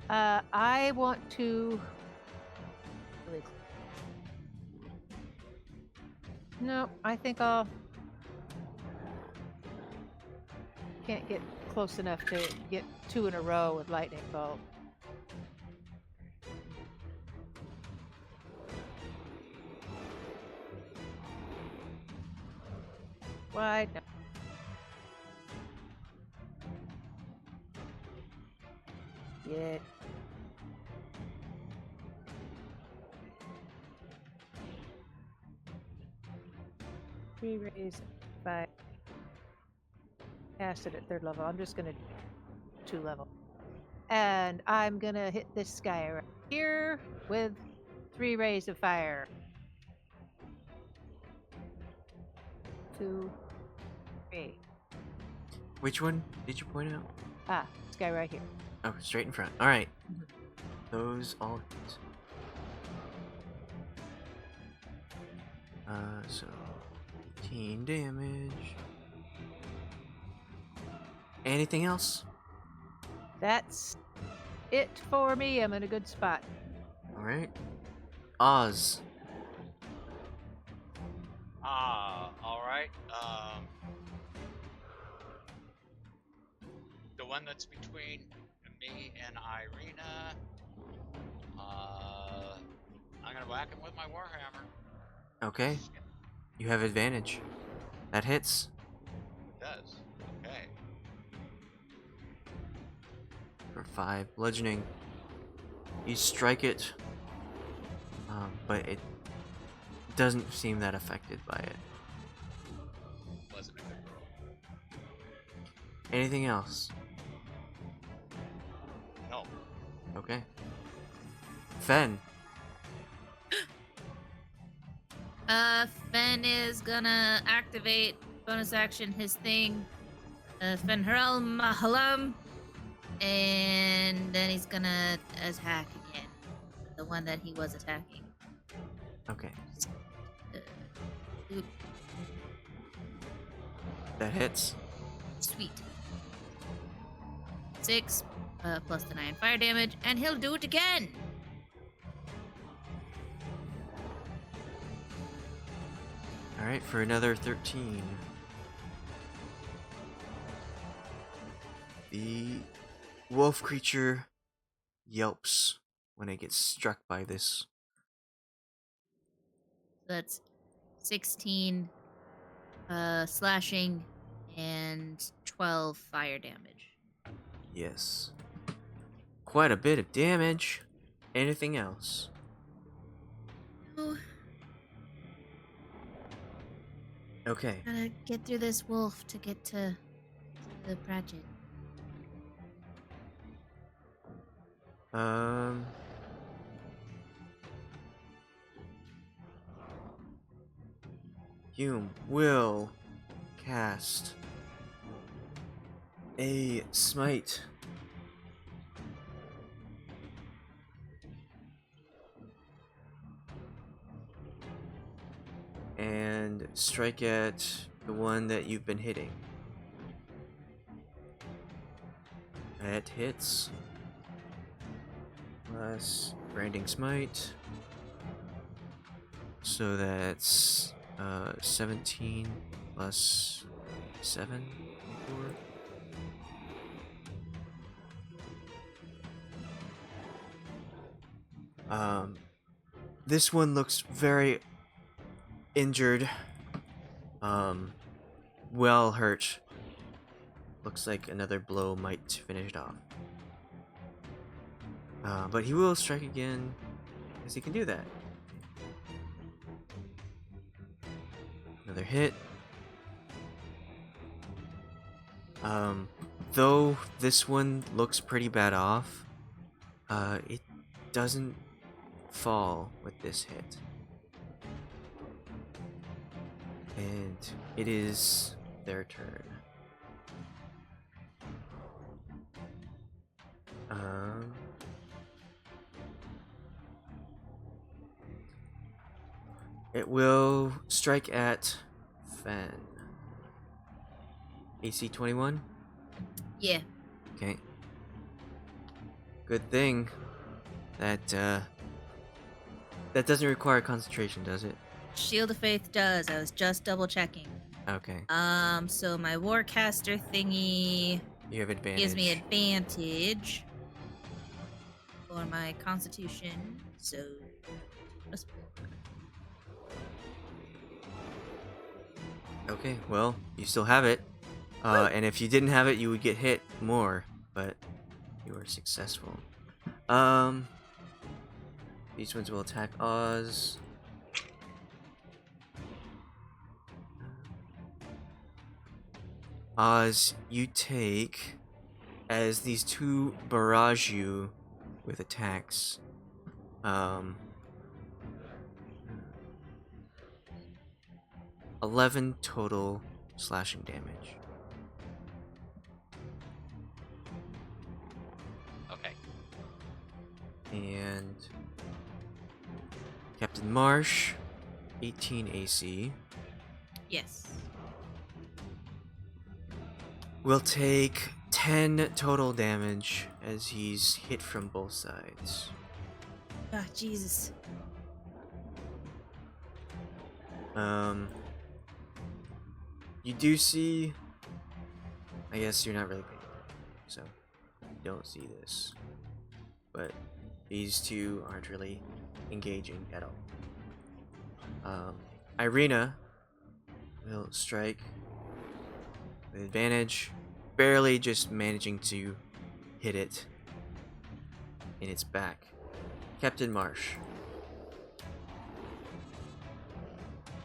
I want to. No, I think I'll. Can't get close enough to get 2 in a row with lightning bolt. Why? No. Yeah. Three raise 5. Cast it at 3rd level. I'm just gonna 2 level. And I'm gonna hit this guy right here with 3 rays of fire. 2, 3. Which one did you point out? This guy right here. Oh, straight in front. Alright. Mhm. Those all hit. So 18 damage. Anything else? That's it for me. I'm in a good spot. Alright. Oz. Alright. The one that's between me and Irina. I'm gonna whack him with my warhammer. Okay. You have advantage. That hits. It does. Okay. For 5 bludgeoning. You strike it, but it doesn't seem that affected by it. Wasn't a good roll. Anything else? No. Okay. Fenn. Fenn is gonna activate bonus action his thing. Fen'Harel Mahalam. And then he's gonna attack again. The one that he was attacking. Okay. Oop, That hits. sweet. 6 plus the 9 fire damage, and he'll do it again. Alright, for another 13. The wolf creature yelps when it gets struck by this. That's 16 slashing and 12 fire damage. Yes. Quite a bit of damage. Anything else? Oh, Okay. gotta get through this wolf to get to the Pratchett. Hume will cast a smite. And strike at the one that you've been hitting. That hits. Plus branding smite. So that's 17 plus 7, 4. This one looks very injured. Well hurt. Looks like another blow might finish it off. But he will strike again, as he can do that. Another hit. Though this one looks pretty bad off, it doesn't fall with this hit. And it is their turn. It will strike at Fenn. AC 21? Yeah. Okay. Good thing that that doesn't require concentration, does it? Shield of Faith does. I was just double checking. Okay. So my Warcaster thingy You have advantage. gives me advantage for my Constitution. So +4. Okay, well, you still have it. And if you didn't have it, you would get hit more, but you were successful. These ones will attack Oz. Oz, you take, as these two barrage you with attacks, 11 total slashing damage. Okay. And Captain Marsh, 18 AC, Yes. will take 10 total damage as he's hit from both sides. Ah, Jesus. You do see, I guess you're not really paying attention, so you don't see this. But these two aren't really engaging at all. Irina will strike with advantage, barely just managing to hit it in its back. Captain Marsh.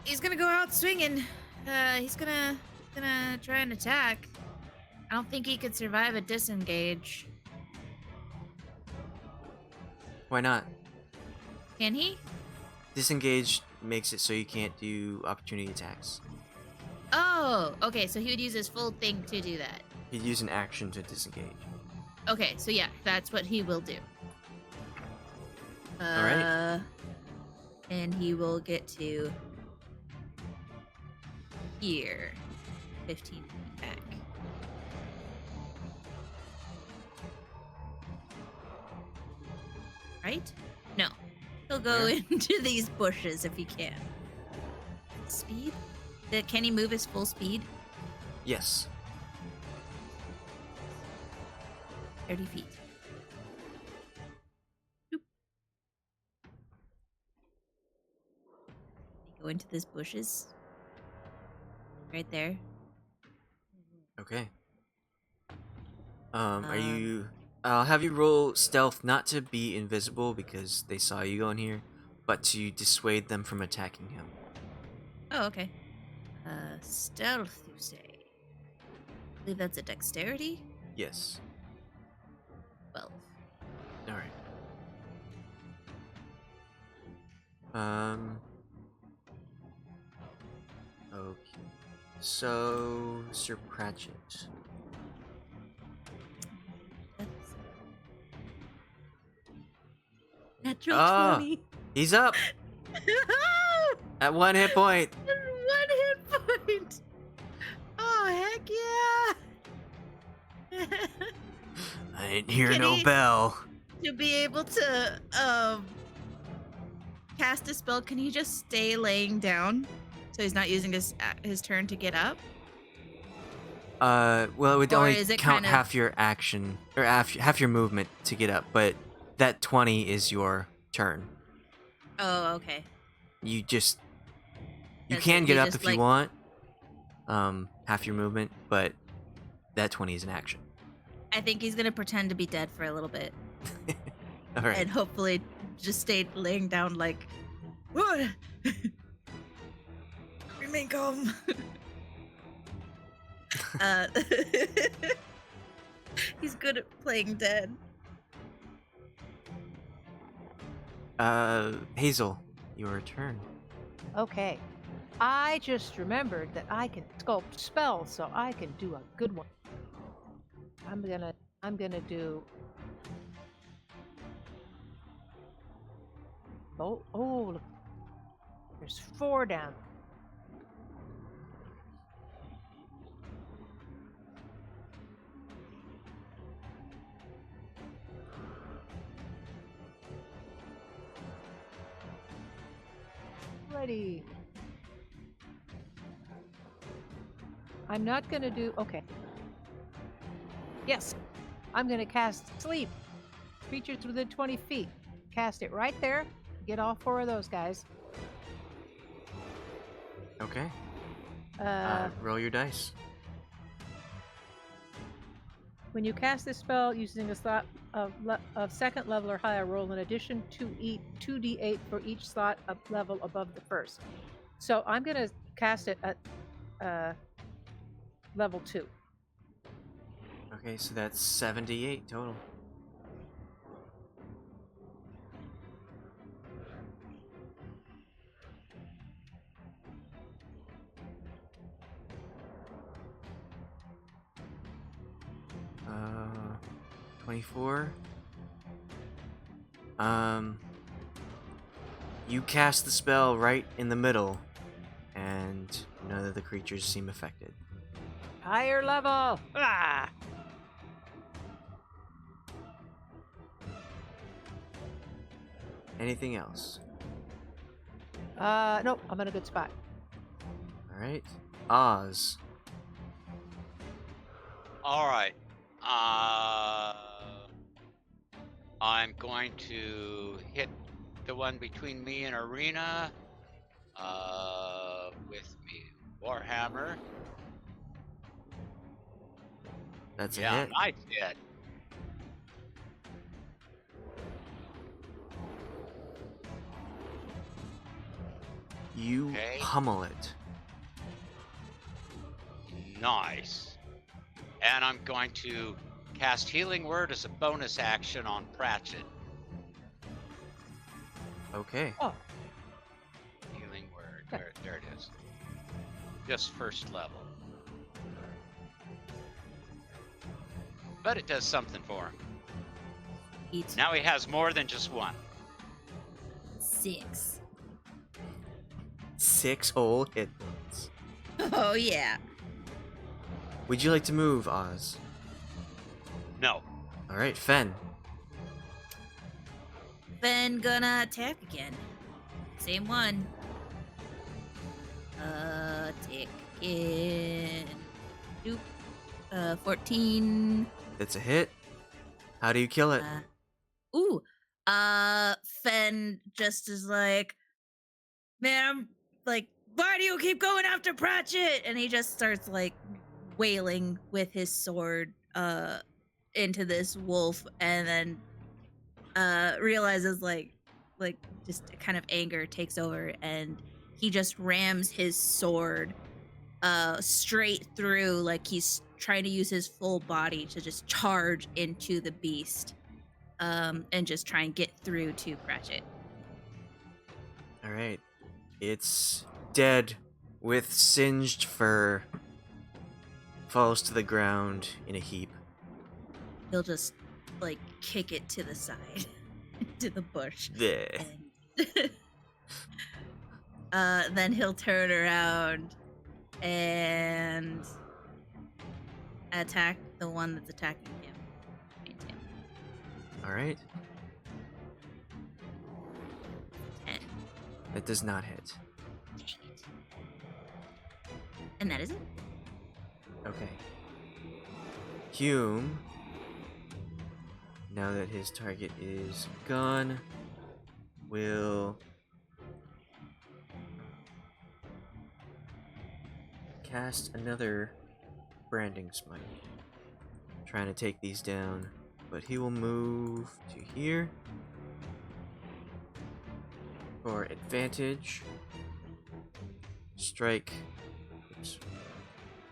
He's gonna go out swinging. He's gonna try and attack. I don't think he could survive a disengage. Why not? Can he? Disengage makes it so you can't do opportunity attacks. Oh, okay. So he would use his full thing to do that. He'd use an action to disengage. Okay, so yeah, that's what he will do. Alright. And he will get to here. 15 feet back. Right? No. He'll go Where? into these bushes if he can. Speed? Can he move his full speed? Yes. 30 feet. Boop. Go into these bushes. Right there. Okay. Are you... I'll have you roll stealth not to be invisible because they saw you going here, but to dissuade them from attacking him. Oh, okay. Stealth, you say? I believe that's a dexterity? Yes. 12. Alright. Okay. So, Sir Pratchett. Natural Ah! 20. He's up! At 1 hit point! 1 hit point! Oh, heck yeah! I didn't hear Can no he- bell. To be able to, cast a spell, can you just stay laying down? So he's not using his turn to get up? Well, it would Or only is it count kind of- half your action, or half your movement to get up, but that 20 is your turn. Oh, okay. You That's can it, get you up just, if you like- want, half your movement, but that 20 is an action. I think he's gonna pretend to be dead for a little bit. All right. And hopefully just stay laying down like, what? Remain calm. uh, he's good at playing dead. Hazel, your turn. Okay. I just remembered that I can sculpt spells, so I can do a good one. I'm gonna do. Oh, look. There's 4 down. Ready. I'm not gonna do. Okay. Yes. I'm gonna cast Sleep. Creatures within 20 feet. Cast it right there. Get all 4 of those guys. Okay. Uh, Roll your dice. When you cast this spell using a slot of second level or higher, roll in addition to 2d8 for each slot of level above the first. So I'm going to cast it at level 2. Okay, so that's 78 total. Uh, 24. You cast the spell right in the middle, and none of the creatures seem affected. Higher level! Ah! Anything else? Nope, I'm in a good spot. Alright. Oz. All right. I'm going to hit the one between me and Arena with me Warhammer. That's a Yeah, hit. nice hit. You Okay. pummel it. Nice. And I'm going to cast Healing Word as a bonus action on Pratchett. Okay. Oh, Healing Word. There it is. Just first level. But it does something for him. Eat Now he has more than just one. 6. 6 whole hit points. Oh, yeah. Would you like to move, Oz? No. Alright, Fenn. Then gonna attack again. Same one. Attack again. Doop. 14. That's a hit. How do you kill it? Fenn just is like, man, I'm like, why do you keep going after Pratchett? And he just starts like wailing with his sword into this wolf, and then realizes like just kind of anger takes over, and he just rams his sword straight through, like he's trying to use his full body to just charge into the beast, and just try and get through to Pratchett. Alright. It's dead with singed fur. Falls to the ground in a heap. He'll just like kick it to the side, to the bush. There. And then he'll turn around and attack the one that's attacking him. Alright. 10. That does not hit. Dang it. And that is it. Okay. Hume, now that his target is gone, will cast another branding smite. Trying to take these down, but he will move to here for advantage. Strike. Oops.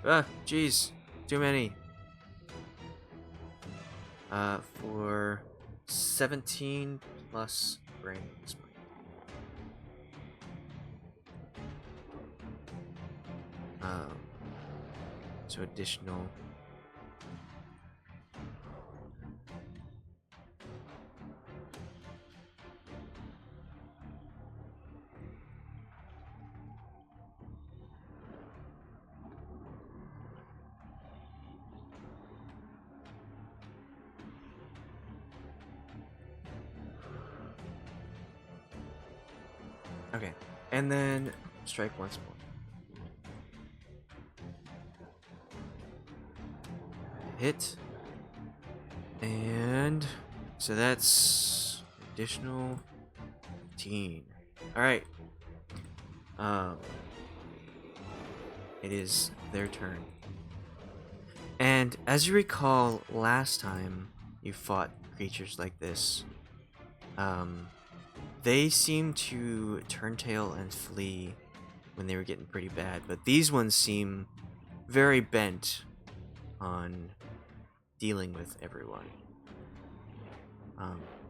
Ah, jeez, too many. For 17 plus branding smite. So additional. Okay, and then strike once more. Hit. And so that's additional 15. Alright. It is their turn. And as you recall, last time you fought creatures like this, they seemed to turn tail and flee when they were getting pretty bad, but these ones seem very bent on dealing with everyone.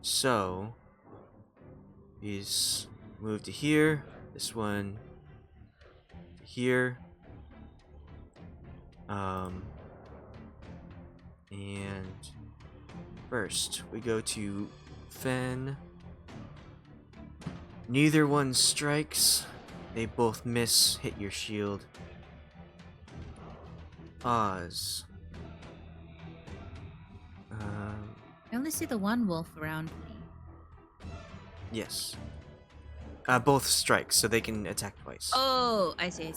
So he's moved to here, this one to here, and first we go to Fenn. Neither one strikes. They both miss, hit your shield. Oz. I only see the one wolf around me. Yes. Both strikes, so they can attack twice. Oh, I see.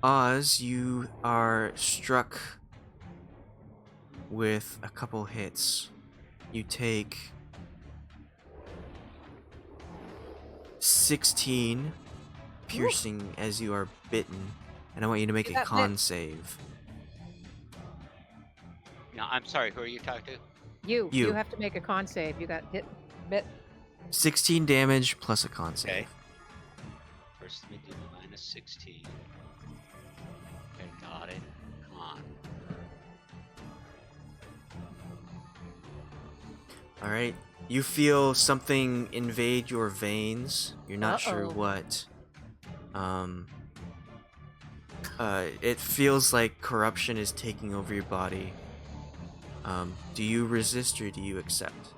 Oz, you are struck with a couple hits. You take 16 piercing as you are bitten, and I want you to make a con save. No, I'm sorry. Who are you talking to? You have to make a con save. You got hit, bit. 16 damage plus a con save. Okay. First, let me do minus 16. Okay, got it. Con. Alright. You feel something invade your veins. You're not sure Uh-oh. what. It feels like corruption is taking over your body. Do you resist or do you accept?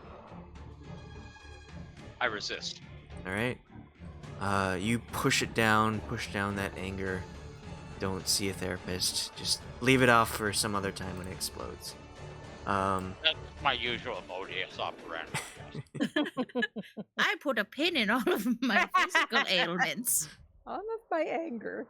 I resist. Alright. You push down that anger. Don't see a therapist. Just leave it off for some other time when it explodes. That's my usual modus operandi. I put a pin in all of my physical ailments. All of my anger.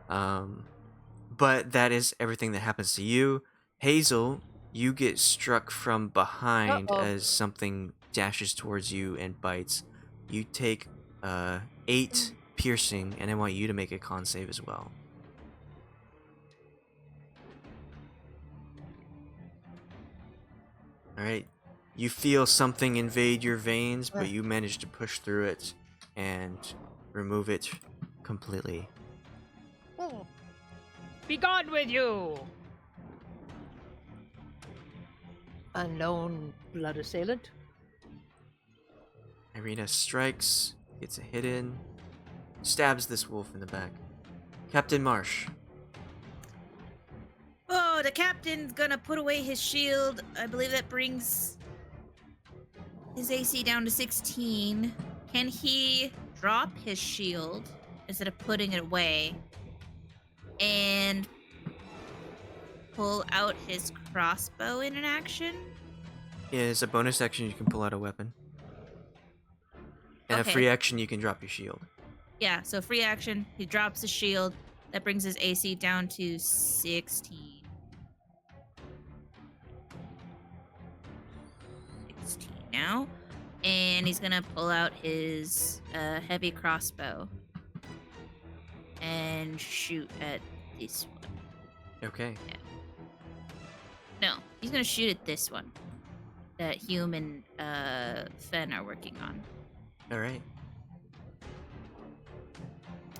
But that is everything that happens to you. Hazel, you get struck from behind Uh-oh. as something dashes towards you and bites. You take 8 piercing, and I want you to make a con save as well. Alright. You feel something invade your veins, but you manage to push through it and remove it completely. Be gone with you! Unknown blood assailant. Irina strikes, gets a hit in, stabs this wolf in the back. Captain Marsh. Oh, the captain's gonna put away his shield. I believe that brings his AC down to 16. Can he drop his shield instead of putting it away and pull out his crossbow in an action. As a bonus action, you can pull out a weapon. And a free action, you can drop your shield. Yeah, so free action, he drops his shield. That brings his AC down to 16. 16 now. And he's gonna pull out his heavy crossbow and shoot at this one. Okay. Yeah. No, he's gonna shoot at this one that Hume and Fenn are working on. All right.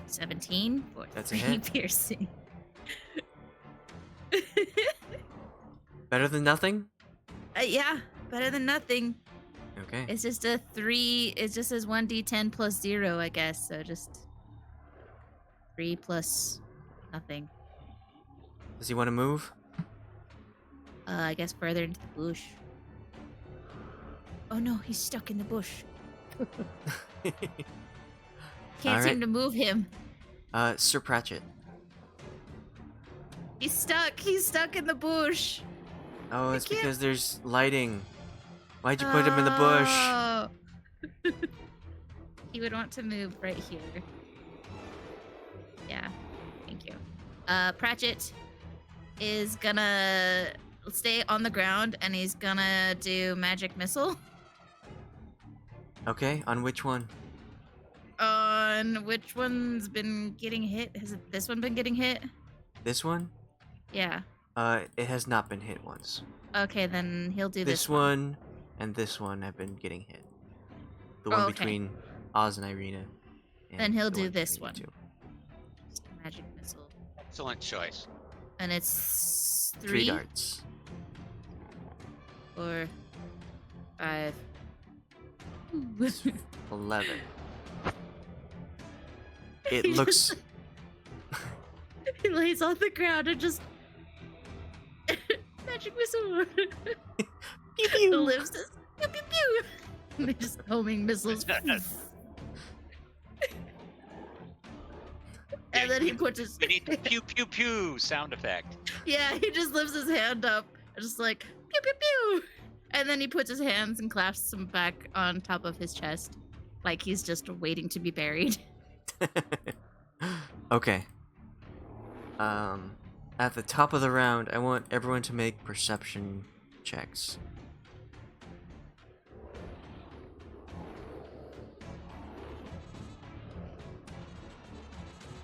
17 for That's a 3 hit. piercing. Better than nothing? Yeah, better than nothing. Okay. It's just a 3. It just says 1d10 plus 0, I guess. So just 3 plus nothing. Does he want to move? I guess further into the bush. Oh no, he's stuck in the bush. Can't seem to move him. Sir Pratchett. He's stuck. He's stuck in the bush. Oh, it's can't- because there's lighting. Why'd you put him in the bush? Oh. He would want to move right here. Yeah, thank you. Pratchett is gonna stay on the ground and he's gonna do magic missile. Okay, on which one? On which one's been getting hit? Has this one been getting hit? This one? Yeah. It has not been hit once. Okay, then he'll do This one and this one have been getting hit. The one Oh, okay. between Oz and Irina. And Then he'll the do this between you one. Just a magic missile. Excellent choice. And it's two. 3, 3 darts. 4, 5. 11. It He looks... He lays on the ground and just magic missile. Pew pew! Lives this. Pew pew pew. And they're just homing missiles. And then he puts his We need the pew pew pew sound effect. yeah, he just lifts his hand up, just like pew pew pew. And then he puts his hands and clasps them back on top of his chest, like he's just waiting to be buried. Okay. At the top of the round, I want everyone to make perception checks.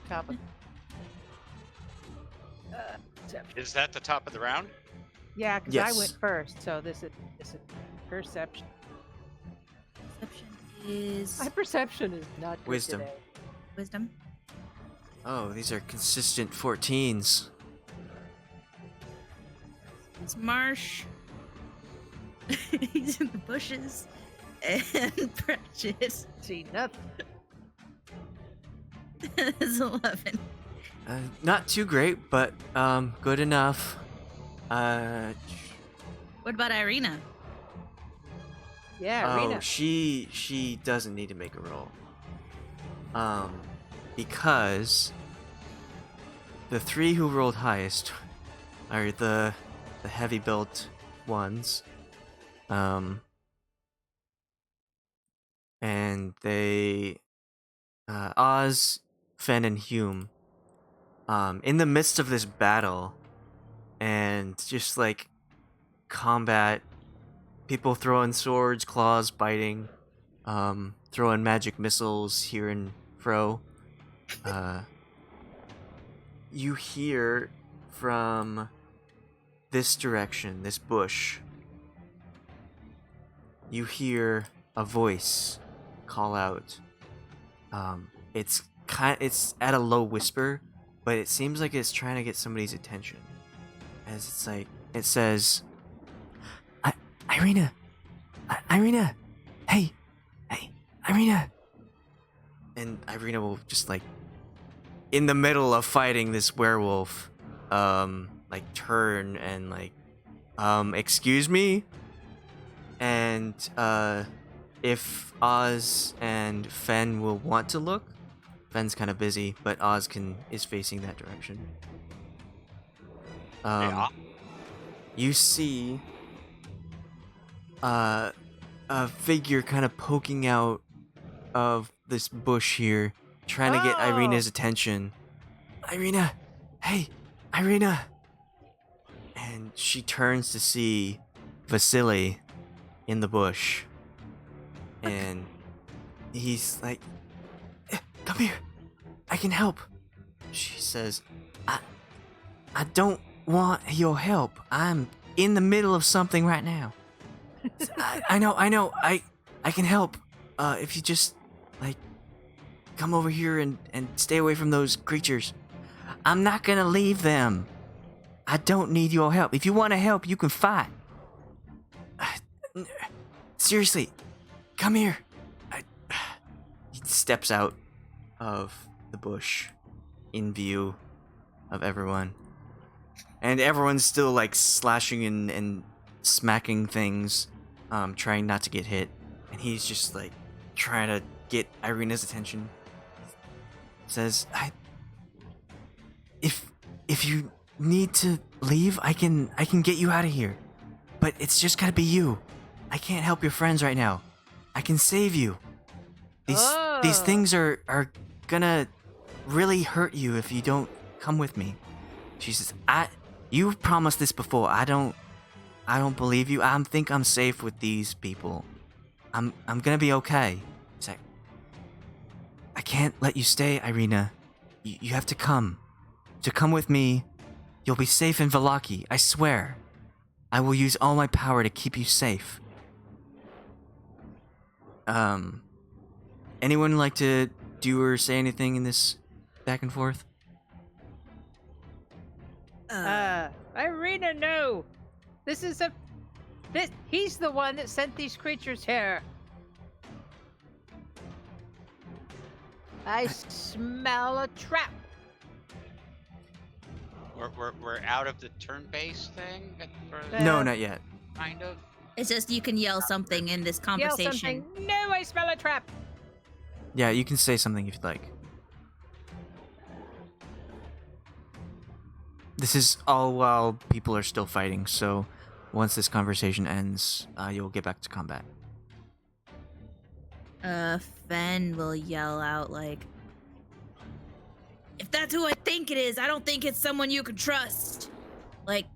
Top of. Is that the top of the round? Yeah, because Yes. I went first, so this is perception. Perception is My perception is not good Wisdom. today. wisdom. Oh, these are consistent 14s. It's Marsh. He's in the bushes. And Pratchett See nothing. is 11. Not too great, but good enough. What about Irina? Yeah, Oh, Rena. she doesn't need to make a roll. Because the 3 who rolled highest are the heavy built ones. And they Oz, Fenn, and Hume. In the midst of this battle and just like combat, people throwing swords, claws, biting, throwing magic missiles here and fro. You hear from this direction, this bush, you hear a voice call out. It's at a low whisper, but it seems like it's trying to get somebody's attention. As it's like, it says, Irina! Irina! Hey, Irina! And Irina will just like, in the middle of fighting this werewolf, like turn and like, excuse me? And, if Oz and Fenn will want to look, Fenn's kind of busy, but Oz is facing that direction. Yeah. You see a figure kind of poking out of this bush here, trying to get Oh! Irina's attention. Irina! Hey! Irina! And she turns to see Vasily in the bush. And he's like, come here! I can help! She says, I don't want your help. I'm in the middle of something right now. I know. I can help. If you just, like, come over here and stay away from those creatures. I'm not gonna leave them. I don't need your help. If you want to help, you can fight. Seriously, come here. He steps out of the bush in view of everyone. And everyone's still, like, slashing and smacking things, trying not to get hit. And he's just, like, trying to get Irina's attention. Says, if you need to leave, I can get you out of here. But it's just gotta be you. I can't help your friends right now. I can save you. These things are gonna really hurt you if you don't come with me. She says, you promised this before. I don't believe you. I think I'm safe with these people. I'm gonna be okay. It's like, I can't let you stay, Irina. You have to come. To come with me, you'll be safe in Vallaki, I swear. I will use all my power to keep you safe. Anyone like to do or say anything in this back and forth? Irina, no. He's the one that sent these creatures here. I smell a trap. We're out of the turn-based thing? No, not yet. Kind of? It's just you can yell something in this conversation. Yell something. No, I smell a trap. Yeah, you can say something if you'd like. This is all while people are still fighting, so once this conversation ends, you'll get back to combat. Fenn will yell out like, if that's who I think it is, I don't think it's someone you can trust. Like,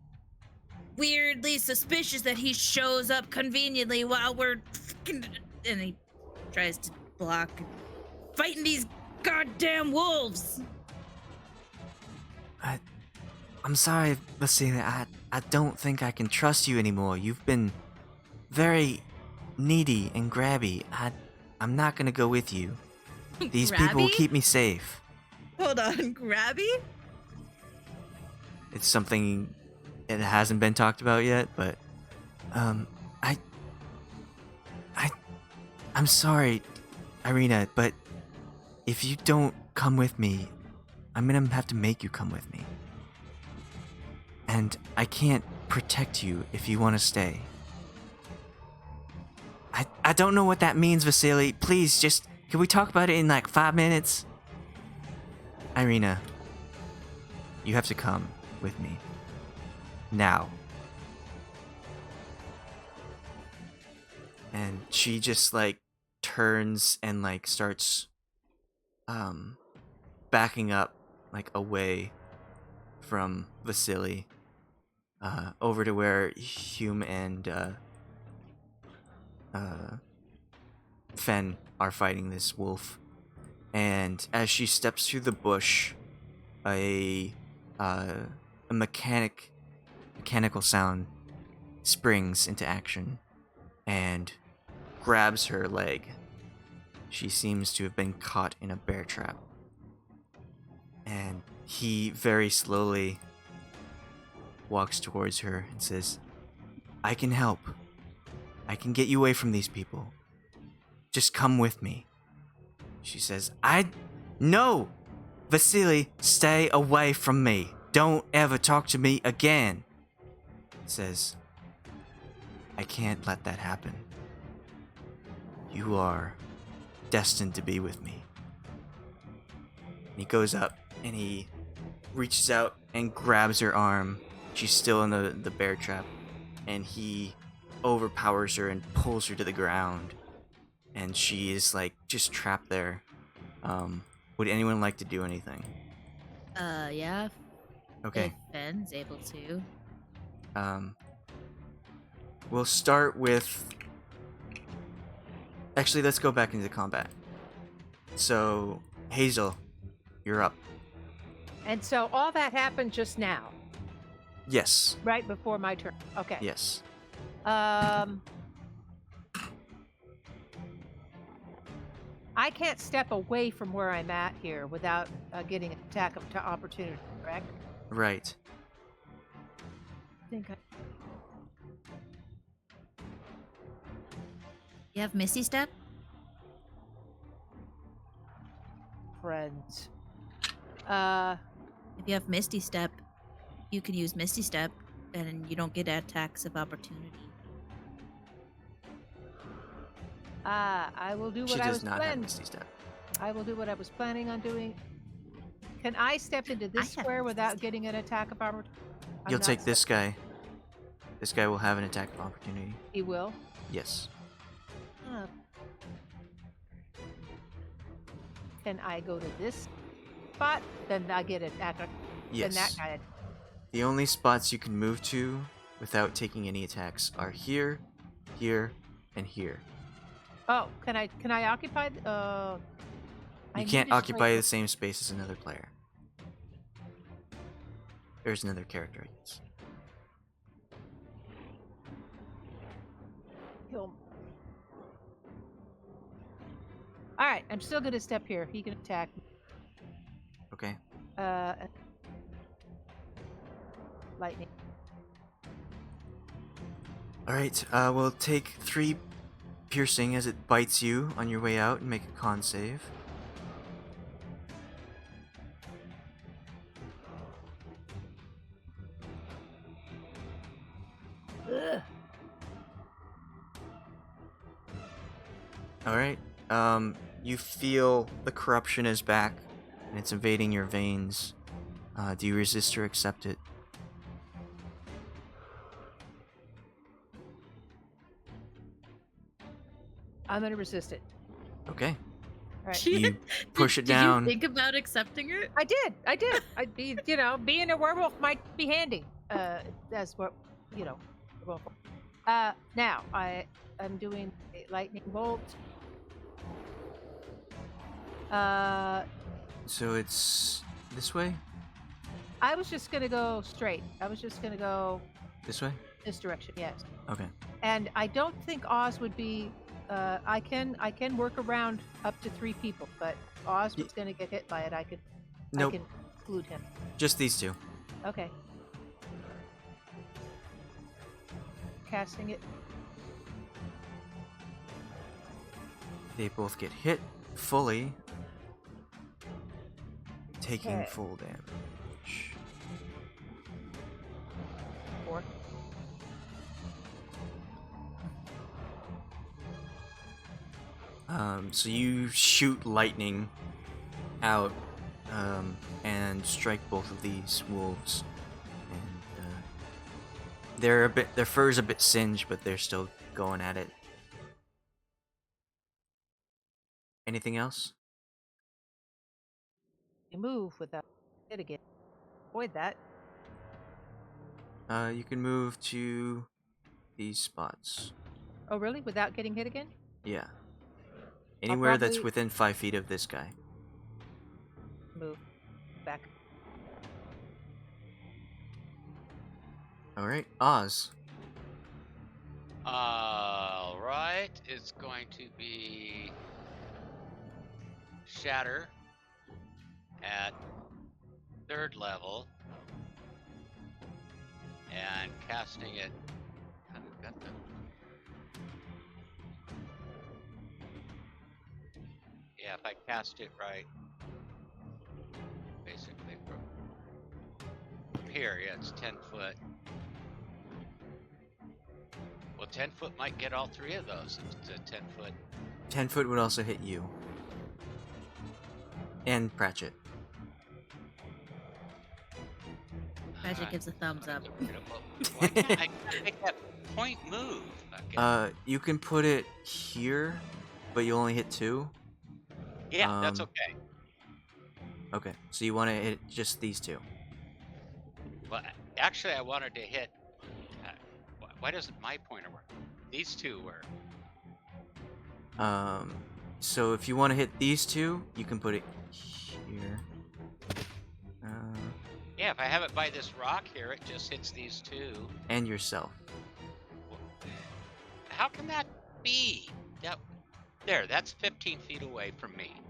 weirdly suspicious that he shows up conveniently while we're and he tries to block fighting these goddamn wolves. I'm sorry, Vasily. I don't think I can trust you anymore. You've been very needy and grabby. I'm not gonna go with you. These people will Grabby? keep me safe. Hold on, grabby? It's something that hasn't been talked about yet, but I'm sorry, Irina, but if you don't come with me, I'm gonna have to make you come with me. And I can't protect you if you want to stay. I don't know what that means, Vasily. Please, can we talk about it in like 5 minutes? Irina, you have to come with me. Now. And she just like turns and like starts backing up like away from Vasily over to where Hume and Fenn are fighting this wolf. And as she steps through the bush, a mechanical sound springs into action and grabs her leg. She seems to have been caught in a bear trap. And he very slowly walks towards her and says, I can help. I can get you away from these people. Just come with me. She says, No! Vasily, stay away from me. Don't ever talk to me again. Says, I can't let that happen. You are destined to be with me. he goes up and he reaches out and grabs her arm. She's still in the bear trap, and he overpowers her and pulls her to the ground. And she is like just trapped there. Would anyone like to do anything? Yeah. Okay. If Fenn's able to. We'll start with. Actually, let's go back into combat. So, Hazel, you're up. And so all that happened just now, Yes. right before my turn. Okay. Yes. I can't step away from where I'm at here without getting an attack of opportunity, correct? Right. I think You have Misty Step? friends. If you have Misty Step, you can use Misty Step, and you don't get attacks of opportunity. I will do what She I does was not have planning. Misty Step. I will do what I was planning on doing. Can I step into this have square Misty without Step. getting an attack of opportunity? You'll take this guy. This guy will have an attack of opportunity. He will. Yes. Can I go to this spot? Then I get an attack. Yes. Then that guy. The only spots you can move to without taking any attacks are here, here, and here. Oh, can I occupy? You can't occupy the same space as another player. There's another character, I guess. All right, I'm still gonna step here. He can attack me. Okay. Lightning. Alright, we'll take 3 piercing as it bites you on your way out and make a con save. Ugh. Alright, you feel the corruption is back and it's invading your veins. Do you resist or accept it? I'm gonna resist it. Okay. All right. You push it down. Did you think about accepting it? I did. I'd be, being a werewolf might be handy. That's what, werewolf. Now I'm doing a lightning bolt. So it's this way? I was just gonna go straight. I was just gonna go This way? this direction. Yes. Okay. And I don't think Oz would be. I can work around up to 3 people, but Oz was gonna get hit by it. I Nope. can exclude him. Just these 2. Okay. Casting it. They both get hit fully, taking Okay. full damage. 4. So you shoot lightning out and strike both of these wolves, and their fur's a bit singed, but they're still going at it. Anything else? You move without hit again. Avoid that. You can move to these spots. Oh, really? Without getting hit again? Yeah. Anywhere that's probably- within 5 feet of this guy. Move back. Alright, Oz. Alright, it's going to be Shatter at 3rd level and casting it. How did I got the? Yeah, if I cast it right, basically from here, yeah, it's 10 foot. Well, 10 foot might get all 3 of those. It's a 10 foot. 10 foot would also hit you. And Pratchett. Magic gives a thumbs up. Why can't I make that point move? Okay. You can put it here, but you only hit 2. Yeah, that's um, okay. Okay, so you want to hit just these 2. Well, actually, I wanted to hit. Why doesn't my pointer work? These two work. So if you want to hit these 2, you can put it here. Yeah, if I have it by this rock here, it just hits these two. And yourself. How can that be? There, that's 15 feet away from me.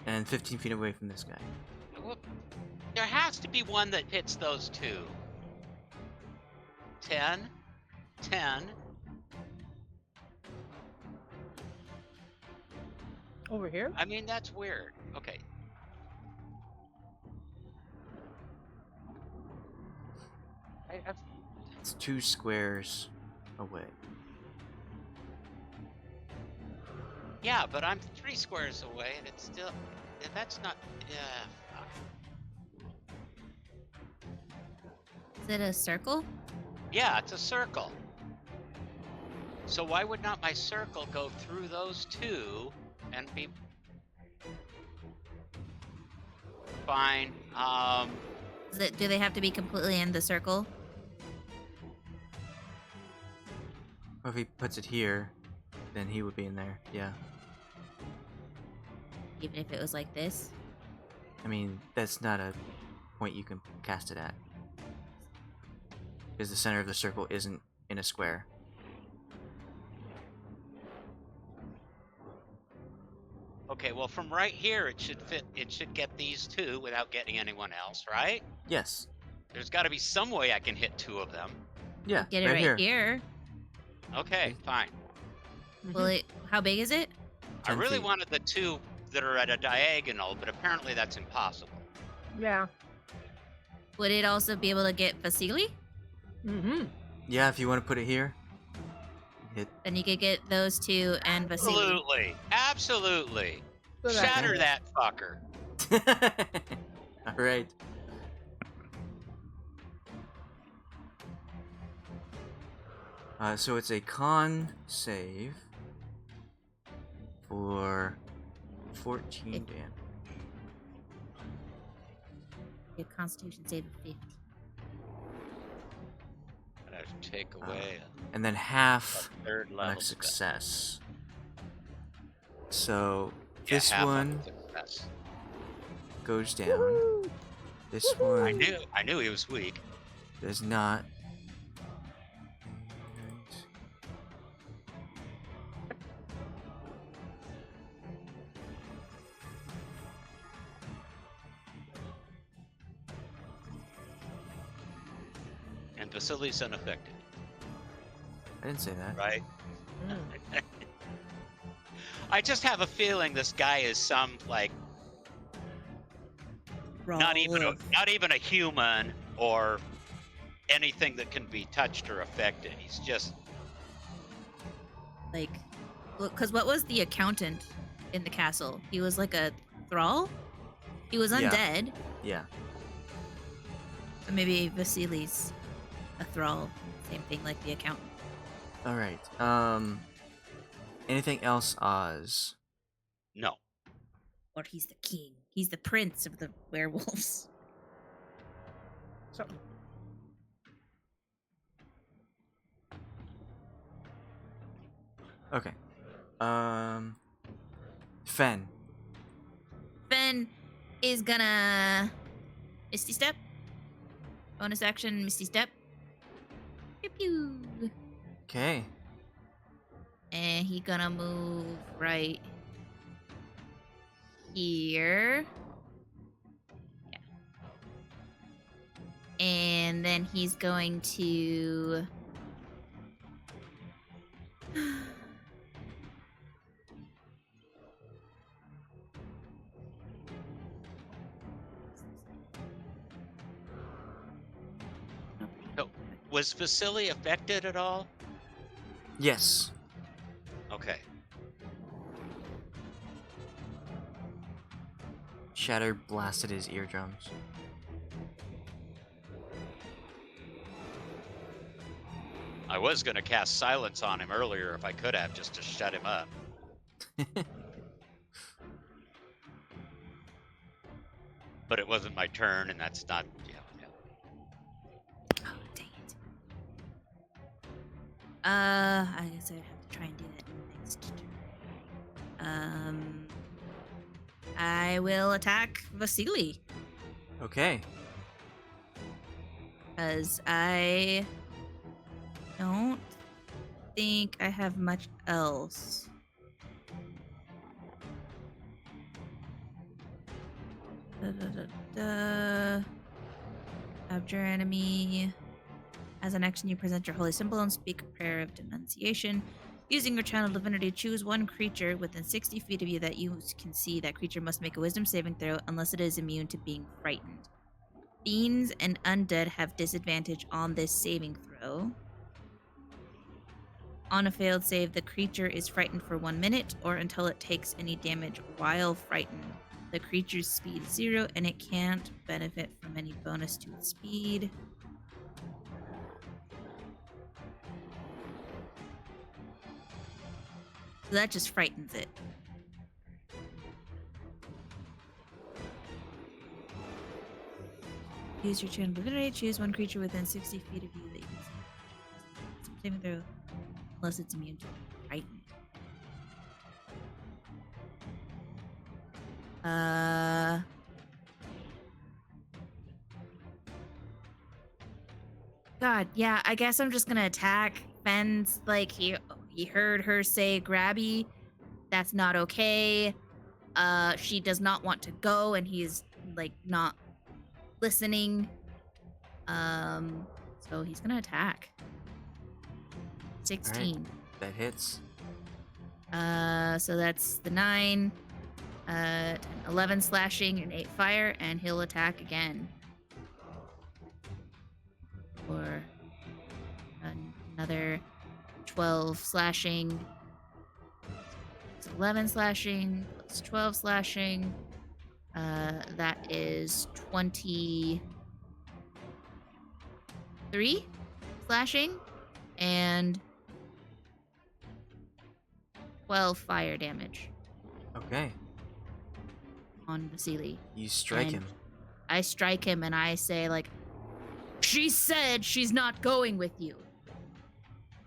And 15 feet away from this guy. Well, there has to be one that hits those two. 10, 10. Over here? I mean, that's weird. Okay. It's 2 squares away. Yeah, but I'm 3 squares away, and it's still. That's not. Yeah. Fuck. Is it a circle? Yeah, it's a circle. So why would not my circle go through those two and be fine? Do they have to be completely in the circle? Or if he puts it here, then he would be in there. Yeah. Even if it was like this? I mean, that's not a point you can cast it at. Because the center of the circle isn't in a square. Okay, well from right here it should fit. It should get these two without getting anyone else, right? Yes. There's got to be some way I can hit 2 of them. Yeah, Get it right here. Okay, fine. Will it? How big is it? I 10 really feet. wanted the 2 that are at a diagonal, but apparently that's impossible. Yeah. Would it also be able to get Vasily? Mm-hmm. Yeah, if you want to put it here. Hit. Then you could get those 2 and Vasily. Absolutely, absolutely. So that's Shatter it. that fucker. Alright. So it's a con save for 14 damage. A Constitution save of 50. And I have to take away And then a half 3rd on level a success. So Yeah, this half on one success. goes down. This one I knew he was weak. does not. And Vasily's unaffected, I didn't say that. right? Mm. I just have a feeling this guy is some like not even a human or anything that can be touched or affected. He's just Like, because what was the accountant in the castle? He was like a thrall? He was Yeah. undead. Yeah. So maybe Vasily's a thrall. Same thing like the accountant. Alright. Anything else, Oz? no. Or he's the king. He's the prince of the werewolves. So, Okay. Fenn. Fenn is gonna Misty Step. Bonus action, Misty Step. Pew pew. Okay. And he gonna move right here. Yeah. And then he's going to Was Vasily affected at all? Yes. Okay. Shatter blasted his eardrums. I was gonna cast silence on him earlier if I could have, just to shut him up. But it wasn't my turn, and that's not. Yeah. Oh, dang it. I guess I have to try and do that next turn. I will attack Vasily. Okay. Because I don't think I have much else. Capture enemy. As an action, you present your holy symbol and speak a prayer of denunciation. Using your channel divinity, choose one creature within 60 feet of you that you can see. That creature must make a wisdom saving throw unless it is immune to being frightened. Fiends and undead have disadvantage on this saving throw. On a failed save, the creature is frightened for 1 minute or until it takes any damage while frightened. The creature's speed is 0 and it can't benefit from any bonus to its speed. So that just frightens it. Use your channel divinity. Choose one creature within 60 feet of you that you can see. Saving throw, unless it's immune to frightened. God, yeah, I guess I'm just gonna attack. Fenn's like he heard her say grabby. That's not okay. She does not want to go, and he's like not listening. So he's gonna attack. 16. Alright, that hits. So that's the 9, 10, 11 slashing and 8 fire, and he'll attack again. For another 12 slashing. It's 11 slashing plus 12 slashing. That is 23 slashing and 12 fire damage Okay. on Vasily. You strike And him. I strike him and I say, like, she said she's not going with you.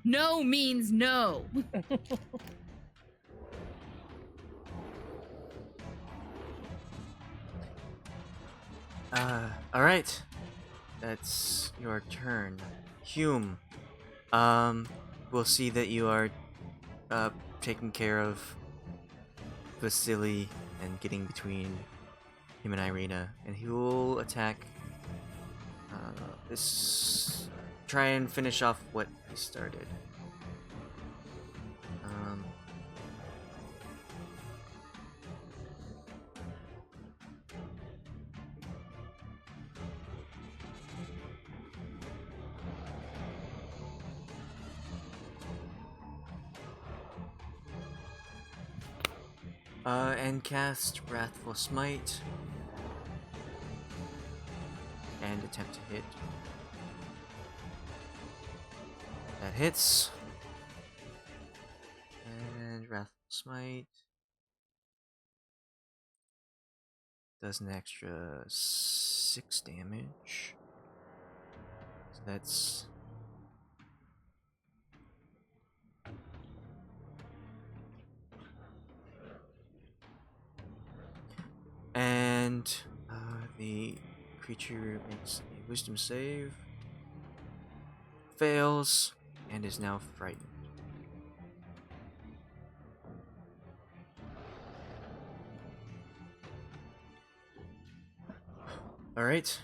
No means no. Alright. That's your turn. Hume. We'll see that you are taking care of Vasily and getting between him and Irina, and he will attack this. Try and finish off what he started. And cast Wrathful Smite. And attempt to hit. That hits. And Wrathful Smite does an extra 6 damage. So that's and the creature makes a wisdom save, fails, and is now frightened. Alright.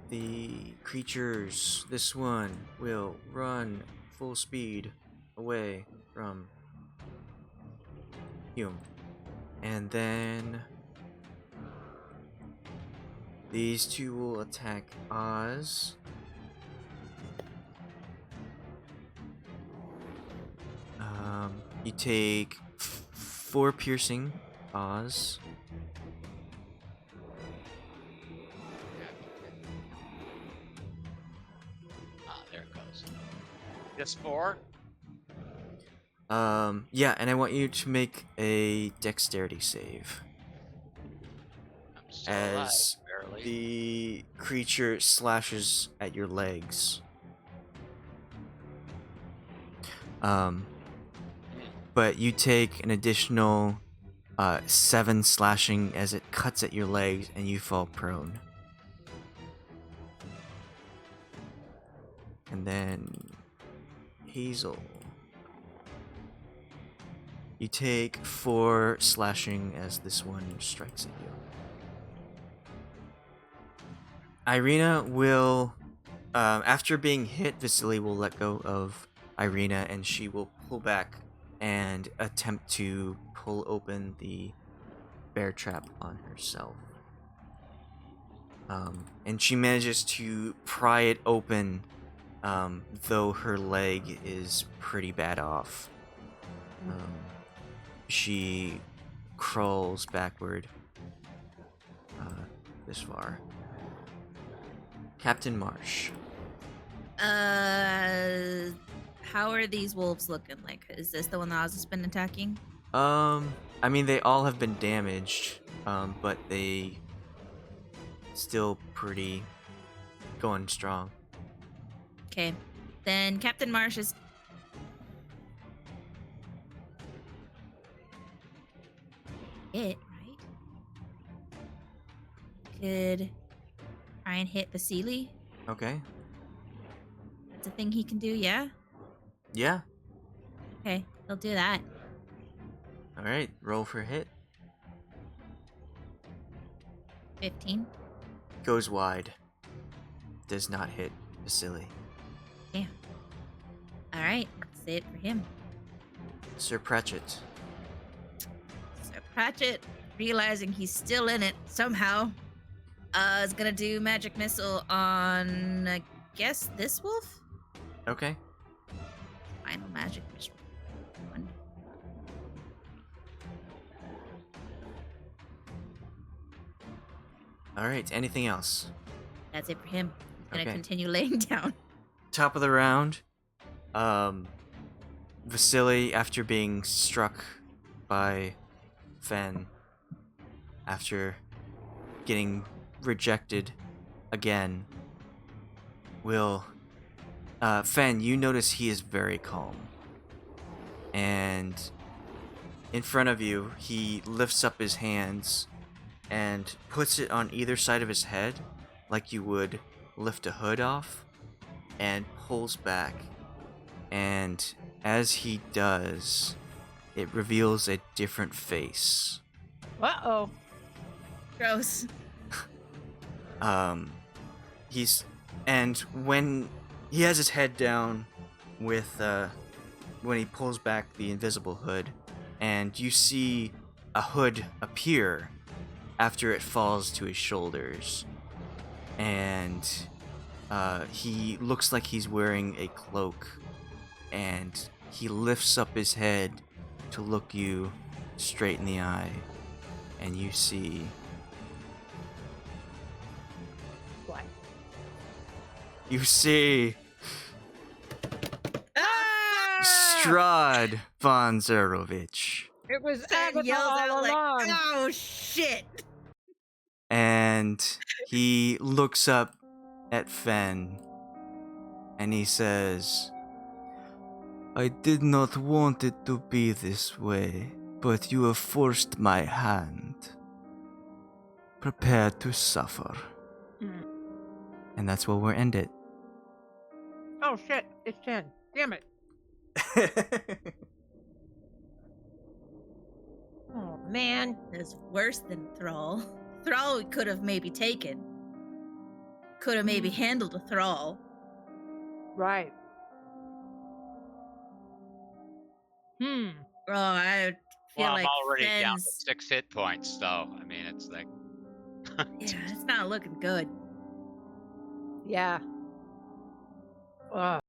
The creatures, this one will run full speed away from Hume. And then these two will attack Oz. You take 4 piercing, Oz. Just 4? Yeah, and I want you to make a dexterity save I'm still alive, as barely. the creature slashes at your legs. But you take an additional 7 slashing as it cuts at your legs and you fall prone. And then Hazel. You take 4 slashing as this one strikes at you. Irina will, after being hit, Vasily will let go of Irina and she will pull back and attempt to pull open the bear trap on herself. And she manages to pry it open, though her leg is pretty bad off. She crawls backward this far. Captain Marsh. How are these wolves looking? Like, is this the one that Oz has been attacking? I mean, they all have been damaged, but they still pretty going strong. Okay. Then Captain Marsh is... Hit, right? Could try and hit Vasily. Okay. That's a thing he can do, yeah? Yeah. Okay, he'll do that. All right. Roll for hit. 15. Goes wide. Does not hit Vasily. Damn. Alright, that's it for him. Sir Pratchett. So Pratchett, realizing he's still in it somehow, is gonna do magic missile on, I guess, this wolf? Okay. Final magic missile. One. All right. Anything else? That's it for him. He's gonna Okay. continue laying down. Top of the round. Vasily, after being struck by Fenn, after getting rejected again, will... Fenn, you notice he is very calm. And in front of you, he lifts up his hands and puts it on either side of his head, like you would lift a hood off, and pulls back. And as he does, it reveals a different face. Uh-oh. Gross. And when he has his head down with, when he pulls back the invisible hood, and you see a hood appear after it falls to his shoulders. And, he looks like he's wearing a cloak, and he lifts up his head to look you straight in the eye, and you see What? You see Ah! Strahd von Zerovich. It was Fenn Agatha yells all out like, along. "Oh shit!" And he looks up at Fenn and he says, I did not want it to be this way, but you have forced my hand. Prepare to suffer. Mm. And that's where we'll end it. Oh shit, it's 10. Damn it. Oh man. It's worse than Thrall. Thrall we could have maybe taken. Could have maybe handled a Thrall. Right. Hmm. Oh, I feel Well, I'm like already down to Fenn's... 6 hit points, so I mean, it's like. Yeah, it's not looking good. Yeah. Ugh.